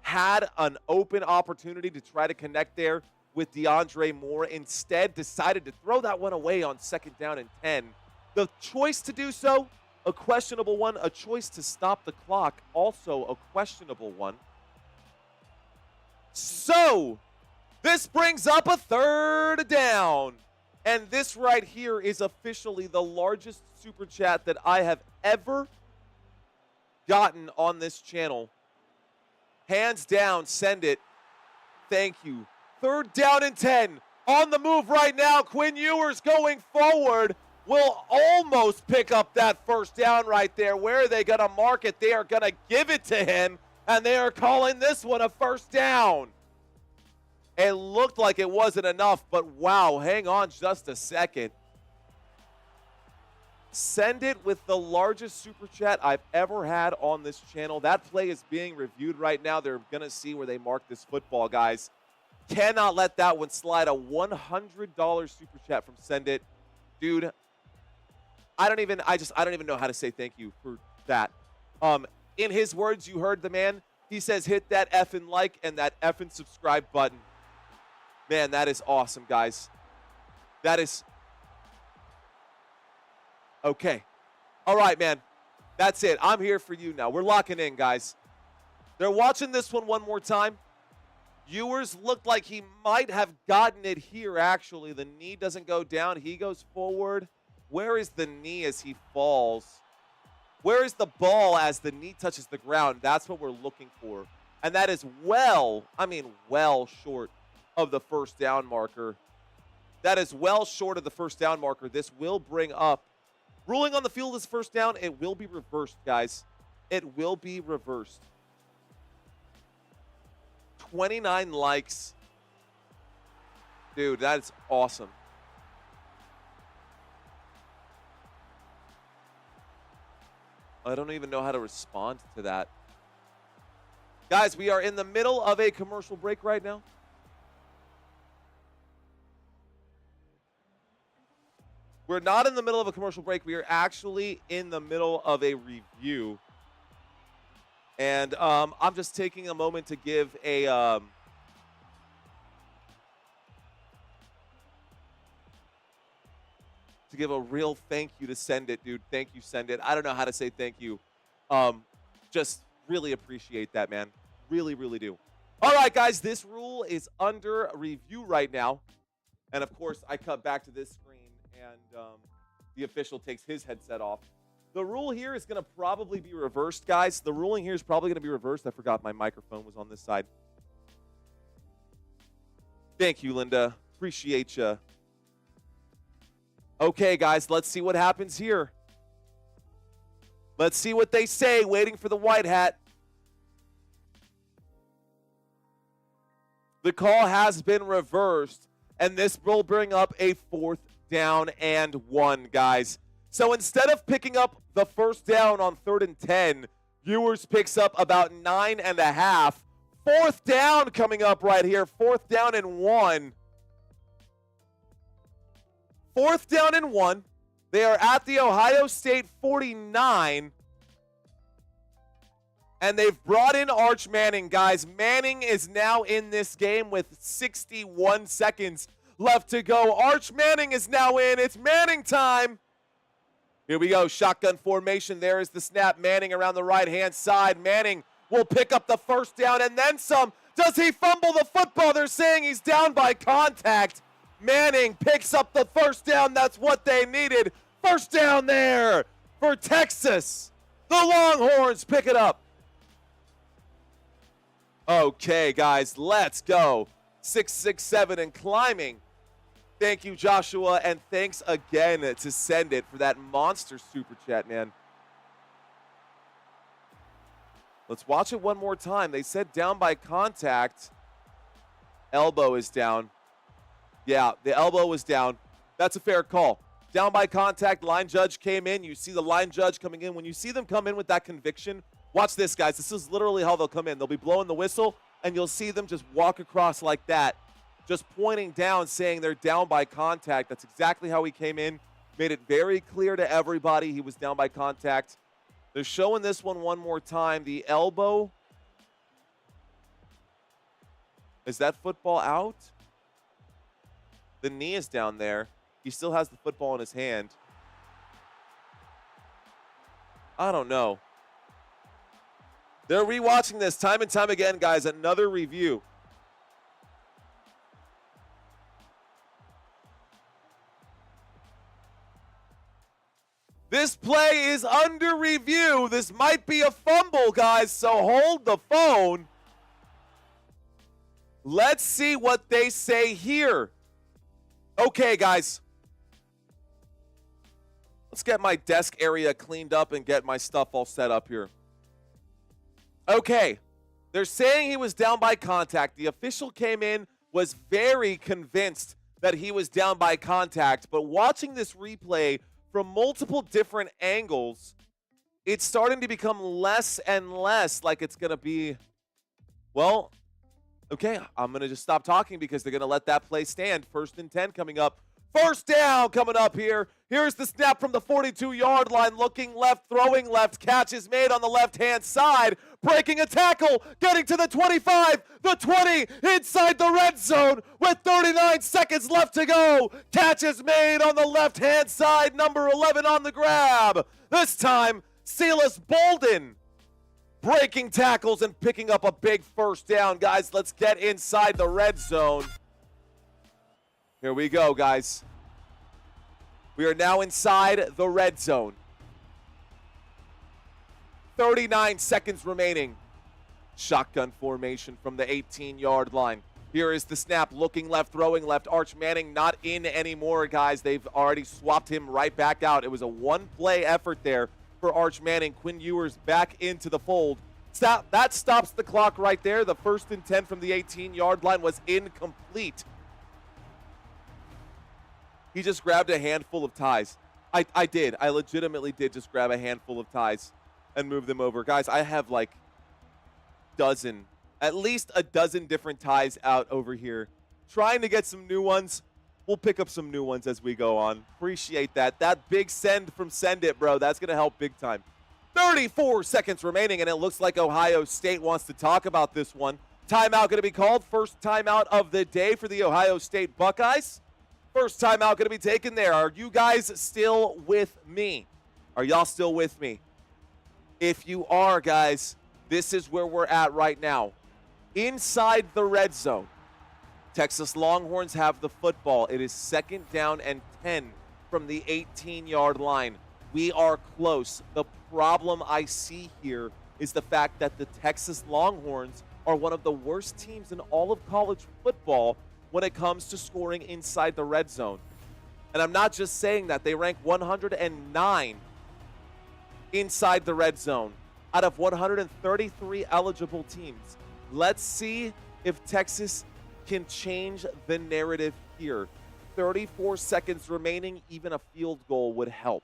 Had an open opportunity to try to connect there with DeAndre Moore. Instead, decided to throw that one away on 2nd down and 10. The choice to do so, a questionable one. A choice to stop the clock, also a questionable one. So, this brings up a 3rd down. And this right here is officially the largest super chat that I have ever gotten on this channel. Hands down, send it. Thank you. 3rd down and 10. On the move right now. Quinn Ewers going forward. Will almost pick up that 1st down right there. Where are they going to mark it? They are going to give it to him. And they are calling this one a 1st down. It looked like it wasn't enough, but wow, hang on just a second. Send it with the largest super chat I've ever had on this channel. That play is being reviewed right now. They're going to see where they mark this football, guys. Cannot let that one slide. A $100 super chat from Send It. Dude, I don't even know how to say thank you for that. In his words, you heard the man. He says, hit that effing like and that effing subscribe button. Man, that is awesome, guys. That is... Okay. All right, man. That's it. I'm here for you now. We're locking in, guys. They're watching this one more time. Ewers looked like he might have gotten it here, actually. The knee doesn't go down. He goes forward. Where is the knee as he falls? Where is the ball as the knee touches the ground? That's what we're looking for. And that is well short of the first down marker. That is well short of the first down marker. This will bring up. Ruling on the field is first down. It will be reversed, guys. It will be reversed. 29 likes. Dude, that's awesome. I don't even know how to respond to that. Guys, we are in the middle of a commercial break right now. We're not in the middle of a commercial break. We are actually in the middle of a review. And I'm just taking a moment to give a real thank you to Send It, dude. Thank you, Send It. I don't know how to say thank you. Just really appreciate that, man. Really, really do. All right, guys, this rule is under review right now. And, of course, I cut back to this screen, and the official takes his headset off. The rule here is going to probably be reversed, guys. The ruling here is probably going to be reversed. I forgot my microphone was on this side. Thank you, Linda. Appreciate you. Okay, guys, let's see what happens here. Let's see what they say, waiting for the white hat. The call has been reversed, and this will bring up a 4th down and 1, guys. So instead of picking up the first down on 3rd and 10, Ewers picks up about 9.5. 4th down coming up right here. 4th down and 1. 4th down and 1. They are at the Ohio State 49. And they've brought in Arch Manning, guys. Manning is now in this game with 61 seconds left to go. Arch Manning is now in. It's Manning time. Here we go. Shotgun formation. There is the snap. Manning around the right-hand side. Manning will pick up the first down and then some. Does he fumble the football? They're saying he's down by contact. Manning picks up the first down. That's what they needed. First down there for Texas. The Longhorns pick it up. Okay, guys, let's go. 667 and climbing. Thank you, Joshua, and thanks again to Send It for that monster super chat, man. Let's watch it one more time. They said down by contact. Elbow is down. Yeah, the elbow was down. That's a fair call. Down by contact, line judge came in. You see the line judge coming in. When you see them come in with that conviction, watch this, guys. This is literally how they'll come in. They'll be blowing the whistle, and you'll see them just walk across like that, just pointing down, saying they're down by contact. That's exactly how he came in. Made it very clear to everybody he was down by contact. They're showing this one more time. The elbow. Is that football out? The knee is down there. He still has the football in his hand. I don't know. They're rewatching this time and time again, guys. Another review. This play is under review. This might be a fumble, guys, so hold the phone. Let's see what they say here. Okay, guys. Let's get my desk area cleaned up and get my stuff all set up here. Okay. They're saying he was down by contact. The official came in was very convinced that he was down by contact, but watching this replay from multiple different angles, it's starting to become less and less like it's going to be, well, okay, I'm going to just stop talking because they're going to let that play stand. 1st and 10 coming up. First down coming up here. Here's the snap from the 42-yard line. Looking left, throwing left. Catch is made on the left-hand side. Breaking a tackle. Getting to the 25, the 20, inside the red zone with 39 seconds left to go. Catch is made on the left-hand side. Number 11 on the grab. This time, Silas Bolden breaking tackles and picking up a big first down. Guys, let's get inside the red zone. Here we go, guys. We are now inside the red zone. 39 seconds remaining. Shotgun formation from the 18-yard line. Here is the snap, looking left, throwing left. Arch Manning not in anymore, guys. They've already swapped him right back out. It was a one-play effort there for Arch Manning. Quinn Ewers back into the fold. That stops the clock right there. The 1st and 10 from the 18-yard line was incomplete. He just grabbed a handful of ties. I did. I legitimately did just grab a handful of ties and move them over. Guys, I have like at least a dozen different ties out over here. Trying to get some new ones. We'll pick up some new ones as we go on. Appreciate that. That big send from Send It, bro. That's going to help big time. 34 seconds remaining, and it looks like Ohio State wants to talk about this one. Timeout going to be called. First timeout of the day for the Ohio State Buckeyes. First timeout going to be taken there. Are you guys still with me? Are y'all still with me? If you are, guys, this is where we're at right now. Inside the red zone. Texas Longhorns have the football. It is 2nd down and 10 from the 18-yard line. We are close. The problem I see here is the fact that the Texas Longhorns are one of the worst teams in all of college football when it comes to scoring inside the red zone. And I'm not just saying that. They rank 109 inside the red zone out of 133 eligible teams. Let's see if Texas can change the narrative here. 34 seconds remaining. Even a field goal would help.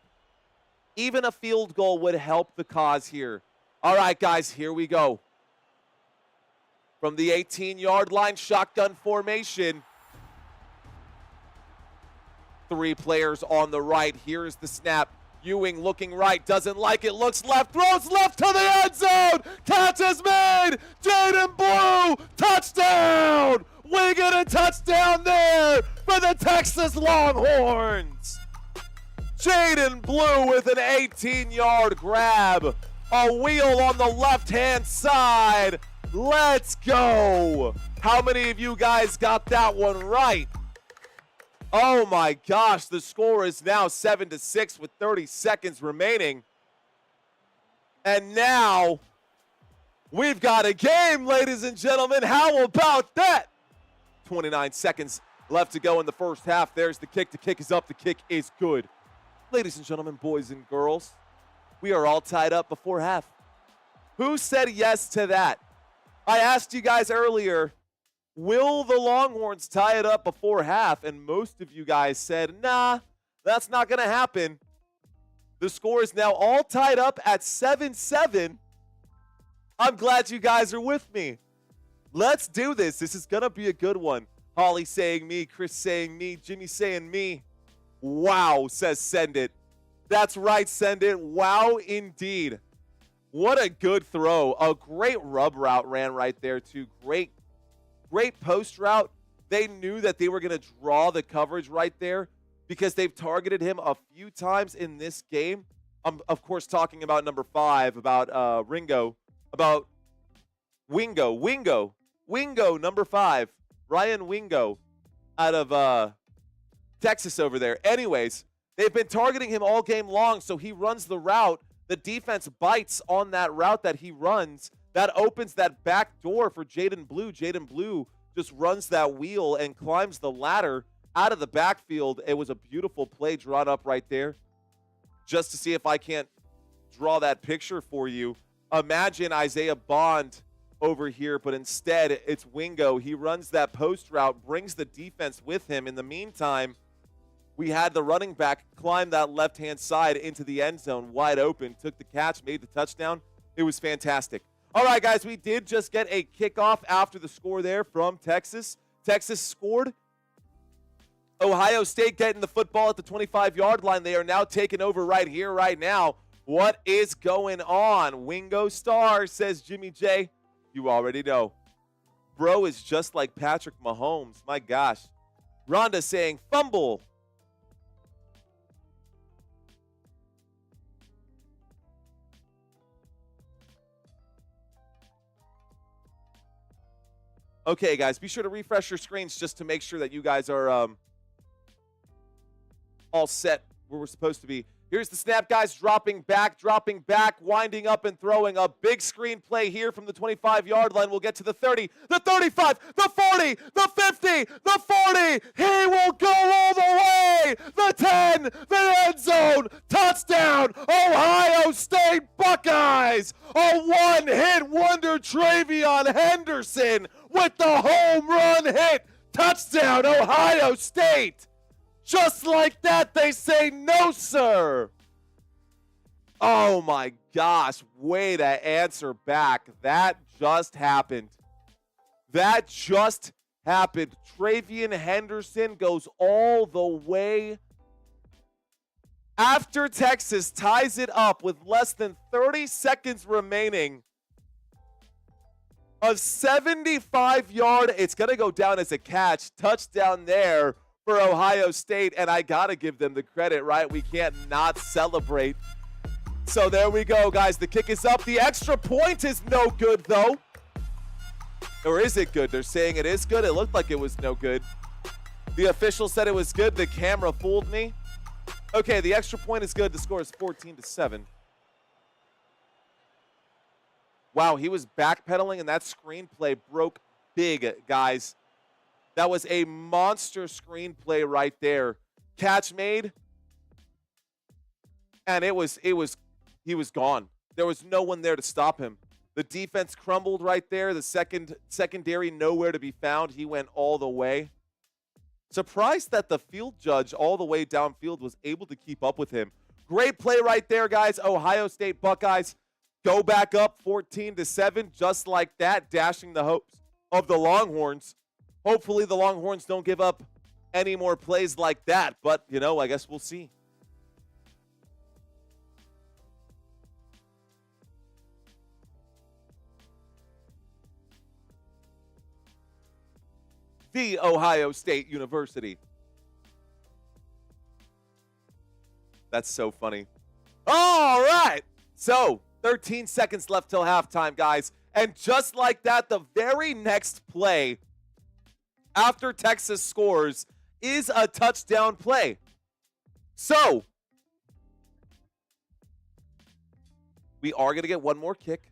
Even a field goal would help the cause here. All right, guys, here we go. From the 18-yard line, shotgun formation. 3 players on the right. Here's the snap. Ewing looking right, doesn't like it, looks left, throws left to the end zone. Catch is made. Jaden Blue, touchdown. We get a touchdown there for the Texas Longhorns. Jaden Blue with an 18-yard grab. A wheel on the left-hand side. Let's go. How many of you guys got that one right? Oh my gosh, the score is now 7-6 with 30 seconds remaining. And now we've got a game, ladies and gentlemen. How about that? 29 seconds left to go in the first half. There's the kick. The kick is up. The kick is good. Ladies and gentlemen, boys and girls, we are all tied up before half. Who said yes to that? I asked you guys earlier, will the Longhorns tie it up before half? And most of you guys said, nah, that's not going to happen. The score is now all tied up at 7-7. I'm glad you guys are with me. Let's do this. This is going to be a good one. Holly saying me, Chris saying me, Jimmy saying me. Wow, says Send It. That's right, Send It. Wow, indeed. What a good throw. A great rub route ran right there, too. Great post route. They knew that they were going to draw the coverage right there because they've targeted him a few times in this game. I'm, of course, talking about number 5, about Wingo, number 5. Ryan Wingo out of Texas over there. Anyways, they've been targeting him all game long, so he runs the route. The defense bites on that route that he runs. That opens that back door for Jaden Blue. Jaden Blue just runs that wheel and climbs the ladder out of the backfield. It was a beautiful play drawn up right there. Just to see if I can't draw that picture for you. Imagine Isaiah Bond over here, but instead it's Wingo. He runs that post route, brings the defense with him. In the meantime, we had the running back climb that left-hand side into the end zone wide open, took the catch, made the touchdown. It was fantastic. All right, guys, we did just get a kickoff after the score there from Texas. Texas scored. Ohio State getting the football at the 25-yard line. They are now taking over right here, right now. What is going on? Wingo Star, says Jimmy J. You already know. Bro is just like Patrick Mahomes. My gosh. Rhonda saying fumble. Okay, guys, be sure to refresh your screens just to make sure that you guys are all set where we're supposed to be. Here's the snap, guys, dropping back, winding up and throwing. A big screen play here from the 25-yard line. We'll get to the 30, the 35, the 40, the 50, the 40. He will go all the way. The 10, the end zone. Touchdown, Ohio State Buckeyes. A one-hit wonder, Travion Henderson with the home run hit. Touchdown, Ohio State. Just like that, they say no, sir. Oh, my gosh. Way to answer back. That just happened. That just happened. Travion Henderson goes all the way. After Texas ties it up with less than 30 seconds remaining, a 75-yard, it's going to go down as a catch, touchdown there for Ohio State, and I got to give them the credit, right? We can't not celebrate. So there we go, guys. The kick is up. The extra point is no good, though. Or is it good? They're saying it is good. It looked like it was no good. The official said it was good. The camera fooled me. Okay, the extra point is good. The score is 14-7. Wow, he was backpedaling, and that screenplay broke big, guys. That was a monster screenplay right there. Catch made, and he was gone. There was no one there to stop him. The defense crumbled right there. The secondary nowhere to be found. He went all the way. Surprised that the field judge all the way downfield was able to keep up with him. Great play right there, guys. Ohio State Buckeyes go back up 14-7 just like that, dashing the hopes of the Longhorns. Hopefully the Longhorns don't give up any more plays like that, but, you know, I guess we'll see. The Ohio State University. That's so funny. All right. So, 13 seconds left till halftime, guys. And just like that, the very next play after Texas scores is a touchdown play. So, we are going to get one more kick.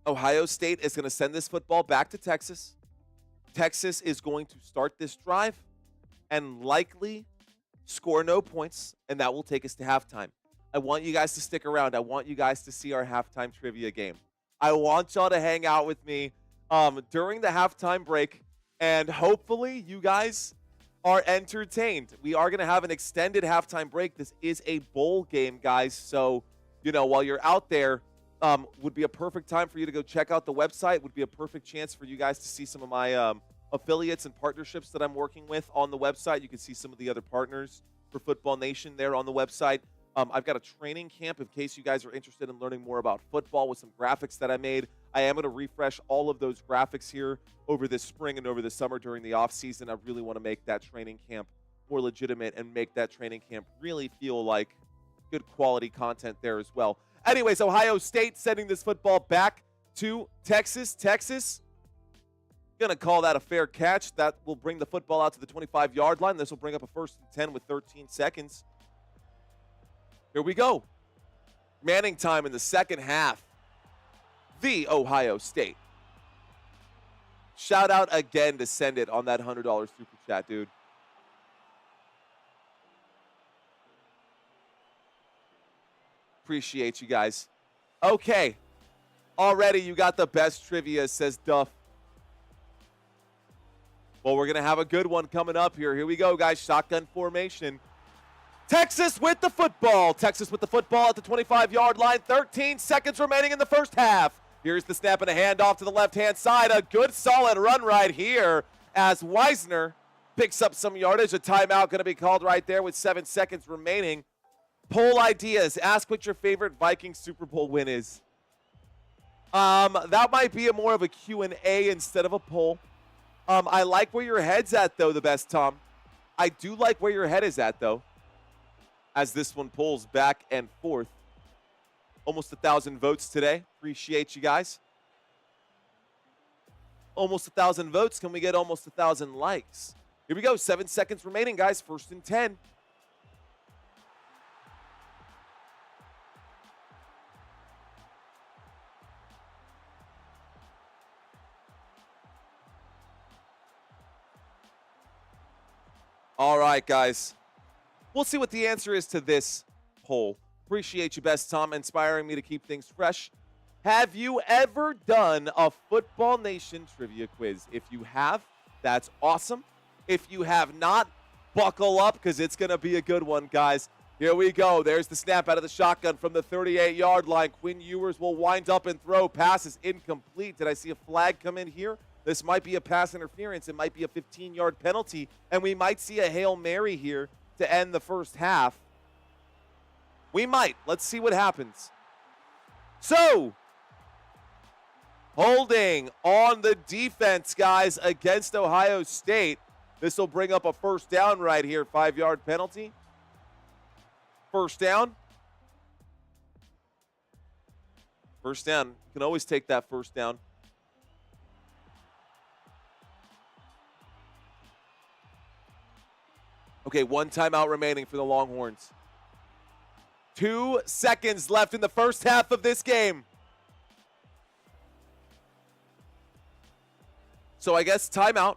Ohio State is going to send this football back to Texas. Texas is going to start this drive and likely score no points, and that will take us to halftime. I want you guys to stick around. I want you guys to see our halftime trivia game. I want y'all to hang out with me during the halftime break, and hopefully you guys are entertained. We are going to have an extended halftime break. This is a bowl game, guys, so, you know, while you're out there, would be a perfect time for you to go check out the website. Would be a perfect chance for you guys to see some of my affiliates and partnerships that I'm working with on the website. You can see some of the other partners for Football Nation there on the website. I've got a training camp in case you guys are interested in learning more about football with some graphics that I made. I am going to refresh all of those graphics here over this spring and over the summer during the off season. I really want to make that training camp more legitimate and make that training camp really feel like good quality content there as well. Anyways, Ohio State sending this football back to Texas. Texas going to call that a fair catch. That will bring the football out to the 25-yard line. This will bring up a 1st and 10 with 13 seconds. Here we go. Manning time in the second half. The Ohio State. Shout out again to Send It on that $100 super chat, dude. Appreciate you guys. Okay. Already you got the best trivia, says Duff. Well, we're going to have a good one coming up here. Here we go, guys. Shotgun formation. Texas with the football. Texas with the football at the 25-yard line. 13 seconds remaining in the first half. Here's the snap and a handoff to the left-hand side. A good solid run right here as Wisner picks up some yardage. A timeout going to be called right there with 7 seconds remaining. Poll ideas. Ask what your favorite Vikings Super Bowl win is. That might be more of a Q&A instead of a poll. I like where your head's at, though, the best, Tom. I do like where your head is at, though, as this one pulls back and forth. Almost 1,000 votes today. Appreciate you guys. Almost 1,000 votes. Can we get almost 1,000 likes? Here we go. 7 seconds remaining, guys. 1st and 10. All right, guys. We'll see what the answer is to this poll. Appreciate you, best Tom, inspiring me to keep things fresh. Have you ever done a Football Nation trivia quiz? If you have, that's awesome. If you have not, buckle up because it's going to be a good one, guys. Here we go. There's the snap out of the shotgun from the 38-yard line. Quinn Ewers will wind up and throw. Pass is incomplete. Did I see a flag come in here? This might be a pass interference. It might be a 15-yard penalty, and we might see a Hail Mary here to end the first half. We might. Let's see what happens. So, holding on the defense, guys, against Ohio State. This will bring up a first down right here. 5-yard penalty. First down. First down. You can always take that first down. Okay, 1 timeout remaining for the Longhorns. 2 seconds left in the first half of this game. So I guess timeout.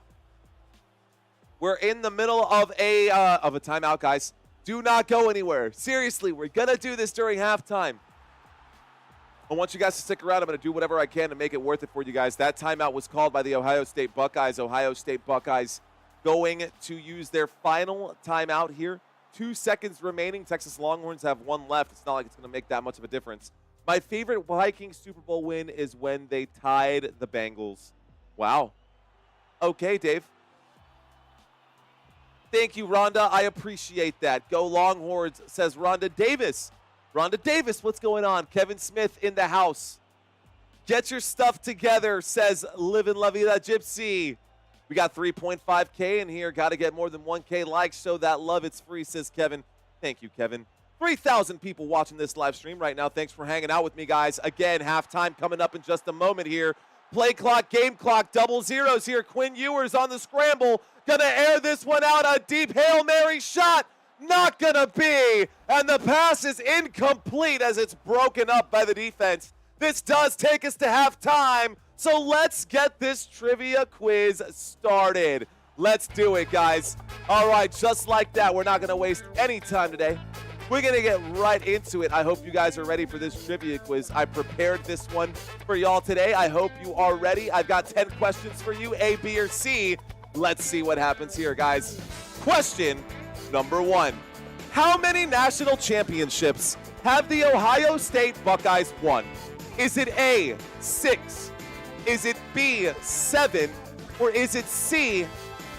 We're in the middle of a timeout, guys. Do not go anywhere. Seriously, we're going to do this during halftime. I want you guys to stick around. I'm going to do whatever I can to make it worth it for you guys. That timeout was called by the Ohio State Buckeyes. Ohio State Buckeyes going to use their final timeout here. 2 seconds remaining. Texas Longhorns have 1 left. It's not like it's going to make that much of a difference. My favorite Vikings Super Bowl win is when they tied the Bengals. Wow. Okay, Dave. Thank you, Rhonda. I appreciate that. Go Longhorns, says Rhonda Davis. Rhonda Davis, what's going on? Kevin Smith in the house. Get your stuff together, says Live and La Vida Gypsy. We got 3.5K in here. Got to get more than 1K likes. Show that love. It's free, says Kevin. Thank you, Kevin. 3,000 people watching this live stream right now. Thanks for hanging out with me, guys. Again, halftime coming up in just a moment here. Play clock, game clock, double zeros here. Quinn Ewers on the scramble. Going to air this one out. A deep Hail Mary shot. Not going to be. And the pass is incomplete as it's broken up by the defense. This does take us to halftime. So let's get this trivia quiz started. Let's do it, guys. All right, just like that, we're not going to waste any time today. We're going to get right into it. I hope you guys are ready for this trivia quiz. I prepared this one for y'all today. I hope you are ready. I've got 10 questions for you, A, B, or C. Let's see what happens here, guys. Question number 1. How many national championships have the Ohio State Buckeyes won? Is it A, 6? Is it B, 7? Or is it C,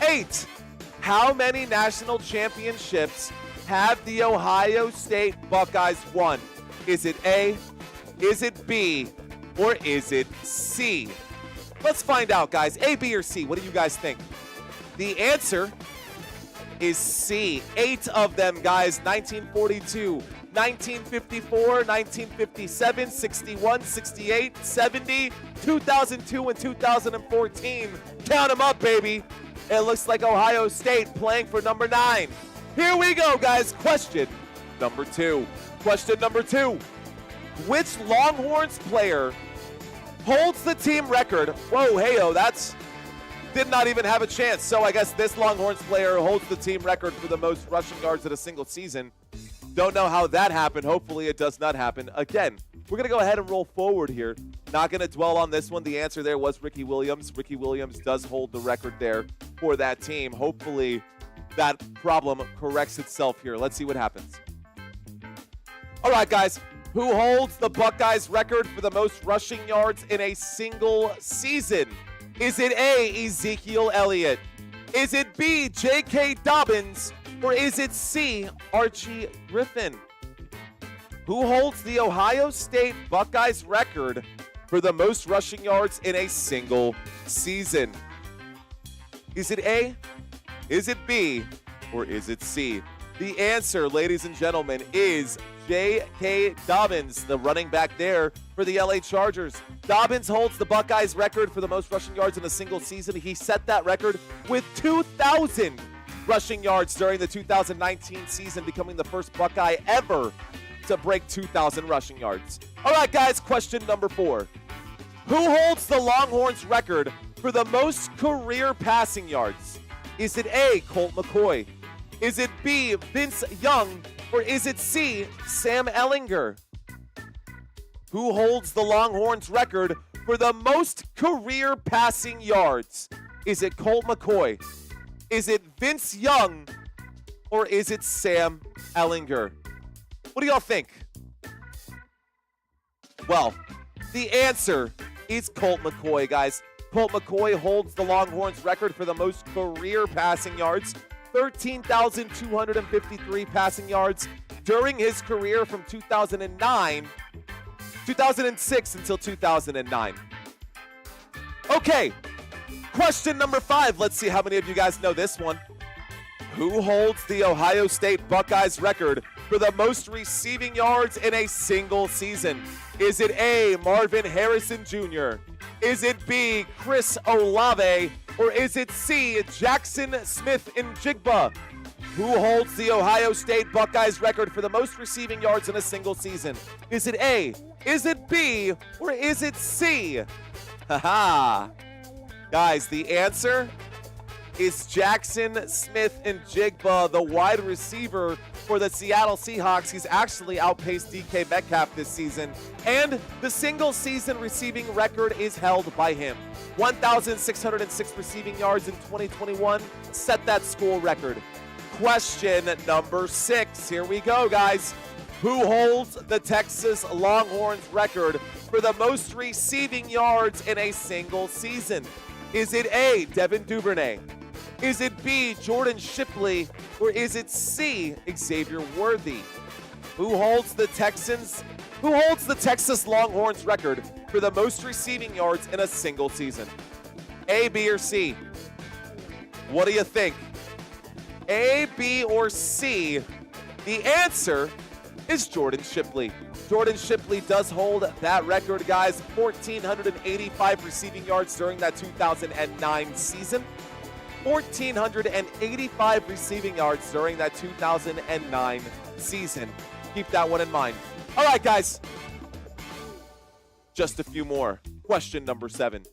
8? How many national championships have the Ohio State Buckeyes won? Is it A, is it B, or is it C? Let's find out, guys. A, B, or C? What do you guys think? The answer is C. 8 of them, guys. 1942. 1954, 1957, 61, 68, 70, 2002, and 2014. Count them up, baby. It looks like Ohio State playing for number 9. Here we go, guys. Question number 2. Question number 2. Which Longhorns player holds the team record? Whoa, hey-oh, that's did not even have a chance. So I guess this Longhorns player holds the team record for the most rushing yards in a single season. Don't know how that happened. Hopefully it does not happen again. we're going to go ahead and roll forward here. Not going to dwell on this one. The answer there was Ricky Williams. Ricky Williams does hold the record there for that team. Hopefully that problem corrects itself here. Let's see what happens. All right, guys. Who holds the Buckeyes record for the most rushing yards in a single season? Is it A, Ezekiel Elliott? Is it B, J.K. Dobbins? Or is it C, Archie Griffin? Who holds the Ohio State Buckeyes record for the most rushing yards in a single season? Is it A? Is it B? Or is it C? The answer, ladies and gentlemen, is J.K. Dobbins, the running back there for the LA Chargers. Dobbins holds the Buckeyes record for the most rushing yards in a single season. He set that record with 2,000 rushing yards during the 2019 season, becoming the first Buckeye ever to break 2,000 rushing yards. All right, guys, question number 4. Who holds the Longhorns record for the most career passing yards? Is it A, Colt McCoy? Is it B, Vince Young? Or is it C, Sam Ehlinger? Who holds the Longhorns record for the most career passing yards? Is it Colt McCoy? Is it Vince Young? Or is it Sam Ehlinger? What do y'all think? Well, the answer is Colt McCoy, guys. Colt McCoy holds the Longhorns record for the most career passing yards, 13,253 passing yards during his career from 2006 until 2009. Okay, question number 5. Let's see how many of you guys know this one. Who holds the Ohio State Buckeyes record for the most receiving yards in a single season? Is it A, Marvin Harrison Jr.? Is it B, Chris Olave? Or is it C, Jackson Smith-Njigba? Who holds the Ohio State Buckeyes record for the most receiving yards in a single season? Is it A? Is it B? Or is it C? Haha. Guys, the answer is Jackson Smith-Njigba, the wide receiver for the Seattle Seahawks. He's actually outpaced DK Metcalf this season, and the single season receiving record is held by him. 1,606 receiving yards in 2021 set that school record. Question number 6. Here we go, guys. Who holds the Texas Longhorns record for the most receiving yards in a single season? Is it A, Devin Duvernay? Is it B, Jordan Shipley? Or is it C, Xavier Worthy? Who holds the Texas Longhorns record for the most receiving yards in a single season? A, B, or C? What do you think? A, B, or C? The answer is Jordan Shipley. Jordan Shipley does hold that record, guys. 1,485 receiving yards during that 2009 season. 1,485 receiving yards during that 2009 season. Keep that one in mind. All right, guys. Just a few more. Question number 7.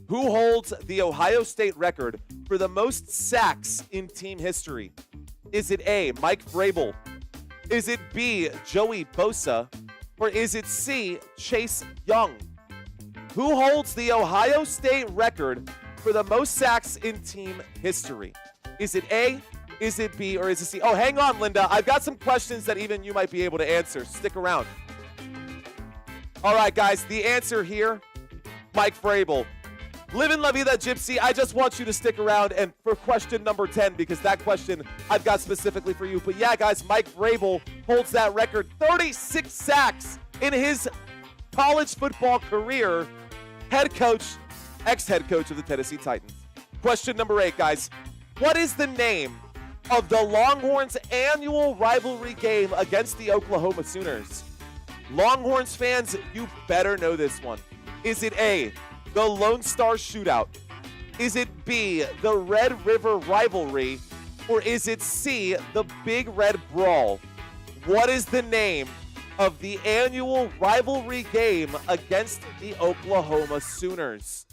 Who holds the Ohio State record for the most sacks in team history? Is it A, Mike Vrabel? Is it B, Joey Bosa? Or is it C, Chase Young? Who holds the Ohio State record for the most sacks in team history? Is it A, is it B, or is it C? Oh, hang on, Linda. I've got some questions that even you might be able to answer. Stick around. All right, guys. The answer here, Mike Vrabel. Livin' La Vida Gypsy, I just want you to stick around and for question number 10, because that question I've got specifically for you. But yeah, guys, Mike Vrabel holds that record. 36 sacks in his college football career. Head coach, ex-head coach of the Tennessee Titans. Question number 8, guys. What is the name of the Longhorns' annual rivalry game against the Oklahoma Sooners? Longhorns fans, you better know this one. Is it A, the Lone Star Shootout? Is it B, the Red River Rivalry? Or is it C, the Big Red Brawl? What is the name of the annual rivalry game against the Oklahoma Sooners?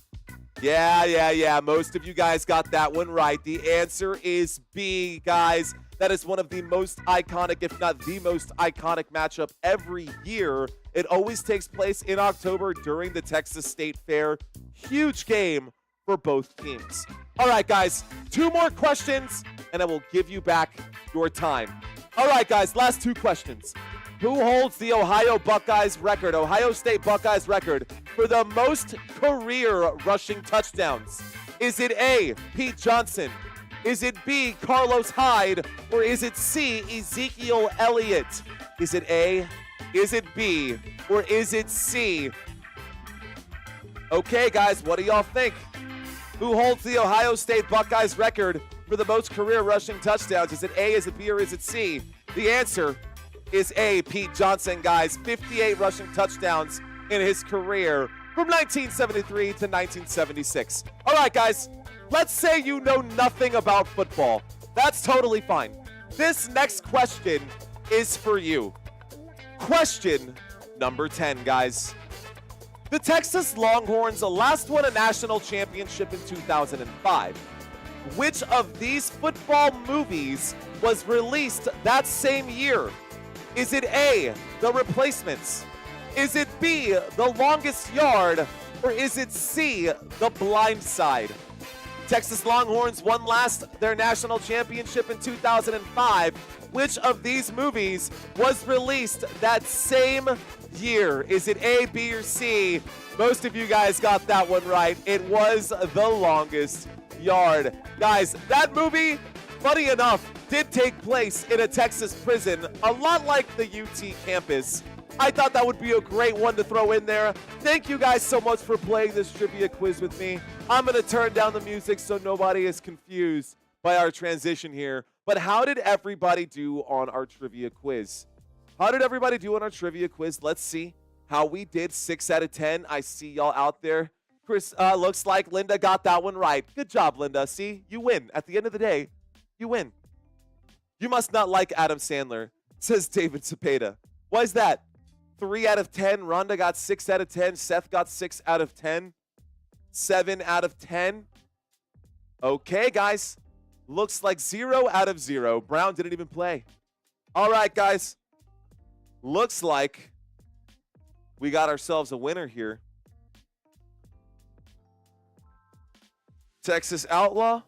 Yeah. Most of you guys got that one right. The answer is B, guys. That is one of the most iconic, if not the most iconic matchup every year. It always takes place in October during the Texas State Fair. Huge game for both teams. All right, guys, 2 more questions, and I will give you back your time. All right, guys, last 2 questions. Who holds the Ohio State Buckeyes record for the most career rushing touchdowns? Is it A, Pete Johnson? Is it B, Carlos Hyde? Or is it C, Ezekiel Elliott? Is it A? Is it B? Or is it C? Okay, guys, what do y'all think? Who holds the Ohio State Buckeyes record for the most career rushing touchdowns? Is it A, is it B, or is it C? The answer is A, Pete Johnson, guys. 58 rushing touchdowns in his career from 1973 to 1976. All right, guys. Let's say you know nothing about football. That's totally fine. This next question is for you. Question number 10, guys. The Texas Longhorns last won a national championship in 2005. Which of these football movies was released that same year? Is it A, The Replacements? Is it B, The Longest Yard? Or is it C, The Blind Side? Texas Longhorns won their national championship in 2005. Which of these movies was released that same year? Is it A, B, or C? Most of you guys got that one right. It was The Longest Yard. Guys, that movie, funny enough, did take place in a Texas prison, a lot like the UT campus. I thought that would be a great one to throw in there. Thank you guys so much for playing this trivia quiz with me. I'm going to turn down the music so nobody is confused by our transition here. But how did everybody do on our trivia quiz? Let's see how we did. 6 out of 10. I see y'all out there. Chris, looks like Linda got that one right. Good job, Linda. See, you win. At the end of the day, you win. You must not like Adam Sandler, says David Cepeda. Why is that? 3 out of 10. Rhonda got 6 out of 10. Seth got 6 out of 10. 7 out of 10. Okay, guys. Looks like 0 out of 0. Brown didn't even play. All right, guys. Looks like we got ourselves a winner here. Texas Outlaw,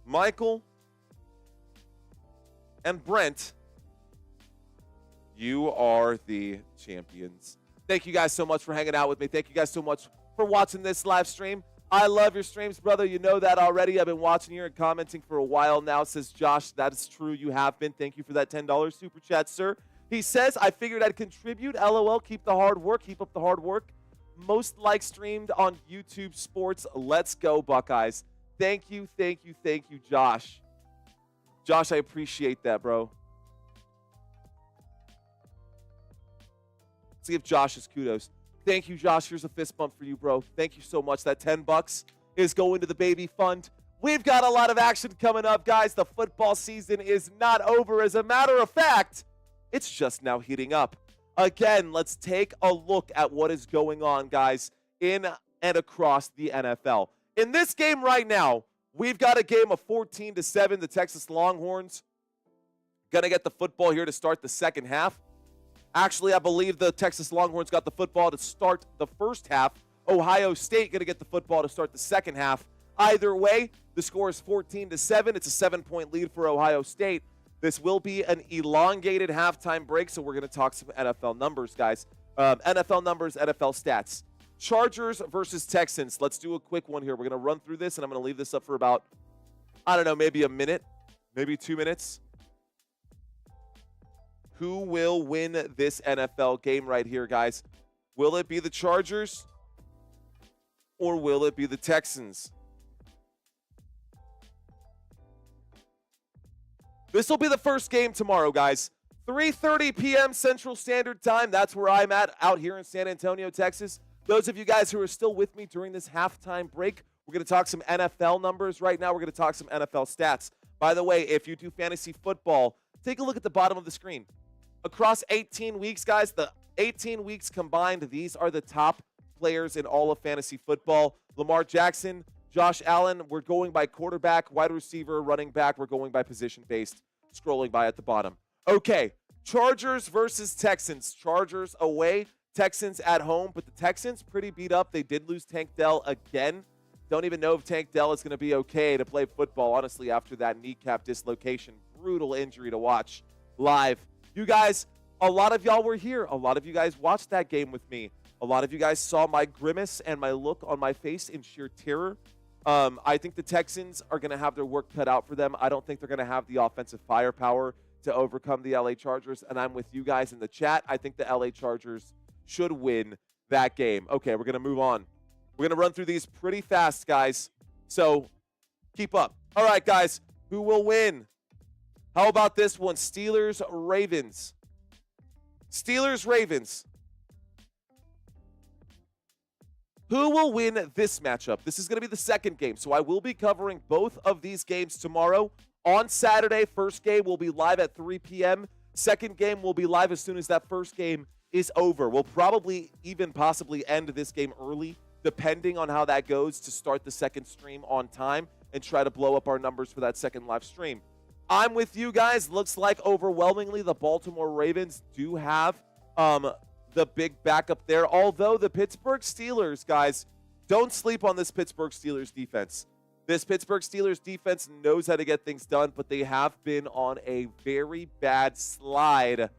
Michael, and Brent, you are the champions. Thank you guys so much for hanging out with me. Thank you guys so much for watching this live stream. I love your streams, brother. You know that already. I've been watching you and commenting for a while now, says Josh. That is true. You have been. Thank you for that $10 super chat, sir. He says, I figured I'd contribute. LOL. Keep the hard work. Keep up the hard work. Most like streamed on YouTube Sports. Let's go, Buckeyes. Thank you, Josh. Josh, I appreciate that, bro. Let's give Josh his kudos. Thank you, Josh. Here's a fist bump for you, bro. Thank you so much. That $10 is going to the baby fund. We've got a lot of action coming up, guys. The football season is not over. As a matter of fact, it's just now heating up. Again, let's take a look at what is going on, guys, in and across the NFL. In this game right now, we've got a game of 14-7. The Texas Longhorns going to get the football here to start the second half. Actually, I believe the Texas Longhorns got the football to start the first half. Ohio State going to get the football to start the second half. Either way, the score is 14-7. It's a 7-point lead for Ohio State. This will be an elongated halftime break, so we're going to talk some NFL numbers, guys. NFL numbers, NFL stats. Chargers versus Texans. Let's do a quick one here. We're going to run through this, and I'm going to leave this up for about, I don't know, maybe a minute, maybe 2 minutes. Who will win this NFL game right here, guys? Will it be the Chargers or will it be the Texans? This will be the first game tomorrow, guys. 3:30 p.m. Central Standard Time. That's where I'm at out here in San Antonio, Texas. Those of you guys who are still with me during this halftime break, we're going to talk some NFL numbers right now. We're going to talk some NFL stats. By the way, if you do fantasy football, take a look at the bottom of the screen. Across 18 weeks, guys, the 18 weeks combined, these are the top players in all of fantasy football. Lamar Jackson, Josh Allen, we're going by quarterback, wide receiver, running back. We're going by position-based, scrolling by at the bottom. Okay, Chargers versus Texans. Chargers away, Texans at home, but the Texans pretty beat up. They did lose Tank Dell again. Don't even know if Tank Dell is going to be okay to play football, honestly, after that kneecap dislocation. Brutal injury to watch live. You guys, a lot of y'all were here. A lot of you guys watched that game with me. A lot of you guys saw my grimace and my look on my face in sheer terror. I think the Texans are going to have their work cut out for them. I don't think they're going to have the offensive firepower to overcome the LA Chargers, and I'm with you guys in the chat. I think the LA Chargers should win that game. Okay, we're going to move on. We're going to run through these pretty fast, guys, so keep up. All right, guys, who will win? How about this one? Steelers-Ravens. Steelers-Ravens. Who will win this matchup? This is going to be the second game, so I will be covering both of these games tomorrow. On Saturday, first game will be live at 3 p.m. Second game will be live as soon as that first game is over. We'll probably even possibly end this game early, depending on how that goes, to start the second stream on time and try to blow up our numbers for that second live stream. I'm with you guys. Looks like overwhelmingly the Baltimore Ravens do have the big backup there. Although the Pittsburgh Steelers, guys, don't sleep on this Pittsburgh Steelers defense. This Pittsburgh Steelers defense knows how to get things done, but they have been on a very bad slide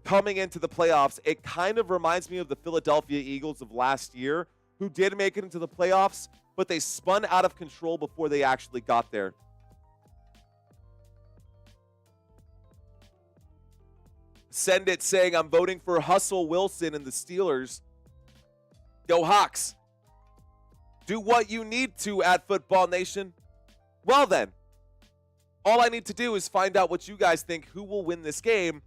coming into the playoffs. It kind of reminds me of the Philadelphia Eagles of last year, who did make it into the playoffs, but they spun out of control before they actually got there. Send it saying, I'm voting for Hustle Wilson and the Steelers. Go Hawks. Do what you need to at Football Nation. Well then, all I need to do is find out what you guys think, who will win this game.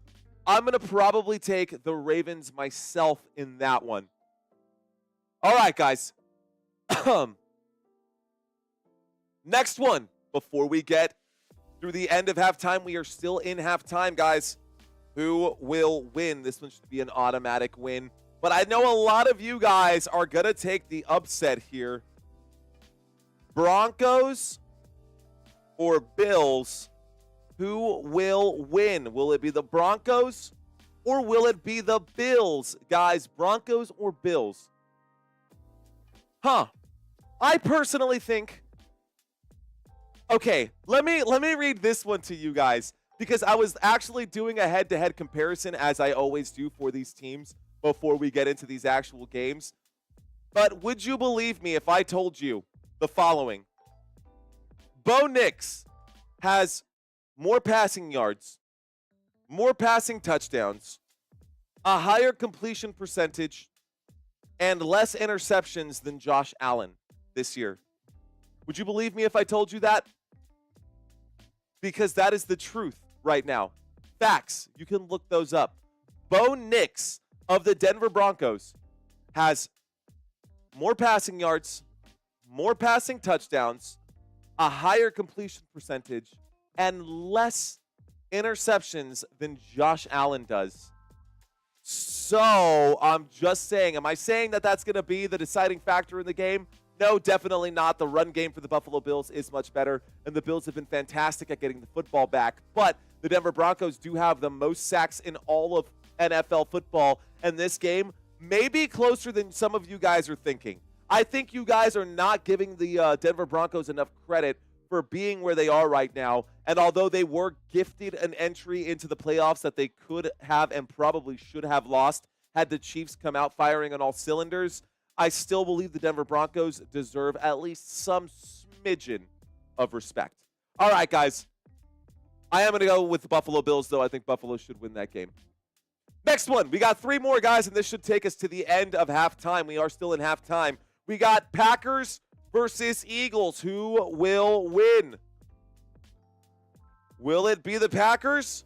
I'm going to probably take the Ravens myself in that one. All right, guys. Next one. Before we get through the end of halftime, we are still in halftime, guys. Who will win? This one should be an automatic win. But I know a lot of you guys are going to take the upset here. Broncos or Bills? Who will win? Will it be the Broncos or will it be the Bills? Guys, Broncos or Bills? I personally think... Okay, let me read this one to you guys, because I was actually doing a head-to-head comparison, as I always do for these teams before we get into these actual games. But would you believe me if I told you the following? Bo Nix has more passing yards, more passing touchdowns, a higher completion percentage, and less interceptions than Josh Allen this year. Would you believe me if I told you that? Because that is the truth right now. Facts. You can look those up. Bo Nix of the Denver Broncos has more passing yards, more passing touchdowns, a higher completion percentage, and less interceptions than Josh Allen does. So I'm just saying, am I saying that that's going to be the deciding factor in the game? No, definitely not. The run game for the Buffalo Bills is much better, and the Bills have been fantastic at getting the football back. But the Denver Broncos do have the most sacks in all of NFL football, and this game may be closer than some of you guys are thinking. I think you guys are not giving the Denver Broncos enough credit for being where they are right now. And although they were gifted an entry into the playoffs that they could have and probably should have lost had the Chiefs come out firing on all cylinders, I still believe the Denver Broncos deserve at least some smidgen of respect. All right, guys. I am going to go with the Buffalo Bills, though. I think Buffalo should win that game. Next one. We got 3 more, guys, and this should take us to the end of halftime. We are still in halftime. We got Packers versus Eagles. Who will win? Will it be the Packers?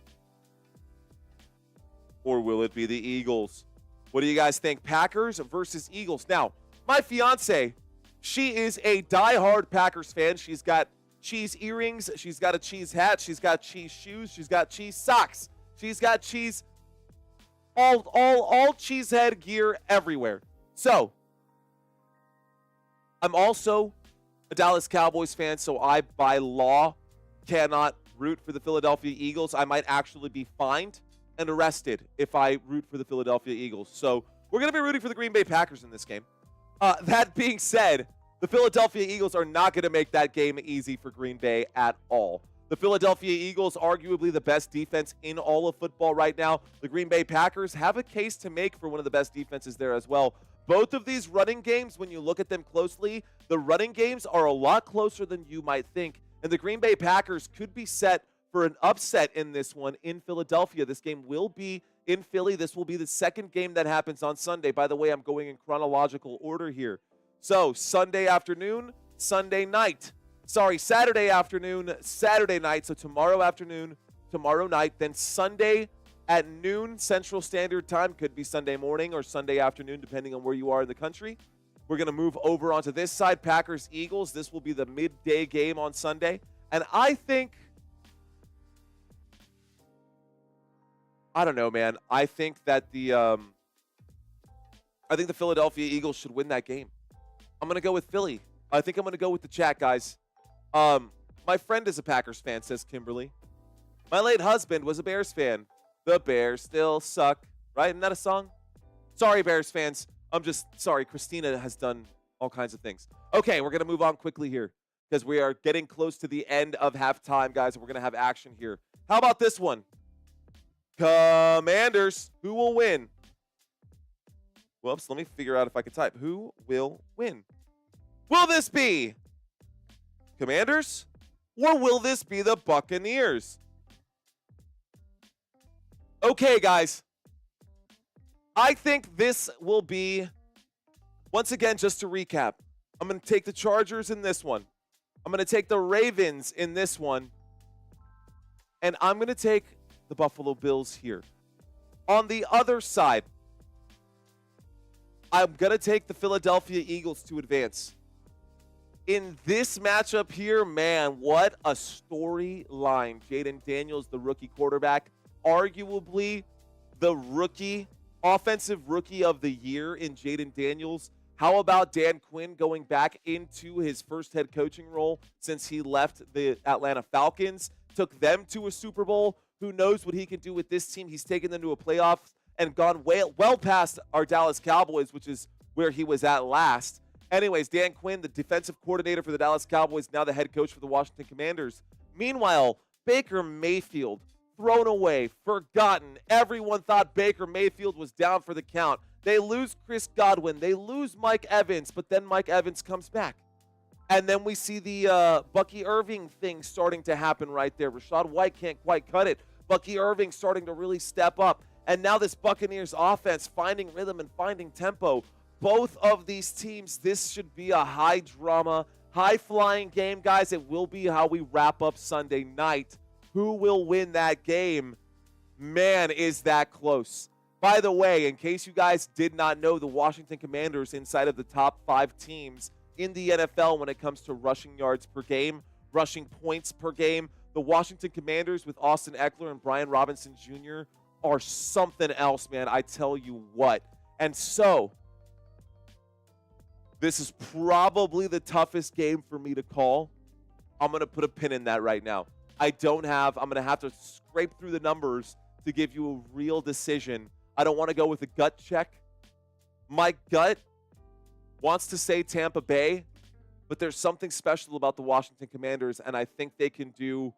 Or will it be the Eagles? What do you guys think? Packers versus Eagles. Now, my fiance, she is a diehard Packers fan. She's got cheese earrings. She's got a cheese hat. She's got cheese shoes. She's got cheese socks. She's got cheese, all cheese head gear everywhere. So, I'm also a Dallas Cowboys fan, so I, by law, cannot root for the Philadelphia Eagles. I might actually be fined and arrested if I root for the Philadelphia Eagles. So we're going to be rooting for the Green Bay Packers in this game. That being said, the Philadelphia Eagles are not going to make that game easy for Green Bay at all. The Philadelphia Eagles, arguably the best defense in all of football right now. The Green Bay Packers have a case to make for one of the best defenses there as well. Both of these running games, when you look at them closely, the running games are a lot closer than you might think. And the Green Bay Packers could be set for an upset in this one in Philadelphia. This game will be in Philly. This will be the second game that happens on Sunday. By the way, I'm going in chronological order here. So Sunday afternoon, Sunday night. Saturday afternoon, Saturday night. So tomorrow afternoon, tomorrow night. Then Sunday at noon Central Standard Time. Could be Sunday morning or Sunday afternoon, depending on where you are in the country. We're going to move over onto this side, Packers-Eagles. This will be the midday game on Sunday. And I don't know, man. I think that the Philadelphia Eagles should win that game. I'm going to go with Philly. I think I'm going to go with the chat, guys. My friend is a Packers fan, says Kimberly. My late husband was a Bears fan. The Bears still suck. Right? Isn't that a song? Sorry, Bears fans. I'm just sorry. Christina has done all kinds of things. Okay, we're going to move on quickly here because we are getting close to the end of halftime, guys. We're going to have action here. How about this one? Commanders, who will win? Whoops, let me figure out if I can type. Who will win? Will this be Commanders or will this be the Buccaneers? Okay, guys. I think this will be, once again, just to recap, I'm going to take the Chargers in this one. I'm going to take the Ravens in this one. And I'm going to take the Buffalo Bills here. On the other side, I'm going to take the Philadelphia Eagles to advance. In this matchup here, man, what a storyline. Jaden Daniels, the rookie quarterback, arguably the offensive rookie of the year in Jaden Daniels. How about Dan Quinn going back into his first head coaching role since he left the Atlanta Falcons, took them to a Super Bowl? Who knows what he can do with this team? He's taken them to a playoff and gone well past our Dallas Cowboys, which is where he was at last. Anyways, Dan Quinn, the defensive coordinator for the Dallas Cowboys, now the head coach for the Washington Commanders. Meanwhile, Baker Mayfield, thrown away, forgotten. Everyone thought Baker Mayfield was down for the count. They lose Chris Godwin. They lose Mike Evans, but then Mike Evans comes back. And then we see the Bucky Irving thing starting to happen right there. Rachaad White can't quite cut it. Bucky Irving starting to really step up. And now this Buccaneers offense finding rhythm and finding tempo. Both of these teams, this should be a high-drama, high-flying game, guys. It will be how we wrap up Sunday night. Who will win that game? Man, is that close. By the way, in case you guys did not know, the Washington Commanders inside of the top 5 teams in the NFL when it comes to rushing yards per game, rushing points per game. The Washington Commanders with Austin Eckler and Brian Robinson Jr. are something else, man. I tell you what. And so, this is probably the toughest game for me to call. I'm going to put a pin in that right now. I'm going to have to scrape through the numbers to give you a real decision. I don't want to go with a gut check. My gut wants to say Tampa Bay, but there's something special about the Washington Commanders, and I think they can do.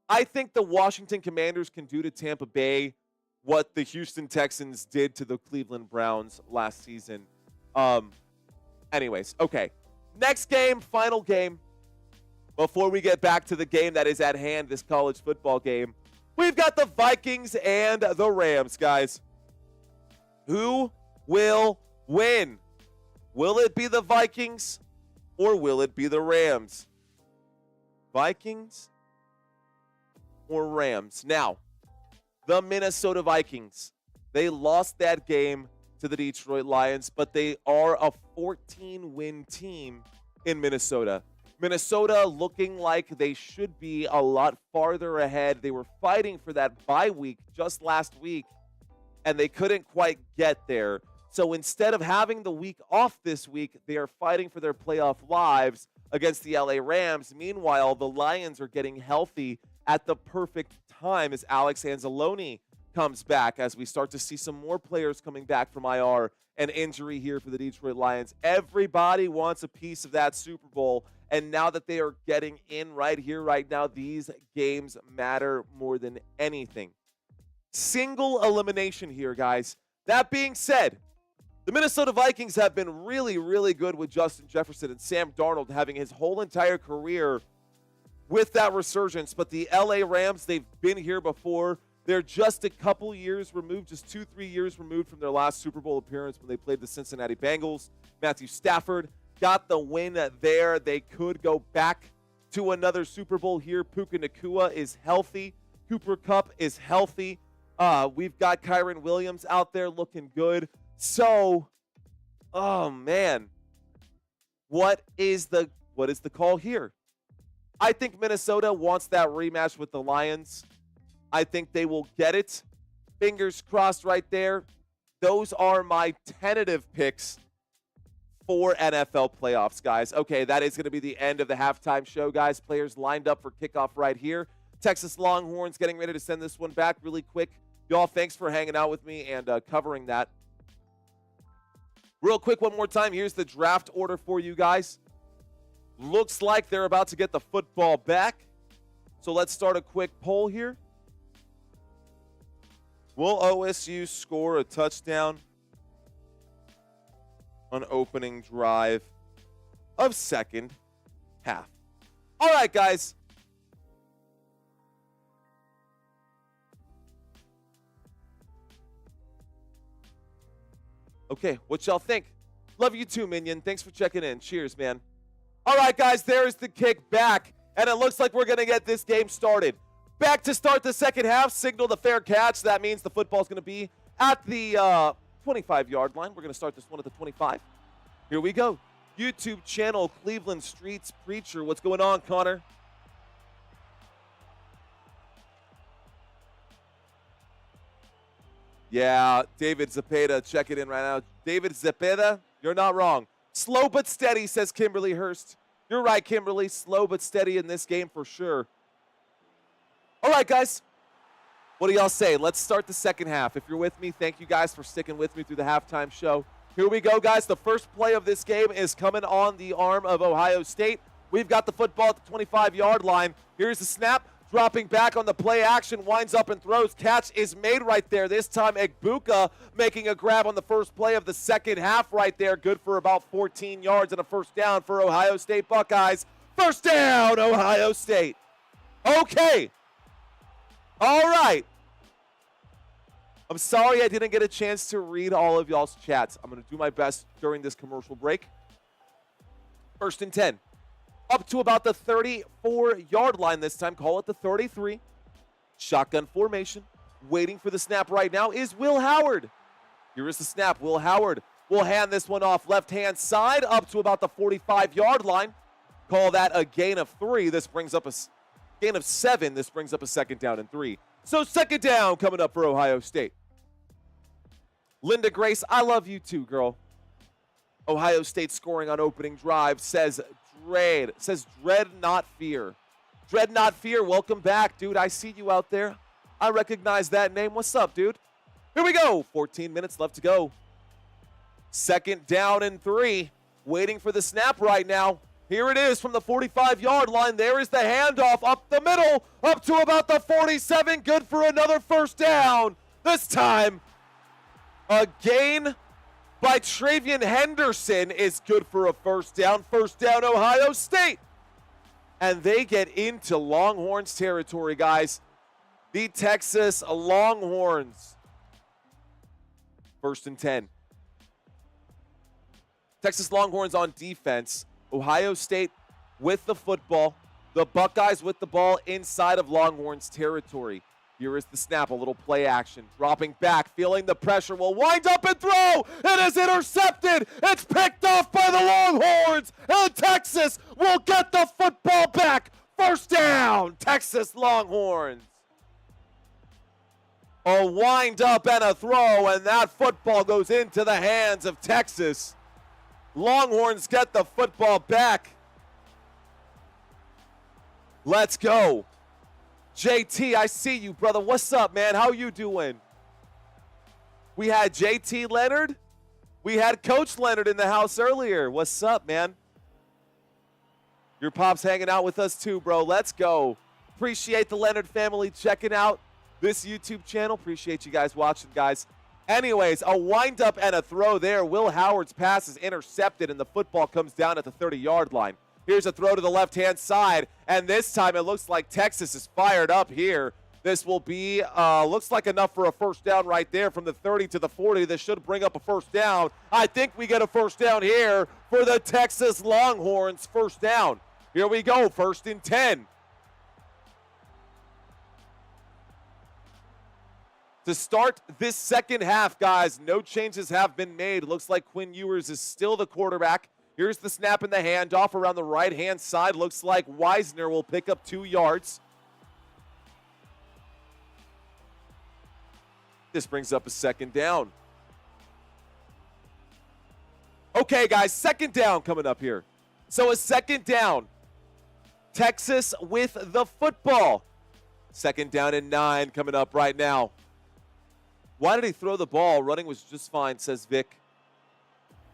I think the Washington Commanders can do to Tampa Bay what the Houston Texans did to the Cleveland Browns last season. Anyways, okay. Next game, final game. Before we get back to the game that is at hand, this college football game, we've got the Vikings and the Rams, guys. Who will win? Will it be the Vikings or will it be the Rams? Vikings or Rams? Now, the Minnesota Vikings, they lost that game to the Detroit Lions, but they are a 14-win team in Minnesota. Minnesota looking like they should be a lot farther ahead. They were fighting for that bye week just last week, and they couldn't quite get there. So instead of having the week off this week, they are fighting for their playoff lives against the LA Rams. Meanwhile, the Lions are getting healthy at the perfect time as Alex Anzalone comes back, as we start to see some more players coming back from IR and injury here for the Detroit Lions. Everybody wants a piece of that Super Bowl, and now that they are getting in right here, right now, these games matter more than anything. Single elimination here, guys. That being said, the Minnesota Vikings have been really, really good with Justin Jefferson and Sam Darnold having his whole entire career with that resurgence. But the LA Rams, they've been here before. They're just a couple years removed, just 2-3 years removed from their last Super Bowl appearance when they played the Cincinnati Bengals. Matthew Stafford got the win there. They could go back to another Super Bowl here. Puka Nacua is healthy. Cooper Kupp is healthy. We've got Kyron Williams out there looking good. So, oh man, what is the call here? I think Minnesota wants that rematch with the Lions. I think they will get it. Fingers crossed right there. Those are my tentative picks for NFL playoffs, guys. Okay, that is going to be the end of the halftime show, guys. Players lined up for kickoff right here. Texas Longhorns getting ready to send this one back really quick. Y'all, thanks for hanging out with me and covering that. Real quick, one more time. Here's the draft order for you guys. Looks like they're about to get the football back. So let's start a quick poll here. Will OSU score a touchdown on opening drive of second half? All right, guys. Okay, what y'all think? Love you too, Minion. Thanks for checking in. Cheers, man. All right, guys, there's the kick back, and it looks like we're going to get this game started. Back to start the second half. Signal the fair catch. That means the football's going to be at the 25-yard line. We're going to start this one at the 25. Here we go. YouTube channel, Cleveland Streets Preacher. What's going on, Connor? Yeah, David Zepeda, check it in right now. David Zepeda, you're not wrong. Slow but steady, says Kimberly Hurst. You're right, Kimberly. Slow but steady in this game for sure. All right, guys. What do y'all say? Let's start the second half. If you're with me, thank you guys for sticking with me through the halftime show. Here we go, guys. The first play of this game is coming on the arm of Ohio State. We've got the football at the 25-yard line. Here's the snap. Dropping back on the play action, winds up and throws. Catch is made right there. This time, Egbuka making a grab on the first play of the second half right there. Good for about 14 yards and a first down for Ohio State Buckeyes. First down, Ohio State. Okay. All right. I'm sorry I didn't get a chance to read all of y'all's chats. I'm going to do my best during this commercial break. First and 10. Up to about the 34-yard line this time. Call it the 33. Shotgun formation. Waiting for the snap right now is Will Howard. Here is the snap. Will Howard will hand this one off left-hand side up to about the 45-yard line. Call that a gain of 3. This brings up a gain of 7. This brings up a second down and 3. So second down coming up for Ohio State. Linda Grace, I love you too, girl. Ohio State scoring on opening drive, says Dread Not Fear. Dread Not Fear, welcome back, dude. I see you out there. I recognize that name. What's up, dude? Here we go. 14 minutes left to go. Second down and 3. Waiting for the snap right now. Here it is from the 45-yard line. There is the handoff up the middle, up to about the 47. Good for another first down. This time, a gain by Travian Henderson is good for a first down. First down, Ohio State. And they get into Longhorns territory, guys. The Texas Longhorns. First and 10. Texas Longhorns on defense. Ohio State with the football. The Buckeyes with the ball inside of Longhorns territory. Here is the snap, a little play action. Dropping back, feeling the pressure, will wind up and throw. It is intercepted. It's picked off by the Longhorns. And Texas will get the football back. First down, Texas Longhorns. A wind up and a throw, and that football goes into the hands of Texas. Longhorns get the football back. Let's go. JT, I see you, brother. What's up, man? How you doing? We had JT Leonard. We had Coach Leonard in the house earlier. What's up, man? Your pop's hanging out with us too, bro. Let's go. Appreciate the Leonard family checking out this YouTube channel. Appreciate you guys watching, guys. Anyways, a windup and a throw there. Will Howard's pass is intercepted, and the football comes down at the 30-yard line. Here's a throw to the left-hand side, and this time it looks like Texas is fired up here. This will be, looks like enough for a first down right there from the 30 to the 40. This should bring up a first down. I think we get a first down here for the Texas Longhorns. First down. Here we go, 1st and 10. To start this second half, guys, no changes have been made. Looks like Quinn Ewers is still the quarterback. Here's the snap and the handoff around the right-hand side. Looks like Wisner will pick up 2 yards. This brings up a second down. Okay, guys, second down coming up here. So a second down. Texas with the football. Second down and 9 coming up right now. Why did he throw the ball? Running was just fine, says Vic.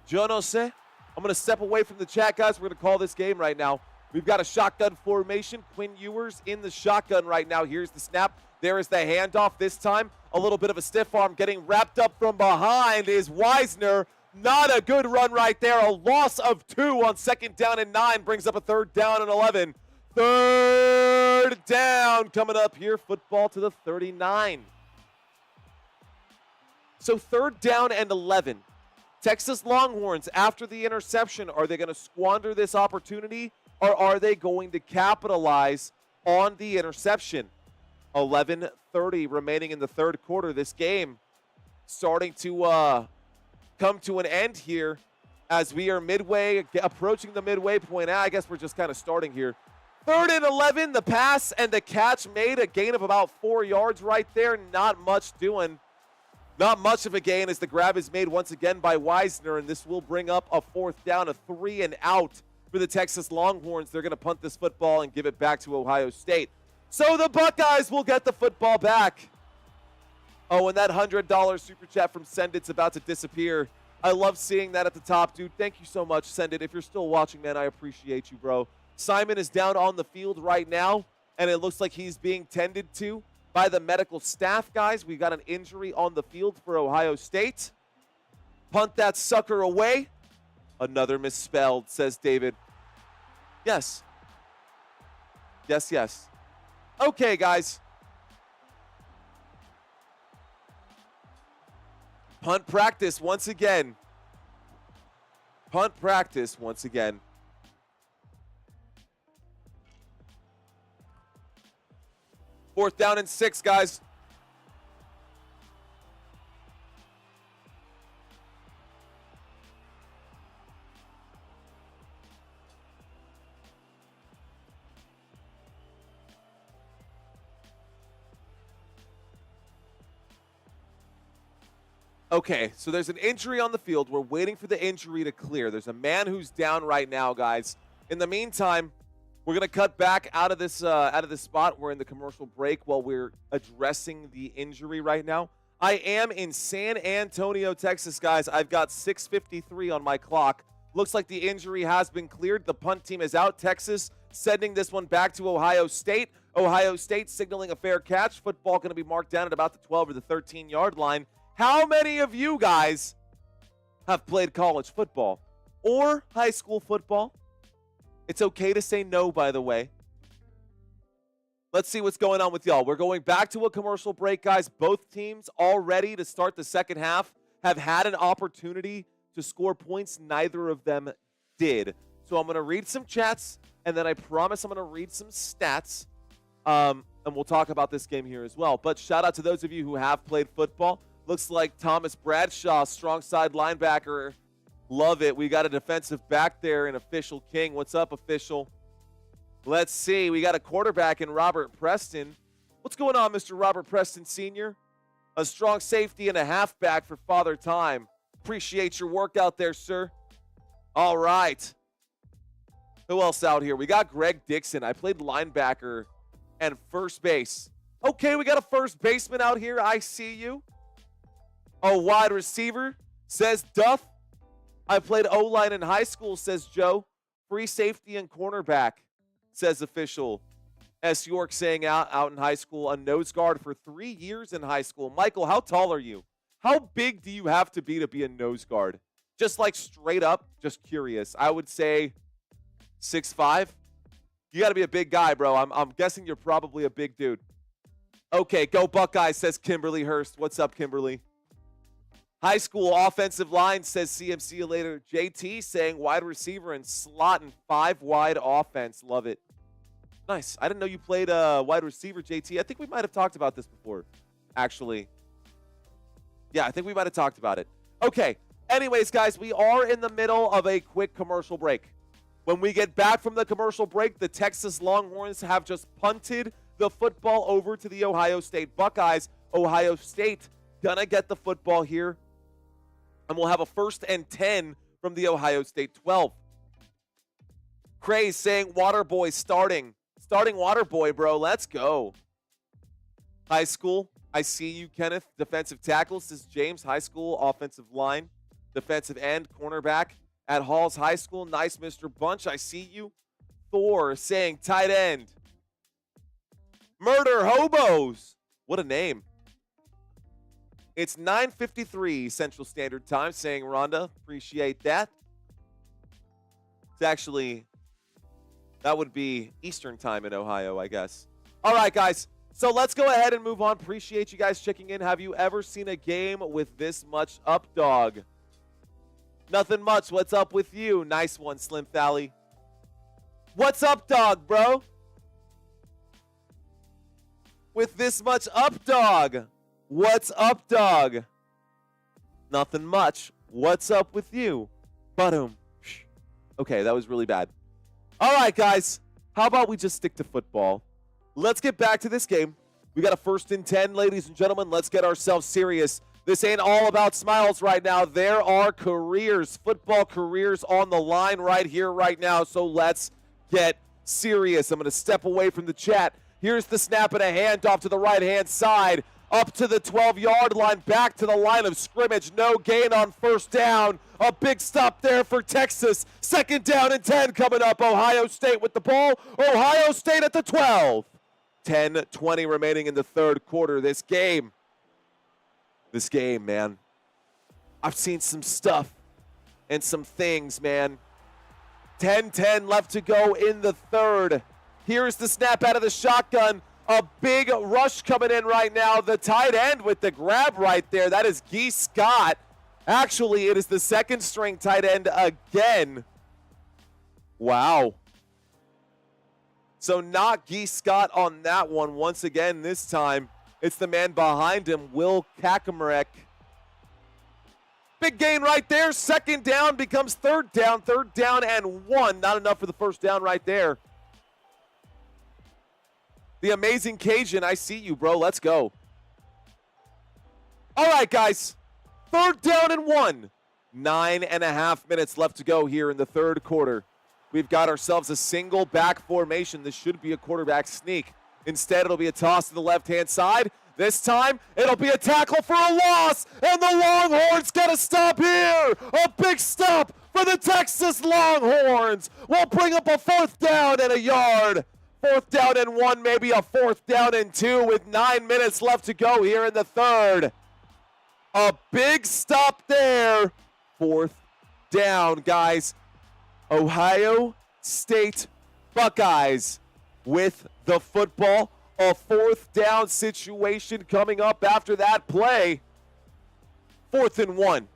Yo no sé. I'm going to step away from the chat, guys. We're going to call this game right now. We've got a shotgun formation. Quinn Ewers in the shotgun right now. Here's the snap. There is the handoff this time. A little bit of a stiff arm getting wrapped up from behind is Wisner. Not a good run right there. A loss of 2 on second down and 9 brings up a third down and 11. Third down coming up here. Football to the 39. So third down and 11. Texas Longhorns, after the interception, are they going to squander this opportunity, or are they going to capitalize on the interception? 11:30 remaining in the third quarter. This game starting to come to an end here as we are midway, approaching the midway point. I guess we're just kind of starting here. 3rd and 11, the pass and the catch made a gain of about 4 yards right there. Not much doing. Not much of a gain as the grab is made once again by Wisner, and this will bring up a 4th down, a 3 and out for the Texas Longhorns. They're going to punt this football and give it back to Ohio State. So the Buckeyes will get the football back. Oh, and that $100 super chat from Send It's about to disappear. I love seeing that at the top, dude. Thank you so much, Send It. If you're still watching, man, I appreciate you, bro. Simon is down on the field right now, and it looks like he's being tended to by the medical staff, guys. We got an injury on the field for Ohio State. Punt that sucker away. Another misspelled, says David. Yes. Yes, yes. Okay, guys. Punt practice once again. Punt practice once again. Fourth down and 6, guys. Okay, so there's an injury on the field. We're waiting for the injury to clear. There's a man who's down right now, guys. In the meantime, we're going to cut back out of this spot. We're in the commercial break while we're addressing the injury right now. I am in San Antonio, Texas, guys. I've got 6:53 on my clock. Looks like the injury has been cleared. The punt team is out. Texas sending this one back to Ohio State. Ohio State signaling a fair catch. Football going to be marked down at about the 12 or the 13-yard line. How many of you guys have played college football or high school football? It's okay to say no, by the way. Let's see what's going on with y'all. We're going back to a commercial break, guys. Both teams all ready to start the second half have had an opportunity to score points. Neither of them did. So I'm going to read some chats, and then I promise I'm going to read some stats, and we'll talk about this game here as well. But shout out to those of you who have played football. Looks like Thomas Bradshaw, strong side linebacker. Love it. We got a defensive back there in Official King. What's up, Official? Let's see. We got a quarterback in Robert Preston. What's going on, Mr. Robert Preston Sr.? A strong safety and a halfback for Father Time. Appreciate your work out there, sir. All right. Who else out here? We got Greg Dixon. I played linebacker and first base. Okay, we got a first baseman out here. I see you. A wide receiver, says Duff. I played O-line in high school, says Joe. Free safety and cornerback, says official. S. York saying out in high school, a nose guard for 3 years in high school. Michael, how tall are you? How big do you have to be a nose guard? Just like straight up, just curious. I would say 6'5". You got to be a big guy, bro. I'm guessing you're probably a big dude. Okay, go Buckeyes, says Kimberly Hurst. What's up, Kimberly? High school offensive line, says CMC you later. JT saying wide receiver and slot and 5-wide offense. Love it. Nice. I didn't know you played wide receiver, JT. I think we might have talked about this before, actually. Yeah, I think we might have talked about it. Okay. Anyways, guys, we are in the middle of a quick commercial break. When we get back from the commercial break, the Texas Longhorns have just punted the football over to the Ohio State Buckeyes. Ohio State gonna get the football here, and we'll have a 1st and 10 from the Ohio State 12. Craze saying Waterboy starting Waterboy, bro. Let's go. High school, I see you, Kenneth. Defensive tackle, says James. High school offensive line, defensive end, cornerback at Halls High School. Nice, Mr. Bunch. I see you. Thor saying tight end. Murder Hobos. What a name. It's 9:53 Central Standard Time, saying Rhonda. Appreciate that. It's actually, that would be Eastern Time in Ohio, I guess. All right, guys. So let's go ahead and move on. Appreciate you guys checking in. Have you ever seen a game with this much up, dog? Nothing much. What's up with you? Nice one, Slim Thally. What's up, dog, bro? With this much up, dog. What's up, dog? Nothing much. What's up with you? Ba-dum. Okay, that was really bad. All right, guys. How about we just stick to football? Let's get back to this game. We got a 1st and 10, ladies and gentlemen. Let's get ourselves serious. This ain't all about smiles right now. There are careers, football careers on the line right here, right now. So let's get serious. I'm going to step away from the chat. Here's the snap and a handoff to the right-hand side. Up to the 12-yard line, back to the line of scrimmage. No gain on 1st down. A big stop there for Texas. 2nd down and 10 coming up. Ohio State with the ball. Ohio State at the 12. 10:20 remaining in the 3rd quarter. This game, man. I've seen some stuff and some things, man. 10:10 left to go in the 3rd. Here's the snap out of the shotgun. A big rush coming in right now. The tight end with the grab right there. That is Guy Scott. Actually, it is the 2nd-string tight end again. Wow. So not Guy Scott on that one. Once again, this time, it's the man behind him, Will Kaczmarek. Big gain right there. 2nd down becomes 3rd down. 3rd down and 1. Not enough for the 1st down right there. The amazing Cajun, I see you, bro. Let's go. All right, guys. 3rd down and 1. 9.5 minutes left to go here in the 3rd quarter. We've got ourselves a single back formation. This should be a quarterback sneak. Instead, it'll be a toss to the left-hand side. This time, it'll be a tackle for a loss, and the Longhorns got to stop here. A big stop for the Texas Longhorns. We'll bring up a 4th down and a yard. 4th down and 1, maybe a 4th down and 2 with 9 minutes left to go here in the 3rd. A big stop there. 4th down, guys. Ohio State Buckeyes with the football. A 4th down situation coming up after that play. 4th and 1.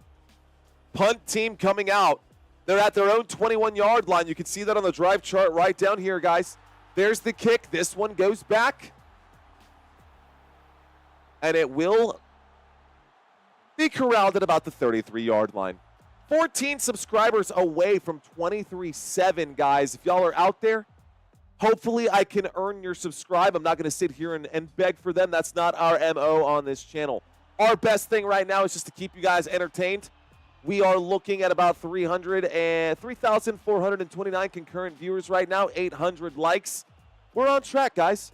Punt team coming out. They're at their own 21-yard line. You can see that on the drive chart right down here, guys. There's the kick. This one goes back. And it will be corralled at about the 33-yard line. 14 subscribers away from 23.7, guys. If y'all are out there, hopefully I can earn your subscribe. I'm not going to sit here and beg for them. That's not our MO on this channel. Our best thing right now is just to keep you guys entertained. We are looking at about 3,429 concurrent viewers right now, 800 likes. We're on track, guys.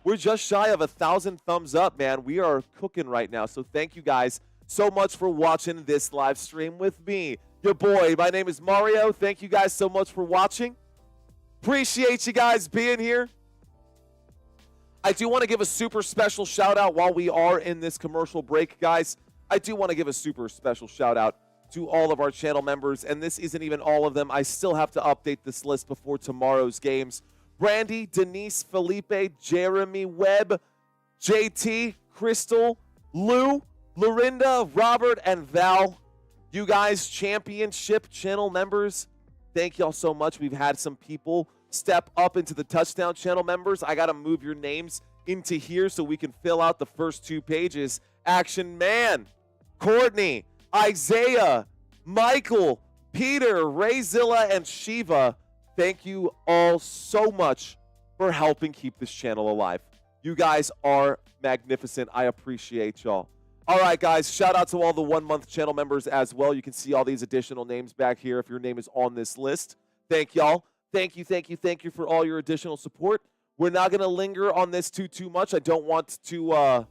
We're just shy of 1,000 thumbs up, man. We are cooking right now. So thank you guys so much for watching this live stream with me, your boy. My name is Mario. Thank you guys so much for watching. Appreciate you guys being here. I do want to give a super special shout out while we are in this commercial break, guys. I do want to give a super special shout out to all of our channel members, and this isn't even all of them. I still have to update this list before tomorrow's games. Brandy, Denise, Felipe, Jeremy, Webb, JT, Crystal, Lou, Lorinda, Robert, and Val. You guys, championship channel members, thank y'all so much. We've had some people step up into the touchdown channel members. I got to move your names into here so we can fill out the first 2 pages. Action Man, Courtney, Isaiah, Michael, Peter, Rayzilla, and Shiva. Thank you all so much for helping keep this channel alive. You guys are magnificent. I appreciate y'all. All right, guys, shout out to all the 1-month channel members as well. You can see all these additional names back here if your name is on this list. Thank y'all. Thank you for all your additional support. We're not going to linger on this too much. I don't want to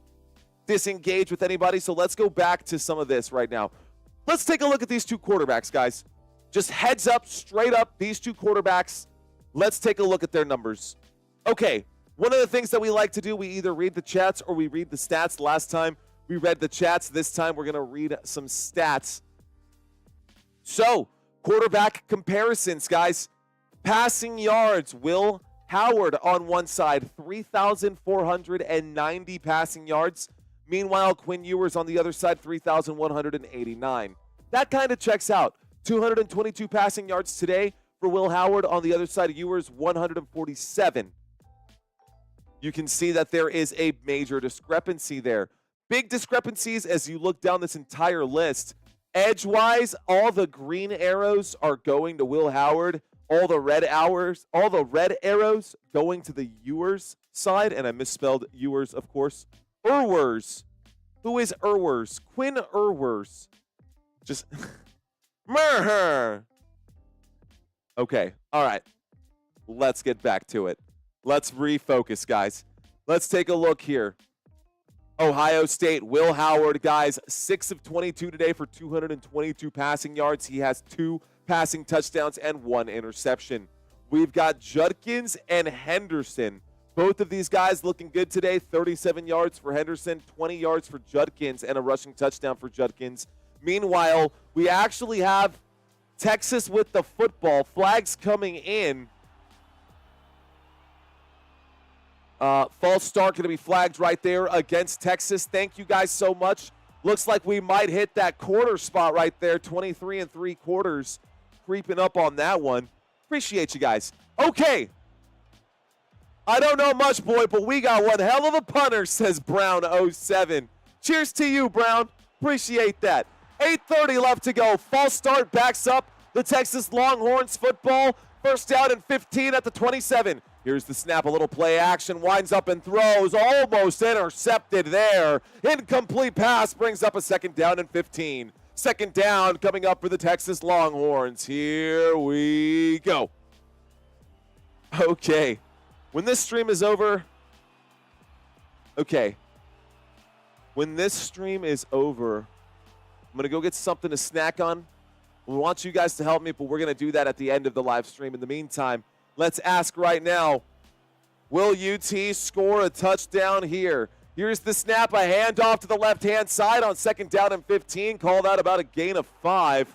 disengage with anybody, so let's go back to some of this right now. Let's take a look at these 2 quarterbacks, guys. Just heads up, straight up, these 2 quarterbacks. Let's take a look at their numbers. Okay, one of the things that we like to do, we either read the chats or we read the stats. Last time we read the chats. This time we're going to read some stats. So, quarterback comparisons, guys. Passing yards, Will Howard on one side, 3,490 passing yards. Meanwhile, Quinn Ewers on the other side, 3,189. That kind of checks out. 222 passing yards today for Will Howard. On the other side of Ewers, 147. You can see that there is a major discrepancy there. Big discrepancies as you look down this entire list. Edge-wise, all the green arrows are going to Will Howard. All the red arrows going to the Ewers side. And I misspelled Ewers, of course. Ewers. Who is Ewers? Quinn Ewers. Just... Okay, all right. Let's get back to it. Let's refocus, guys. Let's take a look here. Ohio State, Will Howard, guys, 6 of 22 today for 222 passing yards. He has 2 passing touchdowns and 1 interception. We've got Judkins and Henderson. Both of these guys looking good today. 37 yards for Henderson, 20 yards for Judkins, and a rushing touchdown for Judkins. Meanwhile, we actually have Texas with the football. Flags coming in. False start going to be flagged right there against Texas. Thank you guys so much. Looks like we might hit that quarter spot right there. 23 3/4. Creeping up on that one. Appreciate you guys. Okay. I don't know much, boy, but we got one hell of a punter, says Brown07. Cheers to you, Brown. Appreciate that. 8:30 left to go. False start backs up the Texas Longhorns football. First down and 15 at the 27. Here's the snap, a little play action, winds up and throws, almost intercepted there. Incomplete pass brings up a 2nd down and 15. 2nd down coming up for the Texas Longhorns. Here we go. Okay. When this stream is over, when this stream is over, I'm going to go get something to snack on. We want you guys to help me, but we're going to do that at the end of the live stream. In the meantime, let's ask right now, will UT score a touchdown here? Here's the snap, a handoff to the left-hand side on 2nd down and 15. Call that about a gain of 5.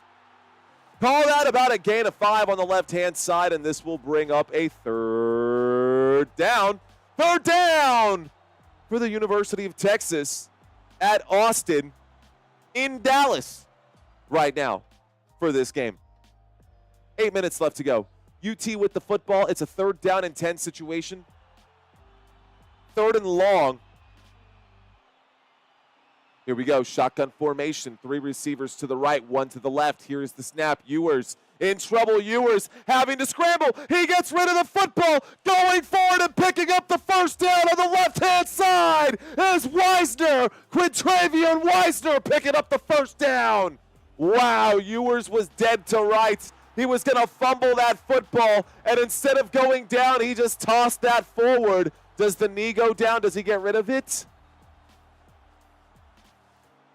Call that about a gain of 5 on the left-hand side, and this will bring up a 3rd down. 3rd down for the University of Texas at Austin in Dallas right now for this game. 8 minutes left to go. UT with the football. It's a 3rd down and 10 situation. 3rd and long. Here we go. Shotgun formation. 3 receivers to the right, 1 to the left. Here is the snap. Ewers In trouble, Ewers having to scramble. He gets rid of the football, going forward and picking up the first down on the left-hand side is Wisner. Quintravian Wisner picking up the first down. Wow, Ewers was dead to rights. He was going to fumble that football, and instead of going down, he just tossed that forward. Does the knee go down? Does he get rid of it?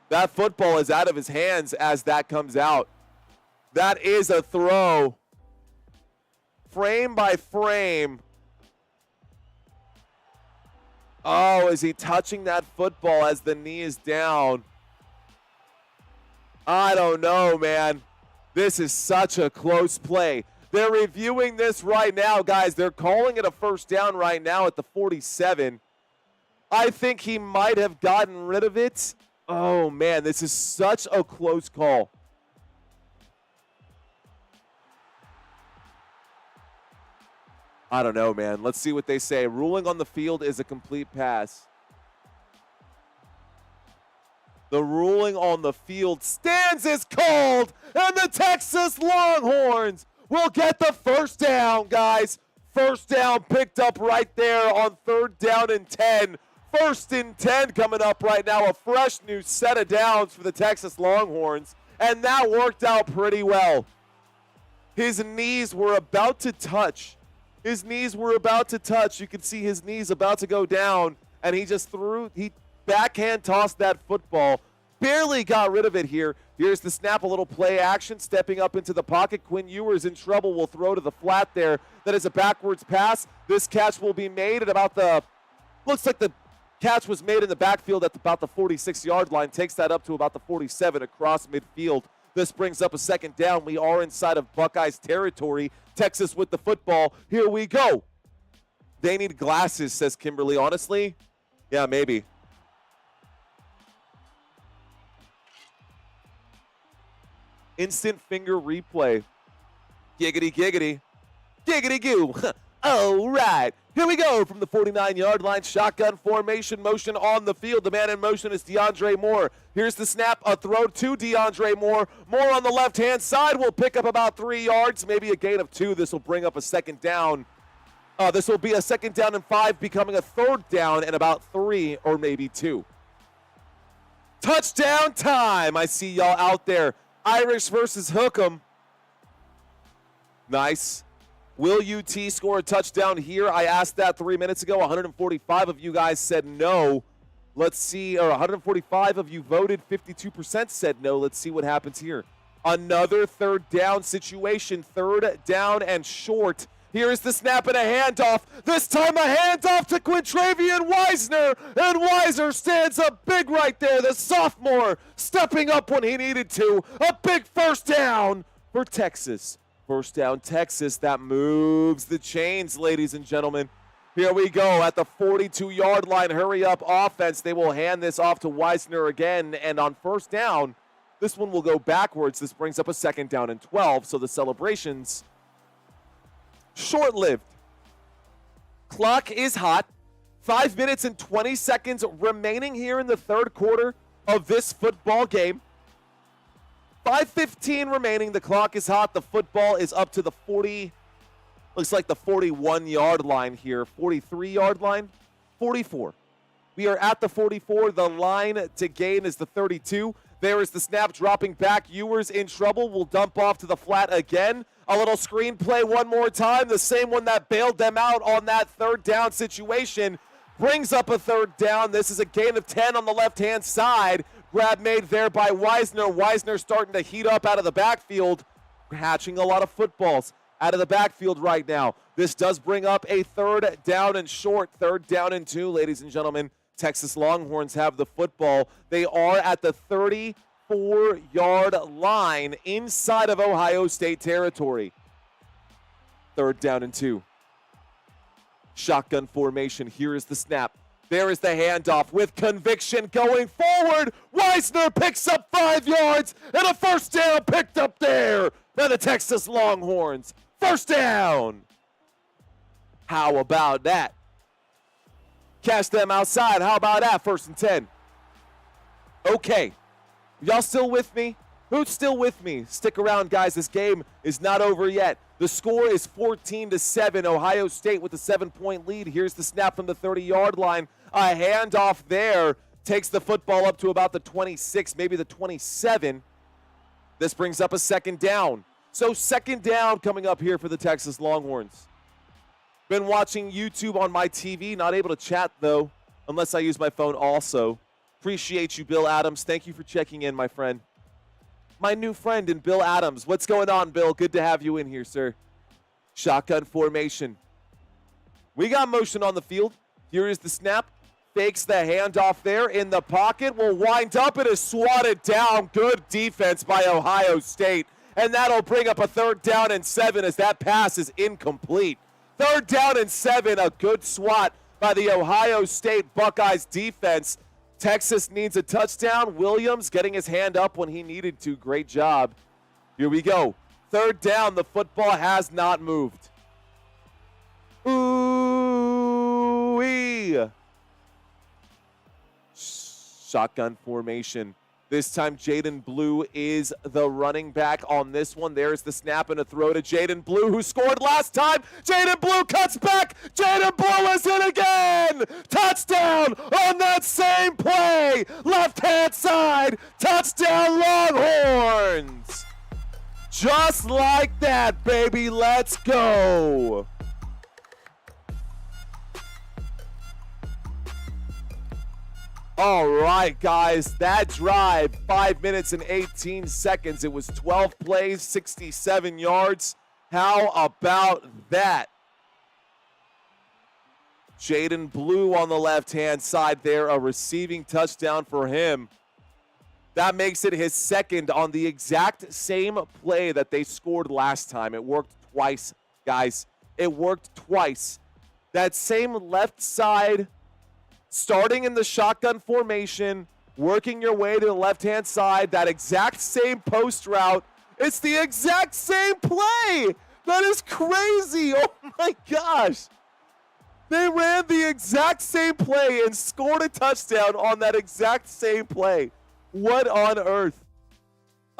That football is out of his hands as that comes out. That is a throw. Frame by frame. Oh, is he touching that football as the knee is down? I don't know, man. This is such a close play. They're reviewing this right now, guys. They're calling it a first down right now at the 47. I think he might have gotten rid of it. Oh, man, this is such a close call. I don't know, man. Let's see what they say. Ruling on the field is a complete pass. The ruling on the field stands is called, and the Texas Longhorns will get the first down, guys. First down picked up right there on 3rd down and 10. 1st and 10 coming up right now. A fresh new set of downs for the Texas Longhorns, and that worked out pretty well. His knees were about to touch. His knees were about to touch. You could see his knees about to go down, and he just backhand tossed that football. Barely got rid of it here. Here's the snap, a little play action, stepping up into the pocket. Quinn Ewers in trouble, will throw to the flat there. That is a backwards pass. This catch will be made at about looks like the catch was made in the backfield at about the 46-yard line. Takes that up to about the 47 across midfield. This brings up a 2nd down. We are inside of Buckeyes territory. Texas with the football. Here we go. They need glasses, says Kimberly. Honestly, yeah, maybe. Instant finger replay. Giggity, giggity. Giggity goo. All right. Here we go from the 49-yard line. Shotgun formation, motion on the field. The man in motion is DeAndre Moore. Here's the snap, a throw to DeAndre Moore. Moore on the left-hand side will pick up about 3 yards, maybe a gain of 2. This will bring up a 2nd down. This will be a 2nd down and 5, becoming a 3rd down and about 3 or maybe 2. Touchdown time. I see y'all out there. Irish versus Hook'em. Nice. Will UT score a touchdown here? I asked that 3 minutes ago. 145 of you guys said no. Let's see, or 145 of you voted. 52% said no. Let's see what happens here. Another 3rd down situation. 3rd down and short. Here is the snap and a handoff. This time a handoff to Quintravian Wisner. And Wisner stands up big right there. The sophomore stepping up when he needed to. A big first down for Texas. First down, Texas. That moves the chains, ladies and gentlemen. Here we go at the 42-yard line. Hurry up offense. They will hand this off to Wisner again. And on first down, this one will go backwards. This brings up a 2nd down and 12. So the celebrations short-lived. Clock is hot. 5 minutes and 20 seconds remaining here in the 3rd quarter of this football game. 5:15 remaining. The clock is hot. The football is up to the 40, looks like the 41-yard line here. 43-yard line? 44. We are at the 44. The line to gain is the 32. There is the snap dropping back. Ewers in trouble. Will dump off to the flat again. A little screen play one more time. The same one that bailed them out on that 3rd down situation. Brings up a 3rd down. This is a gain of 10 on the left-hand side. Grab made there by Wisner. Wisner starting to heat up out of the backfield. Hatching a lot of footballs out of the backfield right now. This does bring up a 3rd down and short. 3rd down and 2, ladies and gentlemen. Texas Longhorns have the football. They are at the 34-yard line inside of Ohio State territory. 3rd down and 2. Shotgun formation. Here is the snap. There is the handoff with conviction going forward. Wisner picks up 5 yards and a first down picked up there by the Texas Longhorns. First down. How about that? Catch them outside. How about that? 1st and 10. Okay. Y'all still with me? Who's still with me? Stick around, guys. This game is not over yet. The score is 14-7. Ohio State with a 7-point lead. Here's the snap from the 30-yard line. A handoff there takes the football up to about the 26, maybe the 27. This brings up a second down. So second down coming up here for the Texas Longhorns. Been watching YouTube on my TV. Not able to chat, though, unless I use my phone also. Appreciate you, Bill Adams. Thank you for checking in, my friend. My new friend in Bill Adams. What's going on, Bill? Good to have you in here, sir. Shotgun formation. We got motion on the field. Here is the snap. Fakes the handoff there in the pocket. Will wind up. It is swatted down. Good defense by Ohio State. And that'll bring up a 3rd down and 7 as that pass is incomplete. 3rd down and 7. A good swat by the Ohio State Buckeyes defense. Texas needs a touchdown. Williams getting his hand up when he needed to. Great job. Here we go. 3rd down. The football has not moved. Ooh-wee. Shotgun formation. This time, Jaden Blue is the running back on this one. There's the snap and a throw to Jaden Blue, who scored last time. Jaden Blue cuts back. Jaden Blue is in again. Touchdown on that same play. Left-hand side. Touchdown, Longhorns. Just like that, baby. Let's go. All right, guys, that drive, 5 minutes and 18 seconds. It was 12 plays, 67 yards. How about that? Jaden Blue on the left-hand side there, a receiving touchdown for him. That makes it his 2nd on the exact same play that they scored last time. It worked twice, guys. It worked twice. That same left side, starting in the shotgun formation, working your way to the left-hand side, that exact same post route. It's the exact same play. That is crazy. Oh, my gosh. They ran the exact same play and scored a touchdown on that exact same play. What on earth?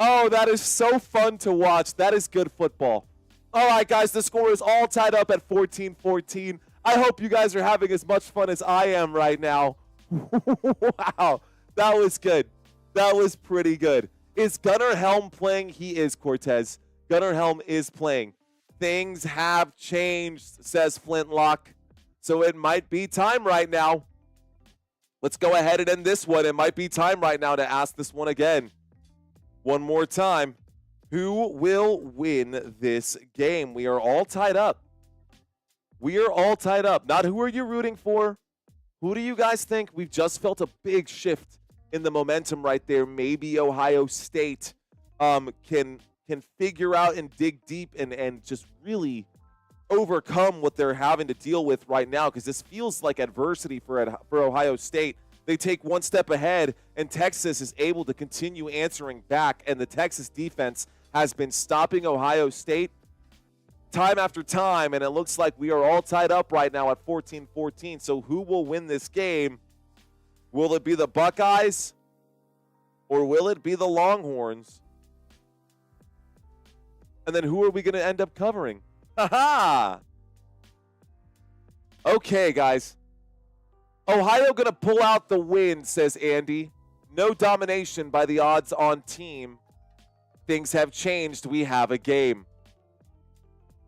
Oh, that is so fun to watch. That is good football. All right, guys, the score is all tied up at 14-14. I hope you guys are having as much fun as I am right now. Wow, that was good. That was pretty good. Is Gunnar Helm playing? He is, Cortez. Gunnar Helm is playing. Things have changed, says Flintlock. So it might be time right now. Let's go ahead and end this one. It might be time right now to ask this one again. One more time. Who will win this game? We are all tied up. We are all tied up. Not who are you rooting for? Who do you guys think? We've just felt a big shift in the momentum right there. Maybe Ohio State can figure out and dig deep and just really overcome what they're having to deal with right now, because this feels like adversity for Ohio State. They take one step ahead, and Texas is able to continue answering back, and the Texas defense has been stopping Ohio State time after time, and it looks like we are all tied up right now at 14-14. So who will win this game? Will it be the Buckeyes, or will it be the Longhorns? And then who are we going to end up covering? Ha-ha! Okay, guys. Ohio going to pull out the win, says Andy. No domination by the odds-on team. Things have changed. We have a game.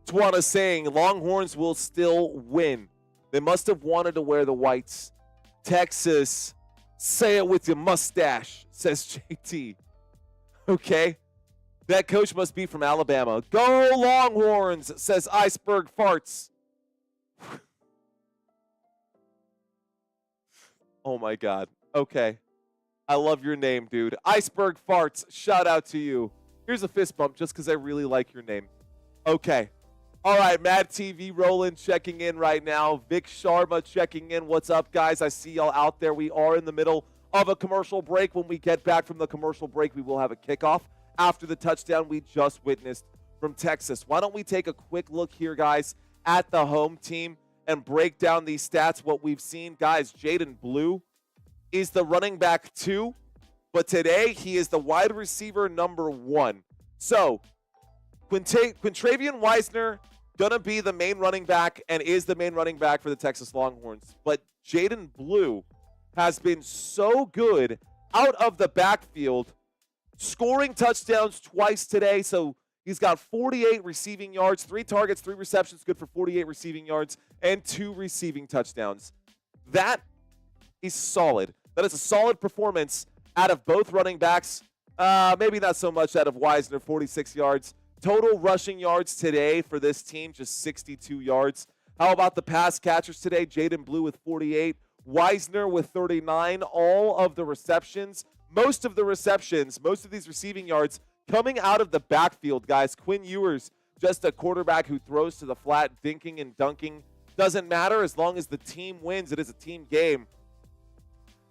Twana saying Longhorns will still win. They must have wanted to wear the whites. Texas, say it with your mustache, says JT. Okay. That coach must be from Alabama. Go Longhorns, says Iceberg Farts. Oh, my God. Okay. I love your name, dude. Iceberg Farts, shout out to you. Here's a fist bump just because I really like your name. Okay. All right, Mad TV Roland checking in right now. Vic Sharma checking in. What's up, guys? I see y'all out there. We are in the middle of a commercial break. When we get back from the commercial break, we will have a kickoff after the touchdown we just witnessed from Texas. Why don't we take a quick look here, guys, at the home team and break down these stats, what we've seen. Guys, Jaden Blue is the running back 2, but today he is the wide receiver number 1. So Quintravian Wisner gonna be the main running back and is the main running back for the Texas Longhorns. But Jaden Blue has been so good out of the backfield, scoring touchdowns twice today. So he's got 48 receiving yards, 3 targets, 3 receptions, good for 48 receiving yards, and 2 receiving touchdowns. That is solid. That is a solid performance out of both running backs. Maybe not so much out of Wisner, 46 yards. Total rushing yards today for this team, just 62 yards. How about the pass catchers today? Jaden Blue with 48, Wisner with 39. All of the receptions, most of these receiving yards coming out of the backfield, guys. Quinn Ewers, just a quarterback who throws to the flat, dinking and dunking. Doesn't matter as long as the team wins. It is a team game.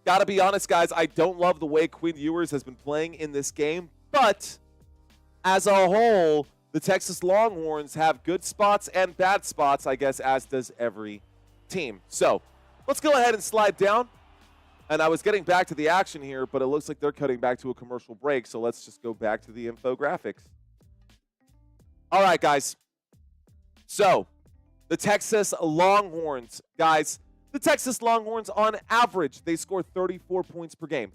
Got to be honest, guys, I don't love the way Quinn Ewers has been playing in this game, but as a whole, the Texas Longhorns have good spots and bad spots, I guess, as does every team. So let's go ahead and slide down. And I was getting back to the action here, but it looks like they're cutting back to a commercial break, so let's just go back to the infographics. All right, guys. So the Texas Longhorns, guys, the Texas Longhorns, on average, they score 34 points per game.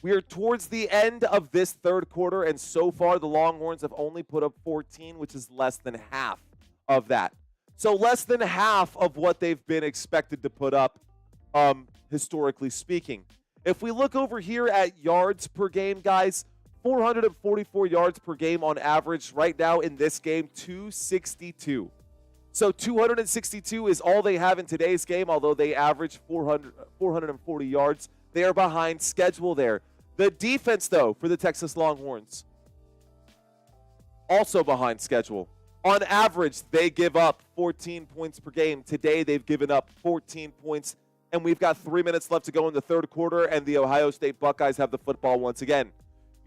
We are towards the end of this third quarter, and so far the Longhorns have only put up 14, which is less than half of that. So less than half of what they've been expected to put up, historically speaking. If we look over here at yards per game, guys, 444 yards per game on average right now in this game, 262. So 262 is all they have in today's game, although they average 440 yards. They are behind schedule there. The defense, though, for the Texas Longhorns, also behind schedule. On average, they give up 14 points per game. Today, they've given up 14 points, and we've got 3 minutes left to go in the third quarter, and the Ohio State Buckeyes have the football once again.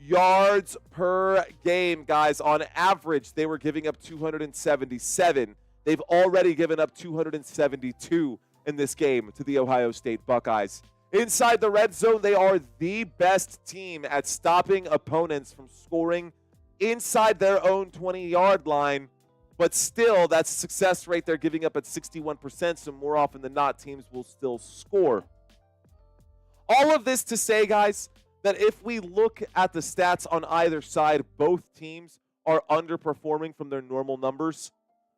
Yards per game, guys, on average, they were giving up 277. They've already given up 272 in this game to the Ohio State Buckeyes. Inside the red zone, they are the best team at stopping opponents from scoring inside their own 20-yard line. But still, that's a success rate they're giving up at 61%, so more often than not, teams will still score. All of this to say, guys, that if we look at the stats on either side, both teams are underperforming from their normal numbers.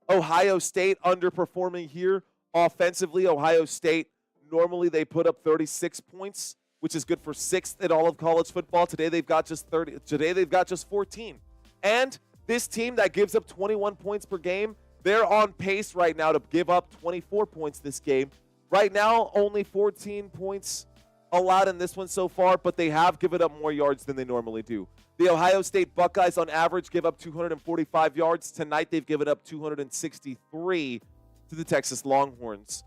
Ohio State underperforming here. Offensively, Ohio State, normally they put up 36 points, which is good for 6th in all of college football. Today they've got just 14. And this team that gives up 21 points per game, they're on pace right now to give up 24 points this game. Right now, only 14 points allowed in this one so far, but they have given up more yards than they normally do. The Ohio State Buckeyes on average give up 245 yards. Tonight they've given up 263 to the Texas Longhorns.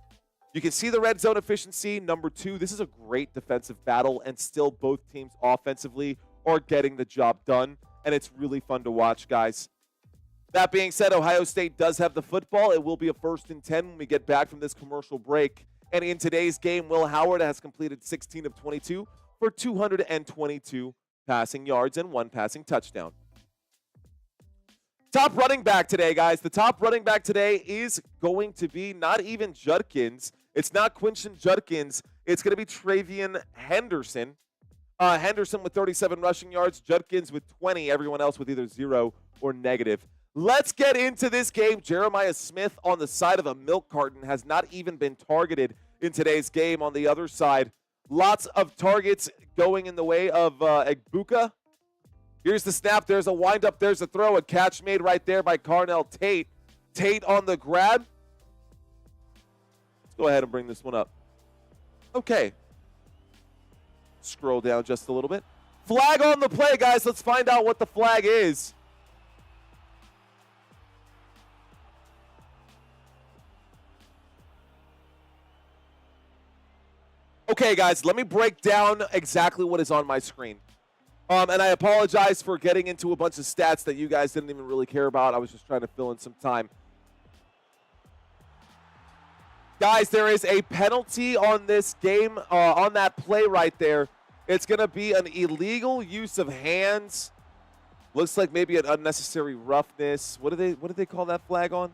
You can see the red zone efficiency, number 2. This is a great defensive battle, and still both teams offensively are getting the job done, and it's really fun to watch, guys. That being said, Ohio State does have the football. It will be a 1st and 10 when we get back from this commercial break. And in today's game, Will Howard has completed 16 of 22 for 222 passing yards and 1 passing touchdown. Top running back today, guys. The top running back today is going to be not even Judkins. It's not Quinton Judkins. It's going to be Travian Henderson. Henderson with 37 rushing yards. Judkins with 20. Everyone else with either 0 or negative. Let's get into this game. Jeremiah Smith on the side of a milk carton has not even been targeted in today's game. On the other side, lots of targets going in the way of Egbuka. Here's the snap. There's a windup. There's a throw. A catch made right there by Carnell Tate. Tate on the grab. Let's go ahead and bring this one up. Okay. Scroll down just a little bit. Flag on the play, guys. Let's find out what the flag is. Okay, guys, let me break down exactly what is on my screen. And I apologize for getting into a bunch of stats that you guys didn't even really care about. I was just trying to fill in some time. Guys, there is a penalty on this game, on that play right there, It's going to be an illegal use of hands. Looks like maybe an unnecessary roughness. What do they call that flag on?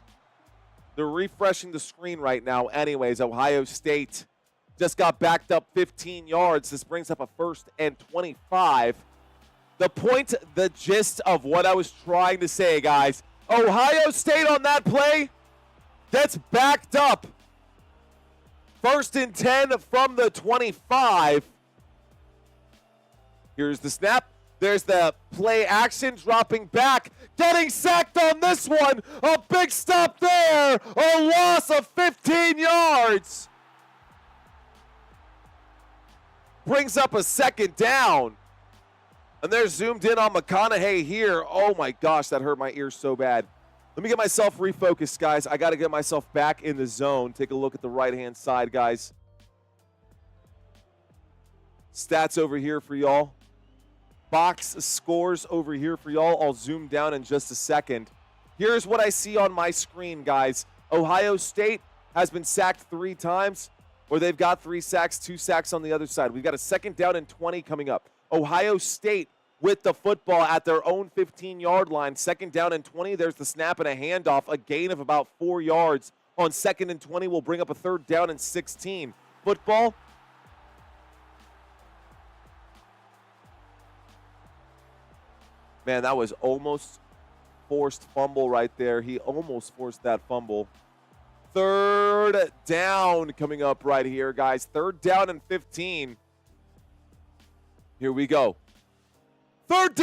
They're refreshing the screen right now. Anyways, Ohio State just got backed up 15 yards. This brings up a 1st and 25. The point, the gist of what I was trying to say, guys, Ohio State on that play gets backed up. 1st and 10 from the 25. Here's the snap. There's the play action, dropping back, getting sacked on this one. A big stop there. A loss of 15 yards. Brings up a 2nd down. And they're zoomed in on McConaughey here. Oh my gosh, that hurt my ears so bad. Let me get myself refocused, guys. I got to get myself back in the zone. Take a look at the right-hand side, guys. Stats over here for y'all. Box scores over here for y'all. I'll zoom down in just a second. Here's what I see on my screen, guys. Ohio State has been sacked 3 times, or they've got 3 sacks, 2 sacks on the other side. We've got a 2nd down and 20 coming up. Ohio State with the football at their own 15-yard line. 2nd down and 20. There's the snap and a handoff. A gain of about 4 yards on 2nd and 20 will bring up a 3rd down and 16. Football. Man, that was almost forced fumble right there. He almost forced that fumble. 3rd down coming up right here, guys. 3rd down and 15. Here we go. 3rd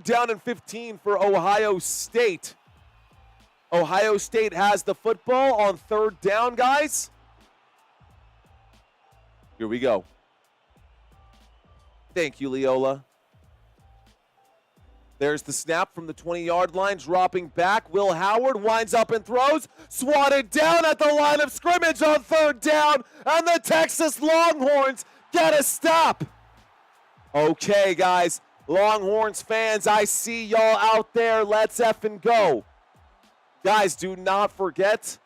down and 15 for Ohio State. Ohio State has the football on 3rd down, guys. Here we go. Thank you, Leola. There's the snap from the 20-yard line, dropping back. Will Howard winds up and throws. Swatted down at the line of scrimmage on 3rd down, and the Texas Longhorns get a stop. Okay, guys. Longhorns fans, I see y'all out there. Let's effing go. Guys, do not forget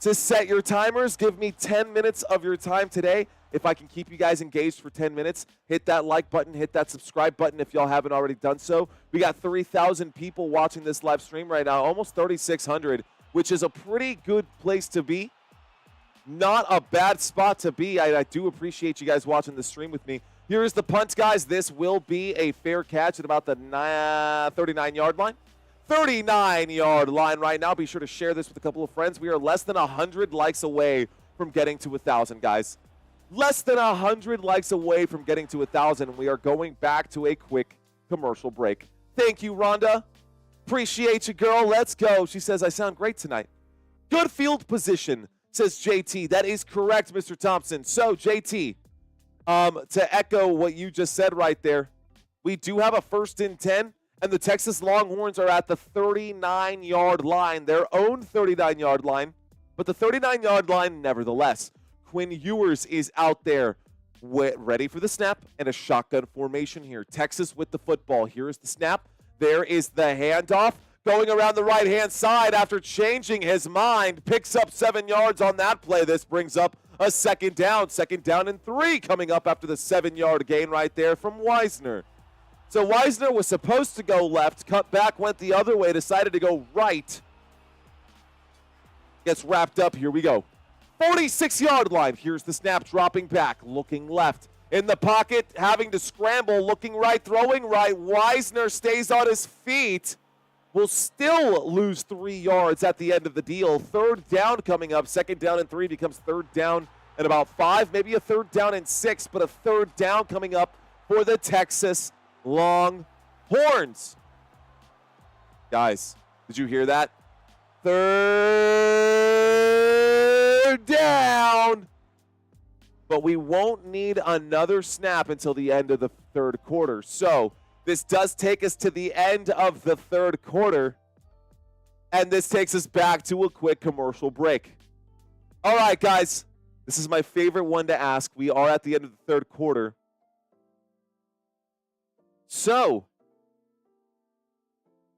to set your timers. Give me 10 minutes of your time today. If I can keep you guys engaged for 10 minutes, hit that like button, hit that subscribe button if y'all haven't already done so. We got 3,000 people watching this live stream right now, almost 3,600, which is a pretty good place to be. Not a bad spot to be. I do appreciate you guys watching the stream with me. Here is the punt, guys. This will be a fair catch at about the 39-yard line. 39-yard line right now. Be sure to share this with a couple of friends. We are less than 100 likes away from getting to 1,000, guys. Less than 100 likes away from getting to 1,000. We are going back to a quick commercial break. Thank you, Rhonda. Appreciate you, girl. Let's go. She says, I sound great tonight. Good field position, says JT. That is correct, Mr. Thompson. So, JT, to echo what you just said right there, we do have a 1st and 10, and the Texas Longhorns are at the 39-yard line, their own 39-yard line, but the 39-yard line nevertheless. Quinn Ewers is out there ready for the snap and a shotgun formation here. Texas with the football. Here is the snap. There is the handoff. Going around the right-hand side after changing his mind. Picks up 7 yards on that play. This brings up a 2nd down. 2nd down and 3 coming up after the 7-yard gain right there from Wisner. So Wisner was supposed to go left, cut back, went the other way, decided to go right. Gets wrapped up. Here we go. 46-yard line. Here's the snap, dropping back, looking left. In the pocket, having to scramble, looking right, throwing right. Wisner stays on his feet. Will still lose 3 yards at the end of the deal. 3rd down coming up. 2nd down and 3 becomes 3rd down and about 5. Maybe a 3rd down and 6, but a 3rd down coming up for the Texas Longhorns. Guys, did you hear that? 3rd down. But we won't need another snap until the end of the 3rd quarter. So this does take us to the end of the 3rd quarter. And this takes us back to a quick commercial break. All right, guys. This is my favorite one to ask. We are at the end of the 3rd quarter. So,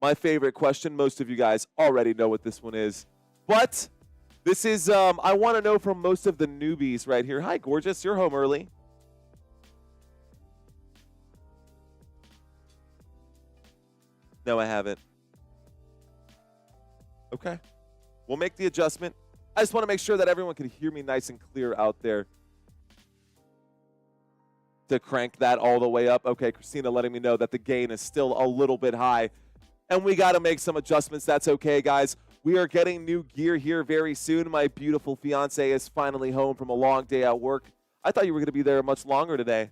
my favorite question. Most of you guys already know what this one is. But this is, I want to know from most of the newbies right here. Hi, gorgeous. You're home early. No, I haven't. Okay. We'll make the adjustment. I just want to make sure that everyone can hear me nice and clear out there. To crank that all the way up. Okay, Christina letting me know that the gain is still a little bit high. And we got to make some adjustments. That's okay, guys. We are getting new gear here very soon. My beautiful fiance is finally home from a long day at work. I thought you were going to be there much longer today.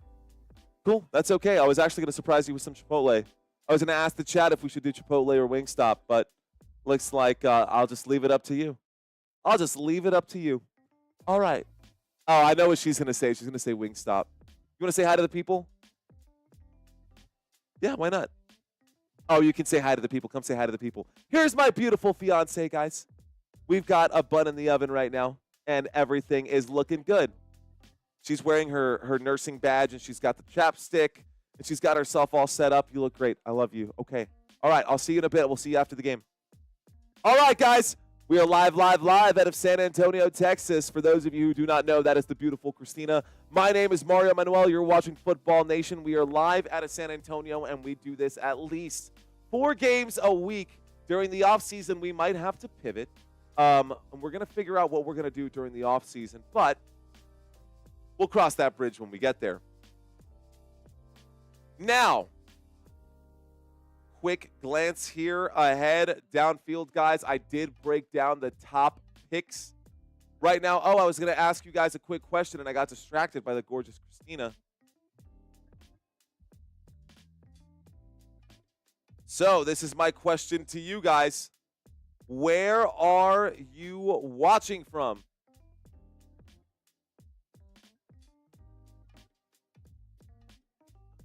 Cool. That's okay. I was actually going to surprise you with some Chipotle. I was going to ask the chat if we should do Chipotle or Wingstop, but looks like I'll just leave it up to you. I'll just leave it up to you. All right. Oh, I know what she's going to say. She's going to say Wingstop. You want to say hi to the people? Yeah, why not? Oh, you can say hi to the people. Come say hi to the people. Here's my beautiful fiance, guys. We've got a bun in the oven right now, and everything is looking good. She's wearing her nursing badge, and she's got the chapstick, and she's got herself all set up. You look great. I love you. Okay. All right, I'll see you in a bit. We'll see you after the game. All right, guys. We are live out of San Antonio, Texas. For those of you who do not know, that is the beautiful Christina. My name is Mario Manuel. You're watching Football Nation. We are live out of San Antonio, and we do this at least 4 games a week. During the offseason, we might have to pivot. And we're going to figure out what we're going to do during the offseason, but we'll cross that bridge when we get there. Now, quick glance here ahead downfield, guys. I did break down the top picks right now. Oh, I was going to ask you guys a quick question, and I got distracted by the gorgeous Christina. So this is my question to you guys. Where are you watching from?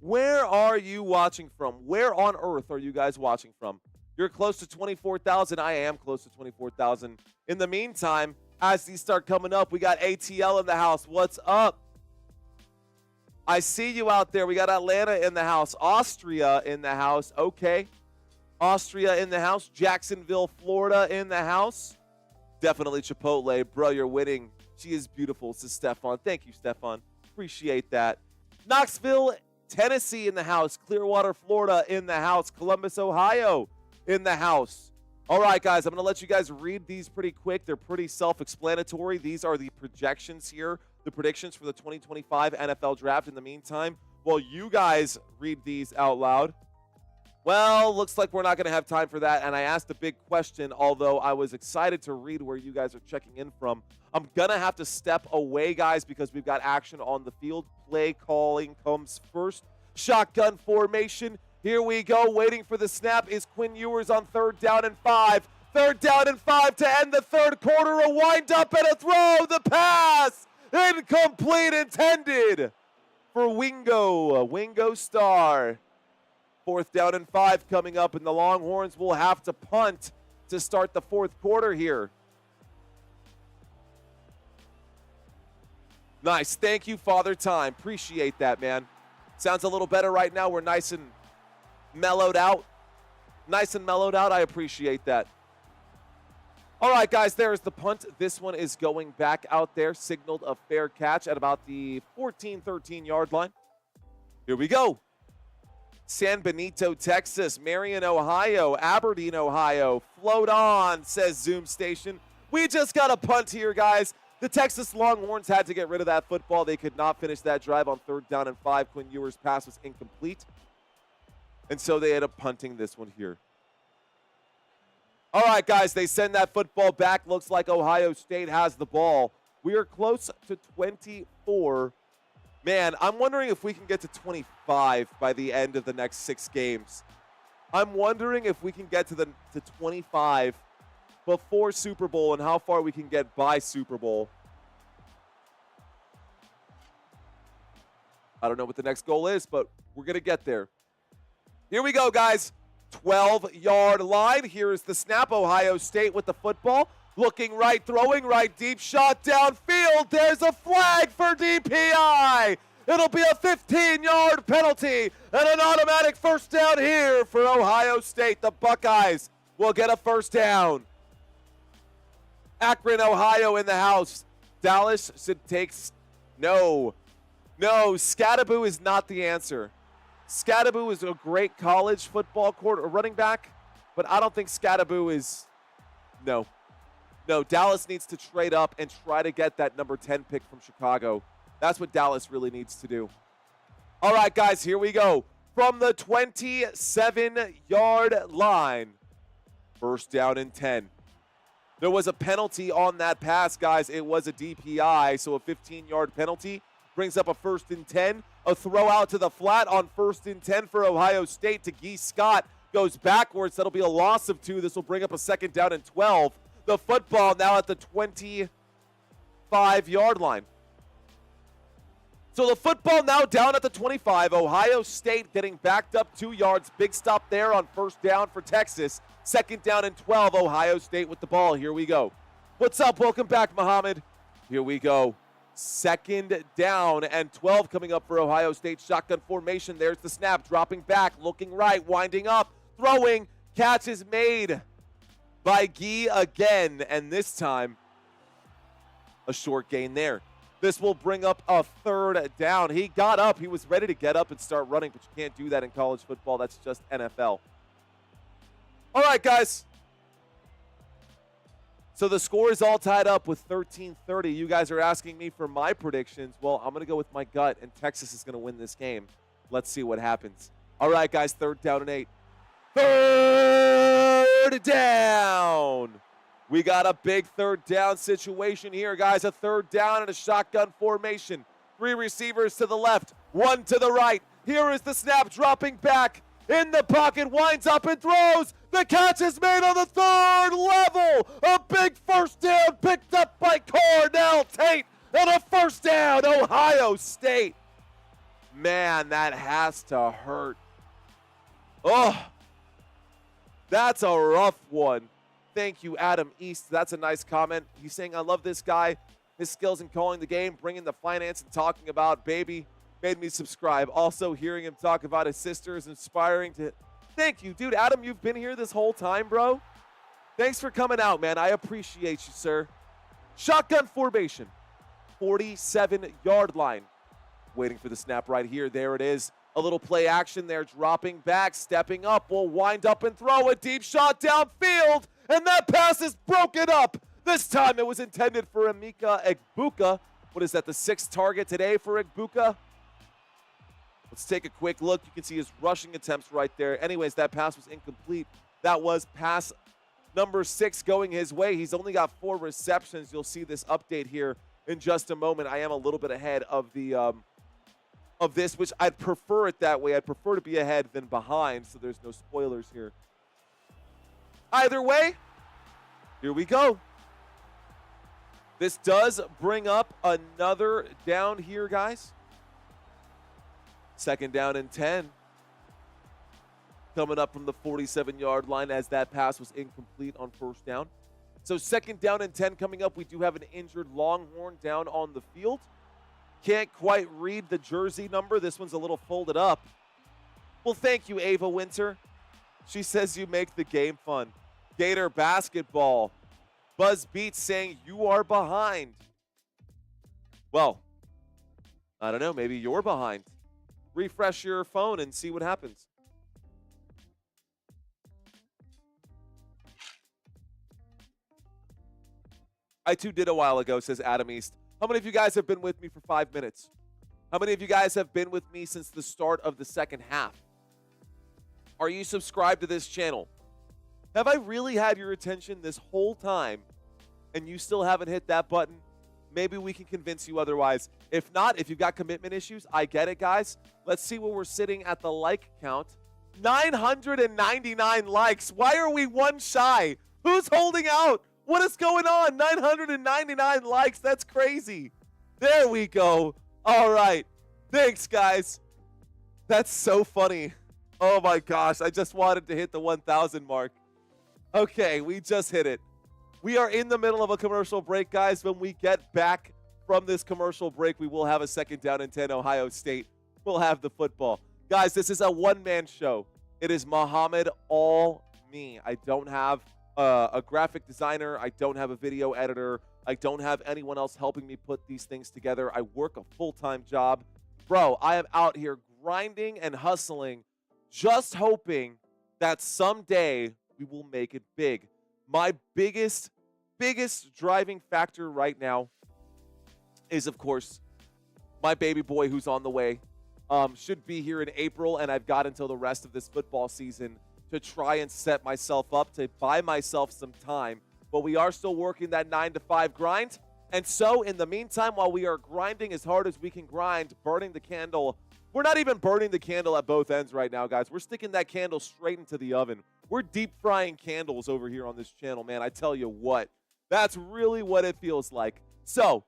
Where are you watching from? Where on earth are you guys watching from? You're close to 24,000. I am close to 24,000. In the meantime, as these start coming up, we got ATL in the house. What's up? I see you out there. We got Atlanta in the house. Austria in the house. Okay. Austria in the house. Jacksonville, Florida in the house. Definitely Chipotle. Bro, you're winning. She is beautiful. This is Stefan. Thank you, Stefan. Appreciate that. Knoxville, Tennessee in the house. Clearwater, Florida in the house. Columbus, Ohio in the house. All right, guys, I'm going to let you guys read these pretty quick. They're pretty self-explanatory. These are the projections here, the predictions for the 2025 NFL Draft. In the meantime, while you guys read these out loud, well, looks like we're not going to have time for that. And I asked a big question, although I was excited to read where you guys are checking in from. I'm going to have to step away, guys, because we've got action on the field. Play calling comes first. Shotgun formation. Here we go. Waiting for the snap is Quinn Ewers on 3rd down and 5. 3rd down and 5 to end the third quarter. A wind up and a throw. The pass. Incomplete intended for Wingo. Wingo Star. 4th down and 5 coming up, and the Longhorns will have to punt to start the 4th quarter here. Nice. Thank you, Father Time. Appreciate that, man. Sounds a little better right now. We're nice and mellowed out. Nice and mellowed out. I appreciate that. All right, guys, there's the punt. This one is going back out there. Signaled a fair catch at about the 14-13-yard line. Here we go. San Benito, Texas, Marion, Ohio, Aberdeen, Ohio. Float on, says Zoom Station. We just got a punt here, guys. The Texas Longhorns had to get rid of that football. They could not finish that drive on 3rd down and 5. Quinn Ewers' pass was incomplete. And so they end up punting this one here. All right, guys, they send that football back. Looks like Ohio State has the ball. We are close to 24. Man, I'm wondering if we can get to 25 by the end of the next 6 games. I'm wondering if we can get to 25 before Super Bowl and how far we can get by Super Bowl. I don't know what the next goal is, but we're going to get there. Here we go, guys. 12-yard line. Here is the snap. Ohio State with the football. Looking right, throwing right, deep shot downfield. There's a flag for DPI. It'll be a 15-yard penalty and an automatic 1st down here for Ohio State. The Buckeyes will get a 1st down. Akron, Ohio in the house. Dallas should take... No, Scattaboo is not the answer. Scadaboo is a great college football running back, but I don't think Scadaboo is, no. No, Dallas needs to trade up and try to get that number 10 pick from Chicago. That's what Dallas really needs to do. All right, guys, here we go. From the 27-yard line, first down and 10. There was a penalty on that pass, guys. It was a DPI, so a 15-yard penalty brings up a first and 10. A throw out to the flat on first and 10 for Ohio State to Gee Scott. Goes backwards. That'll be a loss of 2. This will bring up a second down and 12. The football now at the 25-yard line. So the football now down at the 25. Ohio State getting backed up 2 yards. Big stop there on first down for Texas. Second down and 12. Ohio State with the ball. Here we go. What's up? Welcome back, Muhammad. Here we go. Second down and 12 coming up for Ohio State. Shotgun formation. There's the snap. Dropping back. Looking right. Winding up. Throwing. Catch is made by Gee again. And this time, a short gain there. This will bring up a third down. He got up. He was ready to get up and start running, but you can't do that in college football. That's just NFL. All right, guys. So the score is all tied up with 13-30. You guys are asking me for my predictions. Well, I'm going to go with my gut, and Texas is going to win this game. Let's see what happens. All right, guys, third down and 8. Third down. We got a big third down situation here, guys. A third down and a shotgun formation. 3 receivers to the left, 1 to the right. Here is the snap, dropping back. In the pocket, winds up and throws. The catch is made on the third level. A big first down picked up by Cornell Tate. And a first down, Ohio State. Man, that has to hurt. Oh, that's a rough one. Thank you, Adam East. That's a nice comment. He's saying, I love this guy. His skills in calling the game, bringing the finance and talking about baby made me subscribe. Also, hearing him talk about his sister is inspiring to... Thank you, dude. Adam, you've been here this whole time, bro. Thanks for coming out, man. I appreciate you, sir. Shotgun formation. 47-yard line. Waiting for the snap right here. There it is. A little play action there. Dropping back, stepping up. Will wind up and throw a deep shot downfield. And that pass is broken up. This time it was intended for Emeka Egbuka. What is that, the 6th target today for Egbuka? Let's take a quick look. You can see his rushing attempts right there. Anyways, that pass was incomplete. That was pass number 6 going his way. He's only got 4 receptions. You'll see this update here in just a moment. I am a little bit ahead of the of this, which I'd prefer it that way. I'd prefer to be ahead than behind, so there's no spoilers here. Either way, here we go. This does bring up another down here, guys. Second down and 10. Coming up from the 47-yard line as that pass was incomplete on first down. So second down and 10 coming up. We do have an injured Longhorn down on the field. Can't quite read the jersey number. This one's a little folded up. Well, thank you, Ava Winter. She says you make the game fun. Gator basketball. Buzz Beats saying you are behind. Well, I don't know. Maybe you're behind. Refresh your phone and see what happens. I too did a while ago, says Adam East. How many of you guys have been with me for 5 minutes? How many of you guys have been with me since the start of the second half? Are you subscribed to this channel? Have I really had your attention this whole time and you still haven't hit that button? Maybe we can convince you otherwise. If not, if you've got commitment issues, I get it, guys. Let's see where we're sitting at the like count. 999 likes. Why are we 1 shy? Who's holding out? What is going on? 999 likes. That's crazy. There we go. All right. Thanks, guys. That's so funny. Oh, my gosh. I just wanted to hit the 1,000 mark. Okay, we just hit it. We are in the middle of a commercial break, guys. When we get back from this commercial break, we will have a second down and 10. Ohio State will have the football. Guys, this is a one-man show. It is Muhammad, all me. I don't have a graphic designer. I don't have a video editor. I don't have anyone else helping me put these things together. I work a full-time job. Bro, I am out here grinding and hustling, just hoping that someday we will make it big. My biggest driving factor right now is, of course, my baby boy who's on the way. Should be here in April, and I've got until the rest of this football season to try and set myself up, to buy myself some time. But we are still working that 9 to 5 grind. And so in the meantime, while we are grinding as hard as we can grind, burning the candle, we're not even burning the candle at both ends right now, guys. We're sticking that candle straight into the oven. We're deep frying candles over here on this channel, man. I tell you what, that's really what it feels like. So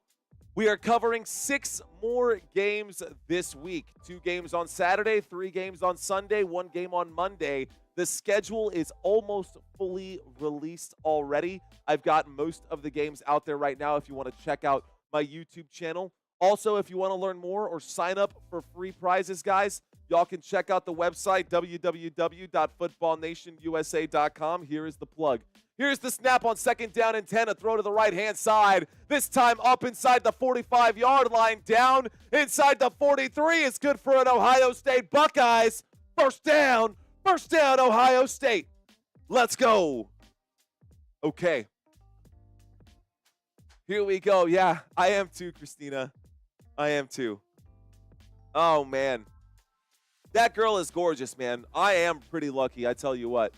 we are covering 6 more games this week. 2 games on Saturday, 3 games on Sunday, 1 game on Monday. The schedule is almost fully released already. I've got most of the games out there right now if you want to check out my YouTube channel. Also, if you want to learn more or sign up for free prizes, guys, y'all can check out the website, www.footballnationusa.com. Here is the plug. Here's the snap on 2nd down and 10, a throw to the right-hand side. This time up inside the 45-yard line, down inside the 43. It's good for an Ohio State Buckeyes. First down, Ohio State. Let's go. Okay. Here we go. Yeah, I am too, Christina. I am too. Oh, man. That girl is gorgeous, man. I am pretty lucky, I tell you what.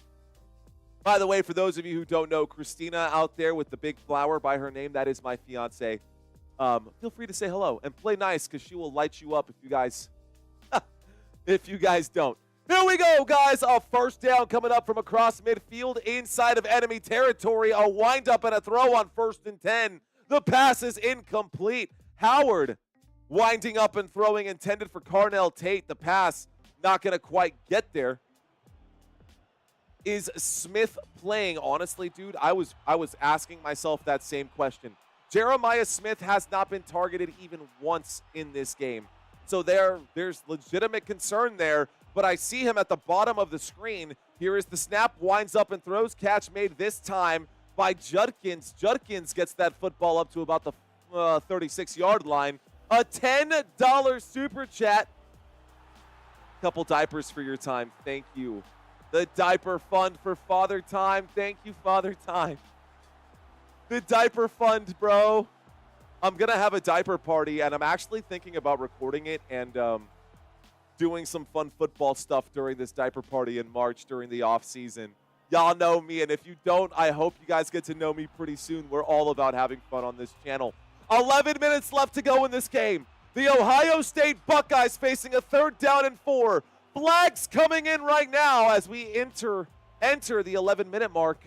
By the way, for those of you who don't know, Christina out there with the big flower by her name, that is my fiance. Feel free to say hello and play nice because she will light you up if you guys don't. Here we go, guys. A first down coming up from across midfield inside of enemy territory. A windup and a throw on 1st and 10. The pass is incomplete. Howard winding up and throwing, intended for Carnell Tate. The pass not going to quite get there. Is Smith playing? Honestly, dude, I was asking myself that same question. Jeremiah Smith has not been targeted even once in this game. So there's legitimate concern there, but I see him at the bottom of the screen. Here is the snap, winds up and throws. Catch made this time by Judkins. Judkins gets that football up to about the 36-yard line. A $10 super chat. Couple diapers for your time. Thank you. The diaper fund for Father Time. Thank you, Father Time. The diaper fund, bro. I'm going to have a diaper party, and I'm actually thinking about recording it and doing some fun football stuff during this diaper party in March during the off season. Y'all know me, and if you don't, I hope you guys get to know me pretty soon. We're all about having fun on this channel. 11 minutes left to go in this game. The Ohio State Buckeyes facing a 3rd down and 4. Flags coming in right now as we enter the 11-minute mark.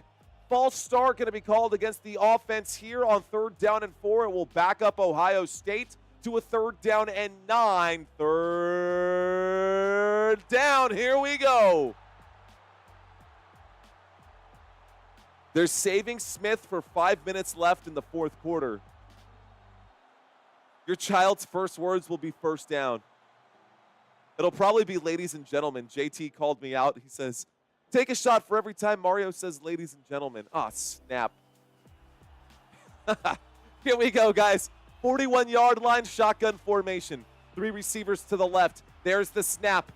False start going to be called against the offense here on 3rd down and 4. It will back up Ohio State to a 3rd down and 9. 3rd down. Here we go. They're saving Smith for 5 minutes left in the 4th quarter. Your child's first words will be first down. It'll probably be ladies and gentlemen. JT called me out. He says, take a shot for every time Mario says ladies and gentlemen. Ah, snap. Here we go, guys. 41-yard line, shotgun formation. 3 receivers to the left. There's the snap.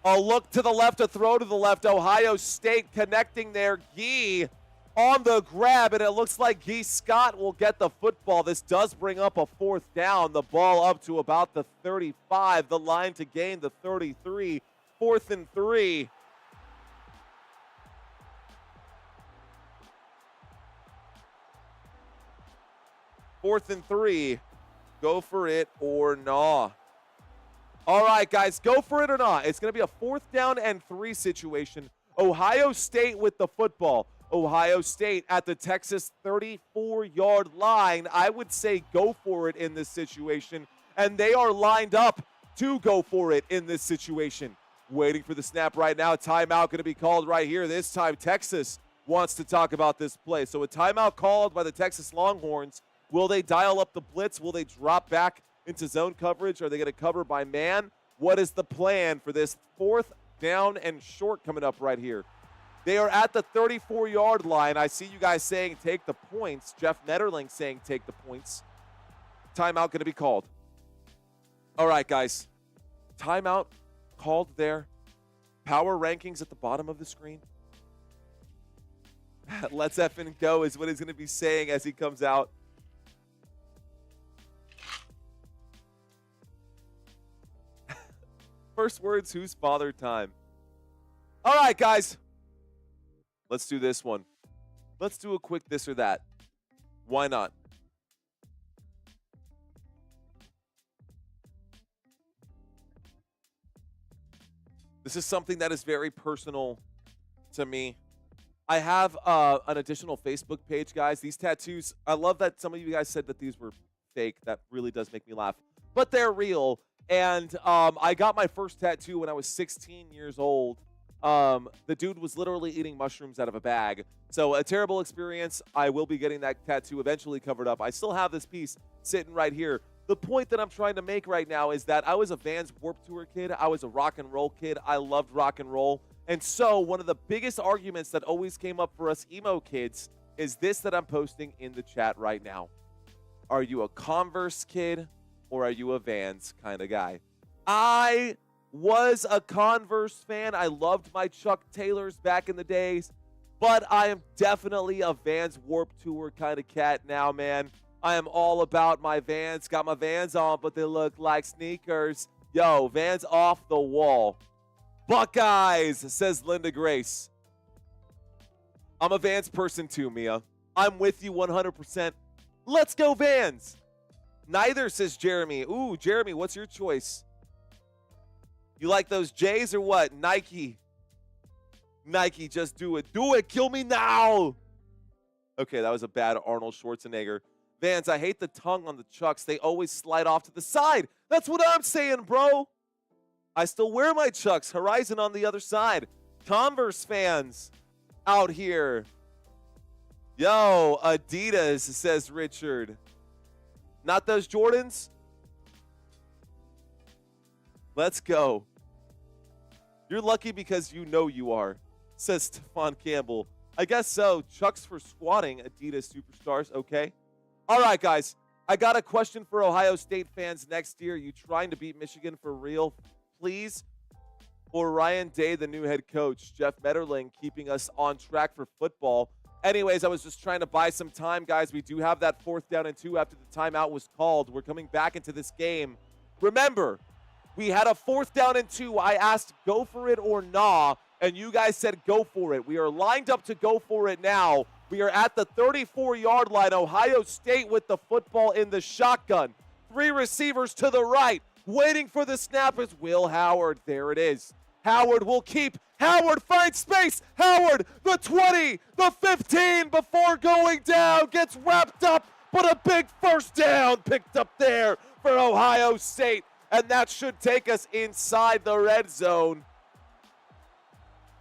A look to the left, a throw to the left. Ohio State connecting there. Gee on the grab, and it looks like Gee Scott will get the football. This does bring up a 4th down. The ball up to about the 35. The line to gain the 33. 4th and 3. Fourth and 3. Go for it or nah. All right, guys, go for it or not. It's going to be a 4th down and 3 situation. Ohio State with the football. Ohio State at the Texas 34-yard line. I would say go for it in this situation, and they are lined up to go for it in this situation. Waiting for the snap right now. Timeout going to be called right here. This time Texas wants to talk about this play. So a timeout called by the Texas Longhorns. Will they dial up the blitz? Will they drop back into zone coverage? Are they going to cover by man? What is the plan for this 4th down and short coming up right here? They are at the 34-yard line. I see you guys saying take the points. Jeff Netterling saying take the points. Timeout going to be called. All right, guys. Timeout called there. Power rankings at the bottom of the screen. Let's effing go is what he's going to be saying as he comes out. First words, who's father time? All right, guys. Let's do this one. Let's do a quick this or that. Why not? This is something that is very personal to me. I have an additional Facebook page, guys. These tattoos, I love that some of you guys said that these were fake. That really does make me laugh. But they're real. And I got my first tattoo when I was 16 years old. The dude was literally eating mushrooms out of a bag. So a terrible experience. I will be getting that tattoo eventually covered up. I still have this piece sitting right here. The point that I'm trying to make right now is that I was a Vans Warped Tour kid. I was a rock and roll kid. I loved rock and roll. And so one of the biggest arguments that always came up for us emo kids is this that I'm posting in the chat right now. Are you a Converse kid or are you a Vans kind of guy? I was a Converse fan. I loved my Chuck Taylors back in the days, but I am definitely a Vans Warped Tour kind of cat now, man. I am all about my Vans. Got my Vans on, but they look like sneakers. Yo, Vans off the wall. Buckeyes, says Linda Grace. I'm a Vans person too, Mia. I'm with you 100%. Let's go Vans. Neither, says Jeremy. Ooh, Jeremy, what's your choice? You like those J's or what? Nike. Nike, just do it. Do it. Kill me now. Okay, that was a bad Arnold Schwarzenegger. Vans, I hate the tongue on the Chucks. They always slide off to the side. That's what I'm saying, bro. I still wear my Chucks. Horizon on the other side. Converse fans out here. Yo, Adidas, says Richard. Not those Jordans? Let's go. You're lucky because you know you are, says Stephon Campbell. I guess so. Chucks for squatting, Adidas superstars. Okay. All right, guys. I got a question for Ohio State fans next year. You trying to beat Michigan for real, please? Or Ryan Day, the new head coach? Jeff Metterling keeping us on track for football. Anyways, I was just trying to buy some time, guys. We do have that 4th down and 2 after the timeout was called. We're coming back into this game. Remember, we had a 4th down and 2. I asked, go for it or nah, and you guys said go for it. We are lined up to go for it now. We are at the 34-yard line. Ohio State with the football in the shotgun. 3 receivers to the right. Waiting for the snap is Will Howard. There it is. Howard will keep. Howard finds space. Howard, the 20, the 15 before going down. Gets wrapped up, but a big first down picked up there for Ohio State. And that should take us inside the red zone.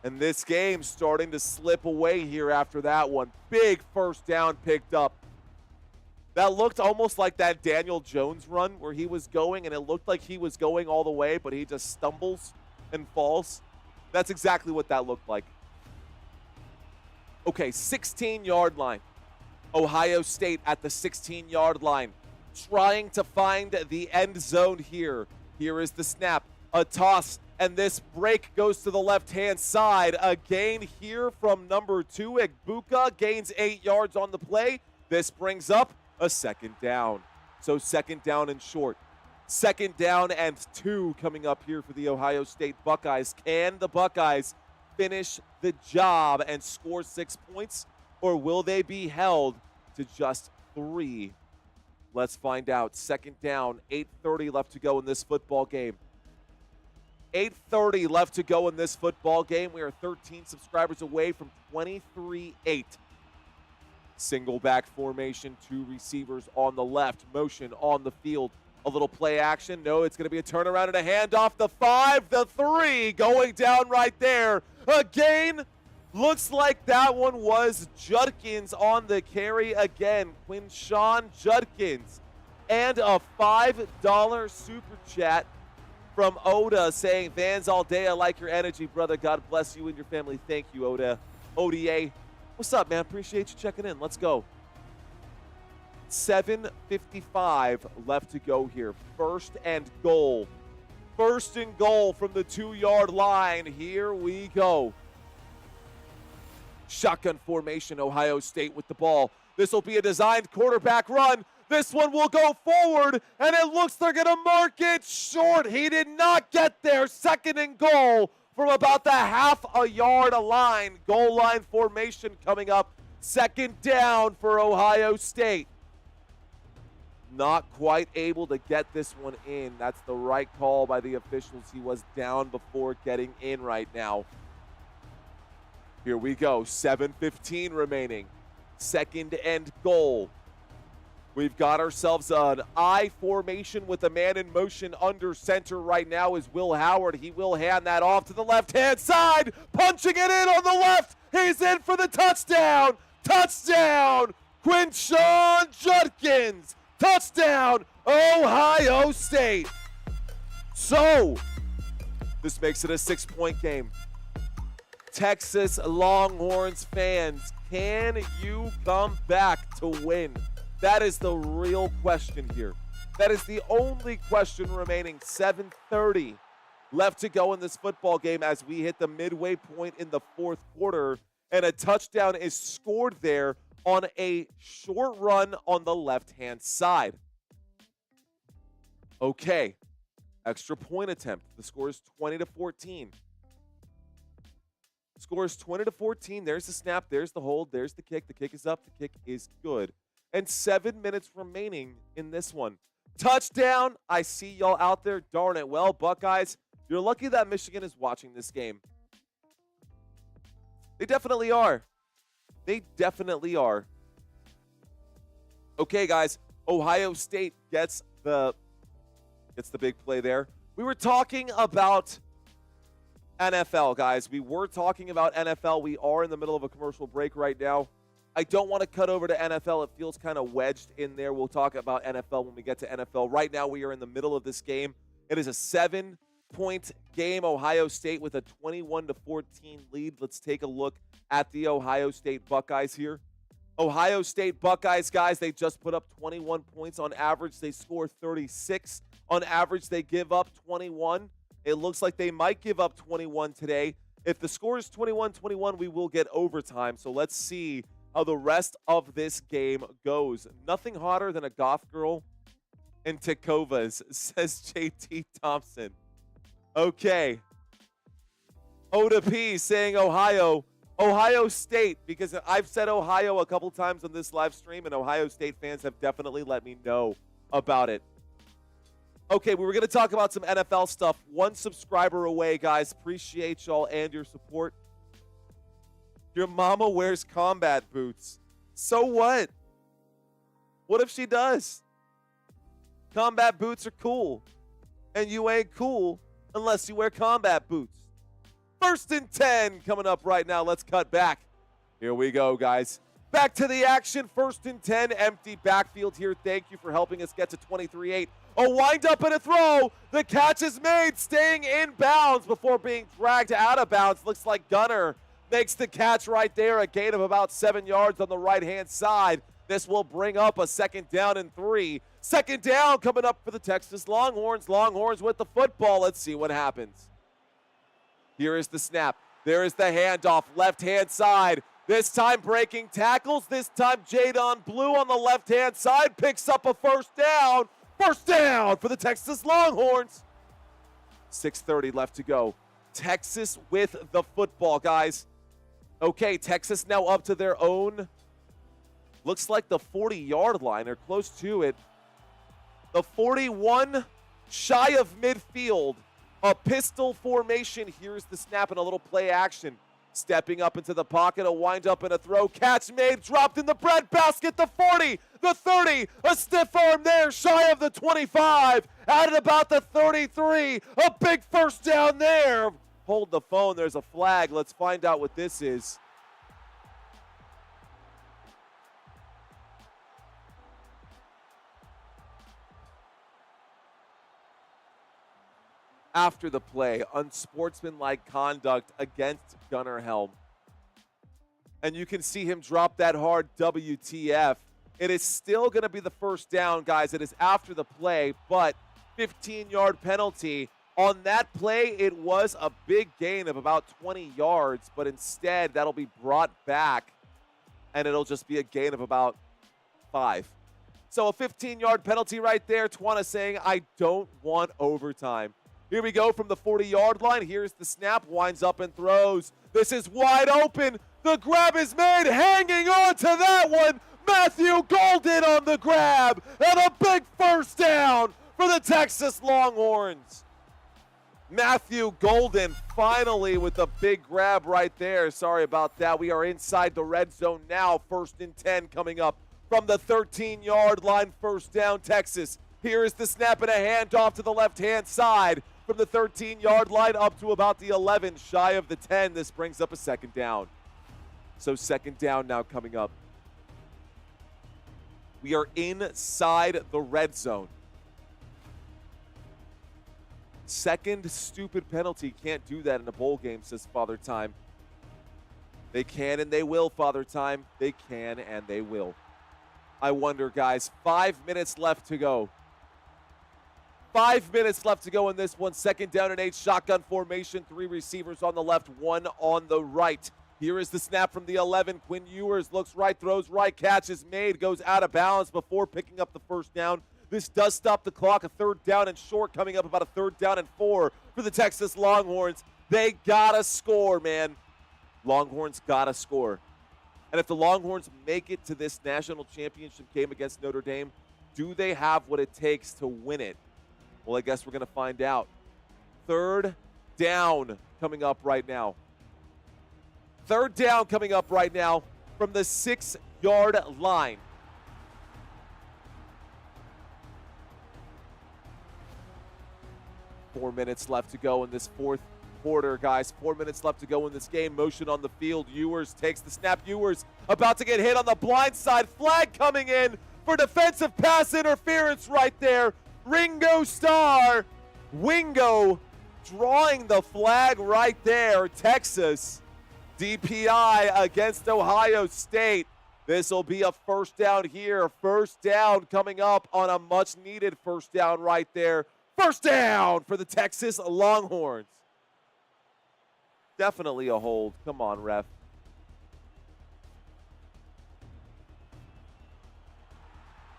And this game starting to slip away here after that one. Big first down picked up. That looked almost like that Daniel Jones run where he was going, and it looked like he was going all the way, but he just stumbles and falls. That's exactly what that looked like. Okay, 16-yard line. Ohio State at the 16-yard line. Trying to find the end zone here. Here is the snap. A toss. And this break goes to the left-hand side. A gain here from number 2. Egbuka gains 8 yards on the play. This brings up a 2nd down. So 2nd down and short. 2nd down and 2 coming up here for the Ohio State Buckeyes. Can the Buckeyes finish the job and score 6 points? Or will they be held to just 3? Let's find out. 2nd down, 8:30 left to go in this football game. 8:30 left to go in this football game. We are 13 subscribers away from 23-8. Single back formation, 2 receivers on the left, motion on the field. A little play action. No, it's going to be a turnaround and a handoff. The 5, the 3 going down right there. Again, looks like that one was Judkins on the carry again. Quinshawn Judkins. And a $5 super chat from Oda saying, Vans all day. I like your energy, brother. God bless you and your family. Thank you, Oda. ODA. What's up, man? Appreciate you checking in. Let's go. 7:55 left to go here. 1st and goal. First and goal from the 2-yard line. Here we go. Shotgun formation, Ohio State with the ball. This will be a designed quarterback run. This one will go forward, and it looks they're going to mark it short. He did not get there. Second and goal from about the half-a-yard line. Goal line formation coming up. Second down for Ohio State. Not quite able to get this one in. That's the right call by the officials. He was down before getting in right now. Here we go. 7:15 remaining. Second and goal. We've got ourselves an I formation with a man in motion under center right now is Will Howard. He will hand that off to the left-hand side. Punching it in on the left. He's in for the touchdown. Touchdown. Quinshawn Judkins. Touchdown, Ohio State. So, this makes it a 6-point game. Texas Longhorns fans, can you come back to win? That is the real question here. That is the only question remaining. 7:30 left to go in this football game as we hit the midway point in the fourth quarter, and a touchdown is scored there on a short run on the left-hand side. Okay, extra point attempt. The score is 20-14. Score is 20-14. There's the snap. There's the hold. There's the kick. The kick is up. The kick is good. And 7 minutes remaining in this one. Touchdown. I see y'all out there. Darn it. Well, Buckeyes, you're lucky that Michigan is watching this game. They definitely are. They definitely are. Okay, guys. Ohio State gets the big play there. We were talking about NFL, guys. We were talking about NFL. We are in the middle of a commercial break right now. I don't want to cut over to NFL. It feels kind of wedged in there. We'll talk about NFL when we get to NFL. Right now, we are in the middle of this game. It is a 7-point game. Ohio State with a 21-14 lead. Let's take a look at the Ohio State Buckeyes here. Ohio State Buckeyes, guys, they just put up 21 points on average. They score 36. On average, they give up 21. It looks like they might give up 21 today. If the score is 21-21, we will get overtime. So let's see how the rest of this game goes. Nothing hotter than a goth girl in Tacovas, says JT Thompson. Okay. O to P saying Ohio. Ohio State, because I've said Ohio a couple times on this live stream, and Ohio State fans have definitely let me know about it. Okay, we were going to talk about some NFL stuff. One subscriber away, guys. Appreciate y'all and your support. Your mama wears combat boots. So what? What if she does? Combat boots are cool. And you ain't cool unless you wear combat boots. First and 10 coming up right now. Let's cut back. Here we go, guys. Back to the action. First and 10. Empty backfield here. Thank you for helping us get to 23-8. A wind up and a throw. The catch is made, staying in bounds before being dragged out of bounds. Looks like Gunner makes the catch right there. A gain of about 7 yards on the right-hand side. This will bring up a 2nd down and 3. 2nd down coming up for the Texas Longhorns. Longhorns with the football. Let's see what happens. Here is the snap. There is the handoff, left-hand side. This time breaking tackles. This time Jadon Blue on the left-hand side picks up a first down. First down for the Texas Longhorns. 6:30 left to go. Texas with the football, guys. Okay, Texas now up to their own, looks like the 40-yard line or close to it. The 41, shy of midfield. A pistol formation. Here's the snap and a little play action. Stepping up into the pocket, a wind up and a throw. Catch made, dropped in the breadbasket. The 40, the 30, a stiff arm there, shy of the 25. At about the 33, a big first down there. Hold the phone, there's a flag. Let's find out what this is. After the play, unsportsmanlike conduct against Gunnar Helm. And you can see him drop that hard WTF. It is still going to be the first down, guys. It is after the play, but 15-yard penalty. On that play, it was a big gain of about 20 yards, but instead that'll be brought back, and it'll just be a gain of about 5. So a 15-yard penalty right there. Twana saying, I don't want overtime. Here we go from the 40-yard line. Here's the snap, winds up and throws. This is wide open. The grab is made, hanging on to that one. Matthew Golden on the grab, and a big first down for the Texas Longhorns. Matthew Golden finally with a big grab right there. Sorry about that. We are inside the red zone now. 1st and 10 coming up from the 13-yard line. First down, Texas. Here is the snap and a handoff to the left-hand side from the 13-yard line up to about the 11, shy of the 10. This brings up a 2nd down. So 2nd down now coming up. We are inside the red zone. Second stupid penalty. Can't do that in a bowl game, says Father Time. They can and they will, Father Time. They can and they will. I wonder, guys, 5 minutes left to go. 5 minutes left to go in this one. 2nd down and 8, shotgun formation. 3 receivers on the left, 1 on the right. Here is the snap from the 11. Quinn Ewers looks right, throws right, catch is made, goes out of bounds before picking up the first down. This does stop the clock. A 3rd down and short coming up, about a 3rd down and 4 for the Texas Longhorns. They gotta score, man. Longhorns gotta score. And if the Longhorns make it to this national championship game against Notre Dame, do they have what it takes to win it? Well, I guess we're going to find out. 3rd down coming up right now. 3rd down coming up right now from the 6-yard line. Four minutes left to go in this 4th quarter, guys. 4 minutes left to go in this game. Motion on the field. Ewers takes the snap. Ewers about to get hit on the blind side. Flag coming in for defensive pass interference right there. Ringo Starr. Wingo drawing the flag right there. Texas DPI against Ohio State. This will be a 1st down here. 1st down coming up on a much-needed 1st down right there. 1st down for the Texas Longhorns. Definitely a hold. Come on, ref.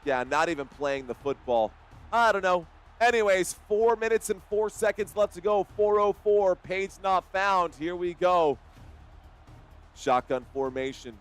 Yeah, not even playing the football. I don't know. Anyways, 4 minutes and 4 seconds left to go. 4:04. Page not found. Here we go. Shotgun formation.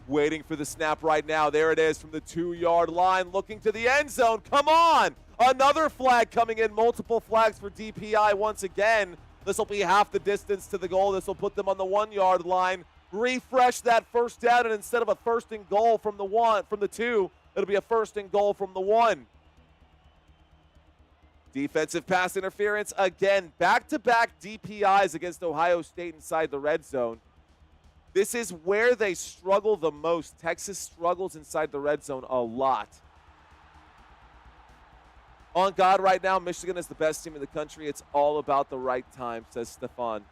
Waiting for the snap right now. There it is from the 2-yard line. Looking to the end zone. Come on. Another flag coming in. Multiple flags for DPI once again. This will be half the distance to the goal. This will put them on the 1-yard line. Refresh that 1st down, and instead of a 1st and goal from the 2, it'll be a 1st and goal from the 1. Defensive pass interference again. Back-to-back DPIs against Ohio State inside the red zone. This is where they struggle the most. Texas struggles inside the red zone a lot. On God right now, Michigan is the best team in the country. It's all about the right time, says Stefan.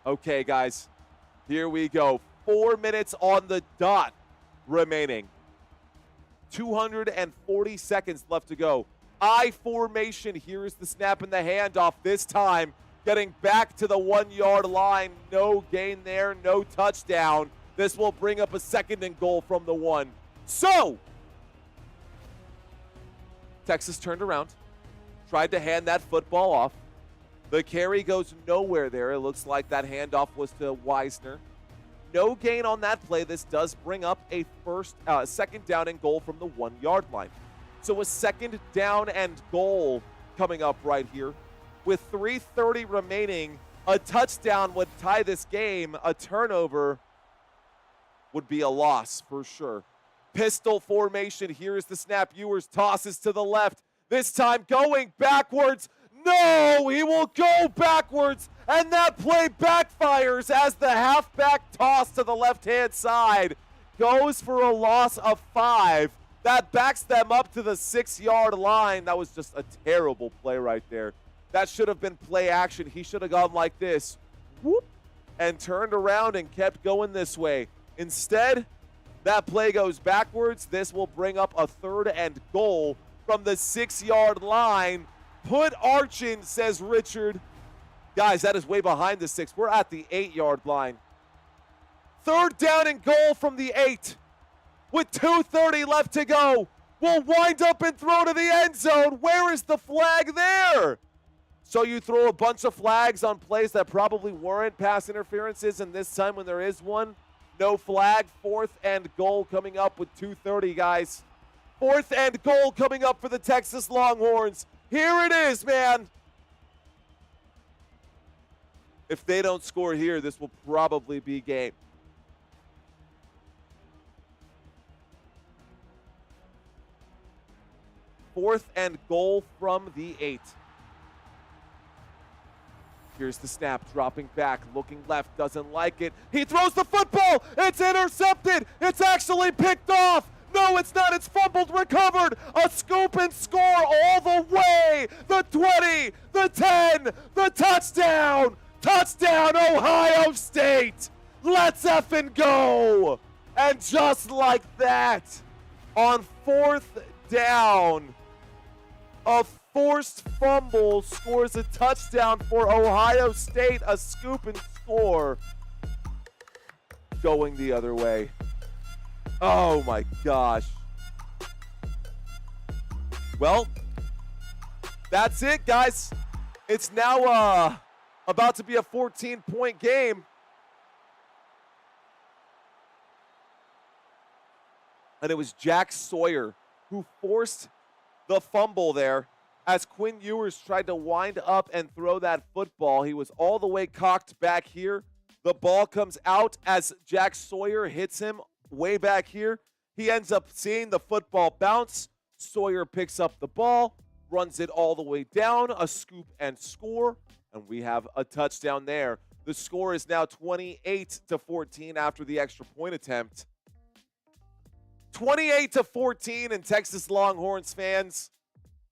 Okay, guys, here we go. 4 minutes on the dot remaining. 240 seconds left to go. I formation. Here is the snap and the handoff. This time, getting back to the 1-yard line. No gain there, no touchdown. This will bring up a 2nd and goal from the 1. So, Texas turned around, tried to hand that football off. The carry goes nowhere there. It looks like that handoff was to Wisner. No gain on that play. This does bring up a 2nd down and goal from the 1-yard line. So a 2nd down and goal coming up right here. With 3:30 remaining, a touchdown would tie this game. A turnover would be a loss for sure. Pistol formation. Here is the snap. Ewers tosses to the left. This time going backwards. No, he will go backwards. And that play backfires as the halfback toss to the left-hand side goes for a loss of 5. That backs them up to the 6-yard line. That was just a terrible play right there. That should have been play action. He should have gone like this. Whoop, and turned around and kept going this way. Instead, that play goes backwards. This will bring up a 3rd and goal from the 6-yard line. Put Archin, says Richard. Guys, that is way behind the 6. We're at the 8-yard line. 3rd down and goal from the 8. With 2:30 left to go. We'll wind up and throw to the end zone. Where is the flag there? So you throw a bunch of flags on plays that probably weren't pass interferences, and this time when there is one, no flag. 4th and goal coming up with 2:30, guys. 4th and goal coming up for the Texas Longhorns. Here it is, man. If they don't score here, this will probably be game. Fourth and goal from the 8. Here's the snap, dropping back, looking left, doesn't like it. He throws the football. It's intercepted. It's actually picked off. No, it's not. It's fumbled, recovered. A scoop and score all the way. The 20, the 10, the touchdown. Touchdown, Ohio State. Let's effing go. And just like that, on 4th down, a forced fumble scores a touchdown for Ohio State. A scoop and score going the other way. Oh my gosh. Well, that's it, guys. It's now about to be a 14-point game. And it was Jack Sawyer who forced the fumble there as Quinn Ewers tried to wind up and throw that football. He was all the way cocked back here. The ball comes out as Jack Sawyer hits him way back here. He ends up seeing the football bounce. Sawyer picks up the ball, runs it all the way down, a scoop and score, and we have a touchdown there. The score is now 28-14 after the extra point attempt. 28-14, and Texas Longhorns fans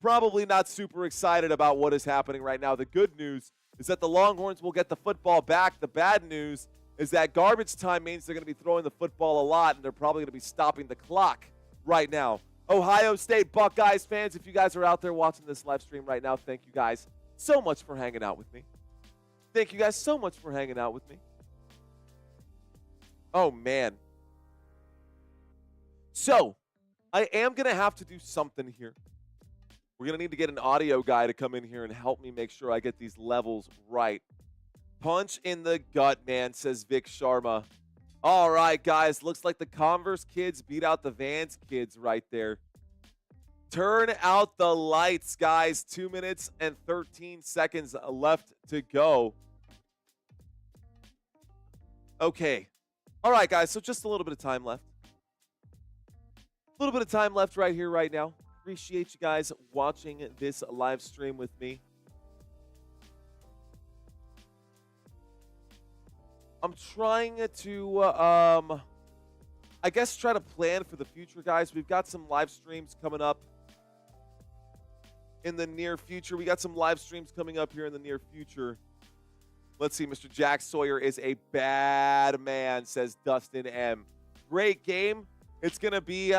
probably not super excited about what is happening right now. The good news is that the Longhorns will get the football back. The bad news is that garbage time means they're going to be throwing the football a lot, and they're probably going to be stopping the clock right now. Ohio State Buckeyes fans, if you guys are out there watching this live stream right now, thank you guys so much for hanging out with me. Thank you guys so much for hanging out with me. Oh, man. So, I am going to have to do something here. We're going to need to get an audio guy to come in here and help me make sure I get these levels right. Punch in the gut, man, says Vic Sharma. All right, guys. Looks like the Converse kids beat out the Vans kids right there. Turn out the lights, guys. 2 minutes and 13 seconds left to go. Okay. All right, guys. So just a little bit of time left. A little bit of time left right here, right now. Appreciate you guys watching this live stream with me. I'm trying to, I guess, try to plan for the future, guys. We've got some live streams coming up in the near future. We got some live streams coming up here in the near future. Let's see. Mr. Jack Sawyer is a bad man, says Dustin M. Great game. It's going to be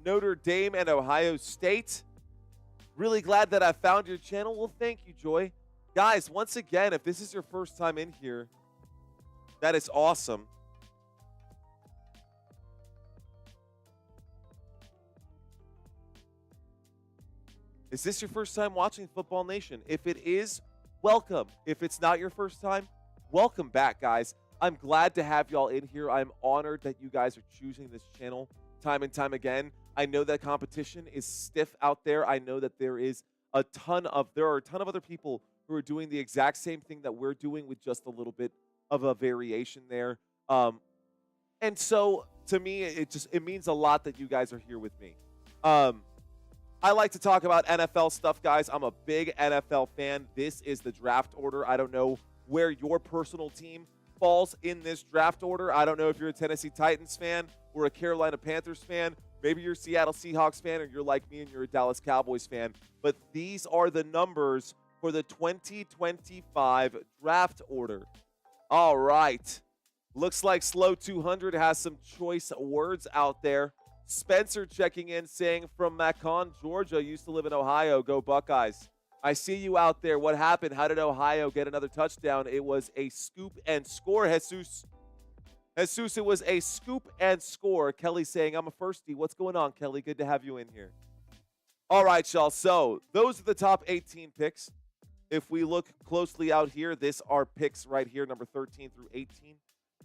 Notre Dame and Ohio State. Really glad that I found your channel. Well, thank you, Joy. Guys, once again, if this is your first time in here, that is awesome. Is this your first time watching Football Nation? If it is, welcome. If it's not your first time, welcome back, guys. I'm glad to have y'all in here. I'm honored that you guys are choosing this channel time and time again. I know that competition is stiff out there. I know that there are a ton of other people who are doing the exact same thing that we're doing with just a little bit of a variation there. And so to me, it means a lot that you guys are here with me. I like to talk about NFL stuff, guys. I'm a big NFL fan. This is the draft order. I don't know where your personal team falls in this draft order. I don't know if you're a Tennessee Titans fan or a Carolina Panthers fan. Maybe you're a Seattle Seahawks fan, or you're like me and you're a Dallas Cowboys fan. But these are the numbers for the 2025 draft order. All right. Looks like Slow 200 has some choice words out there. Spencer checking in saying from Macon, Georgia, used to live in Ohio. Go Buckeyes. I see you out there. What happened? How did Ohio get another touchdown? It was a scoop and score, Jesus. Jesus, it was a scoop and score. Kelly saying, I'm a firstie. What's going on, Kelly? Good to have you in here. All right, y'all. So those are the top 18 picks. If we look closely out here, this are picks right here, number 13 through 18.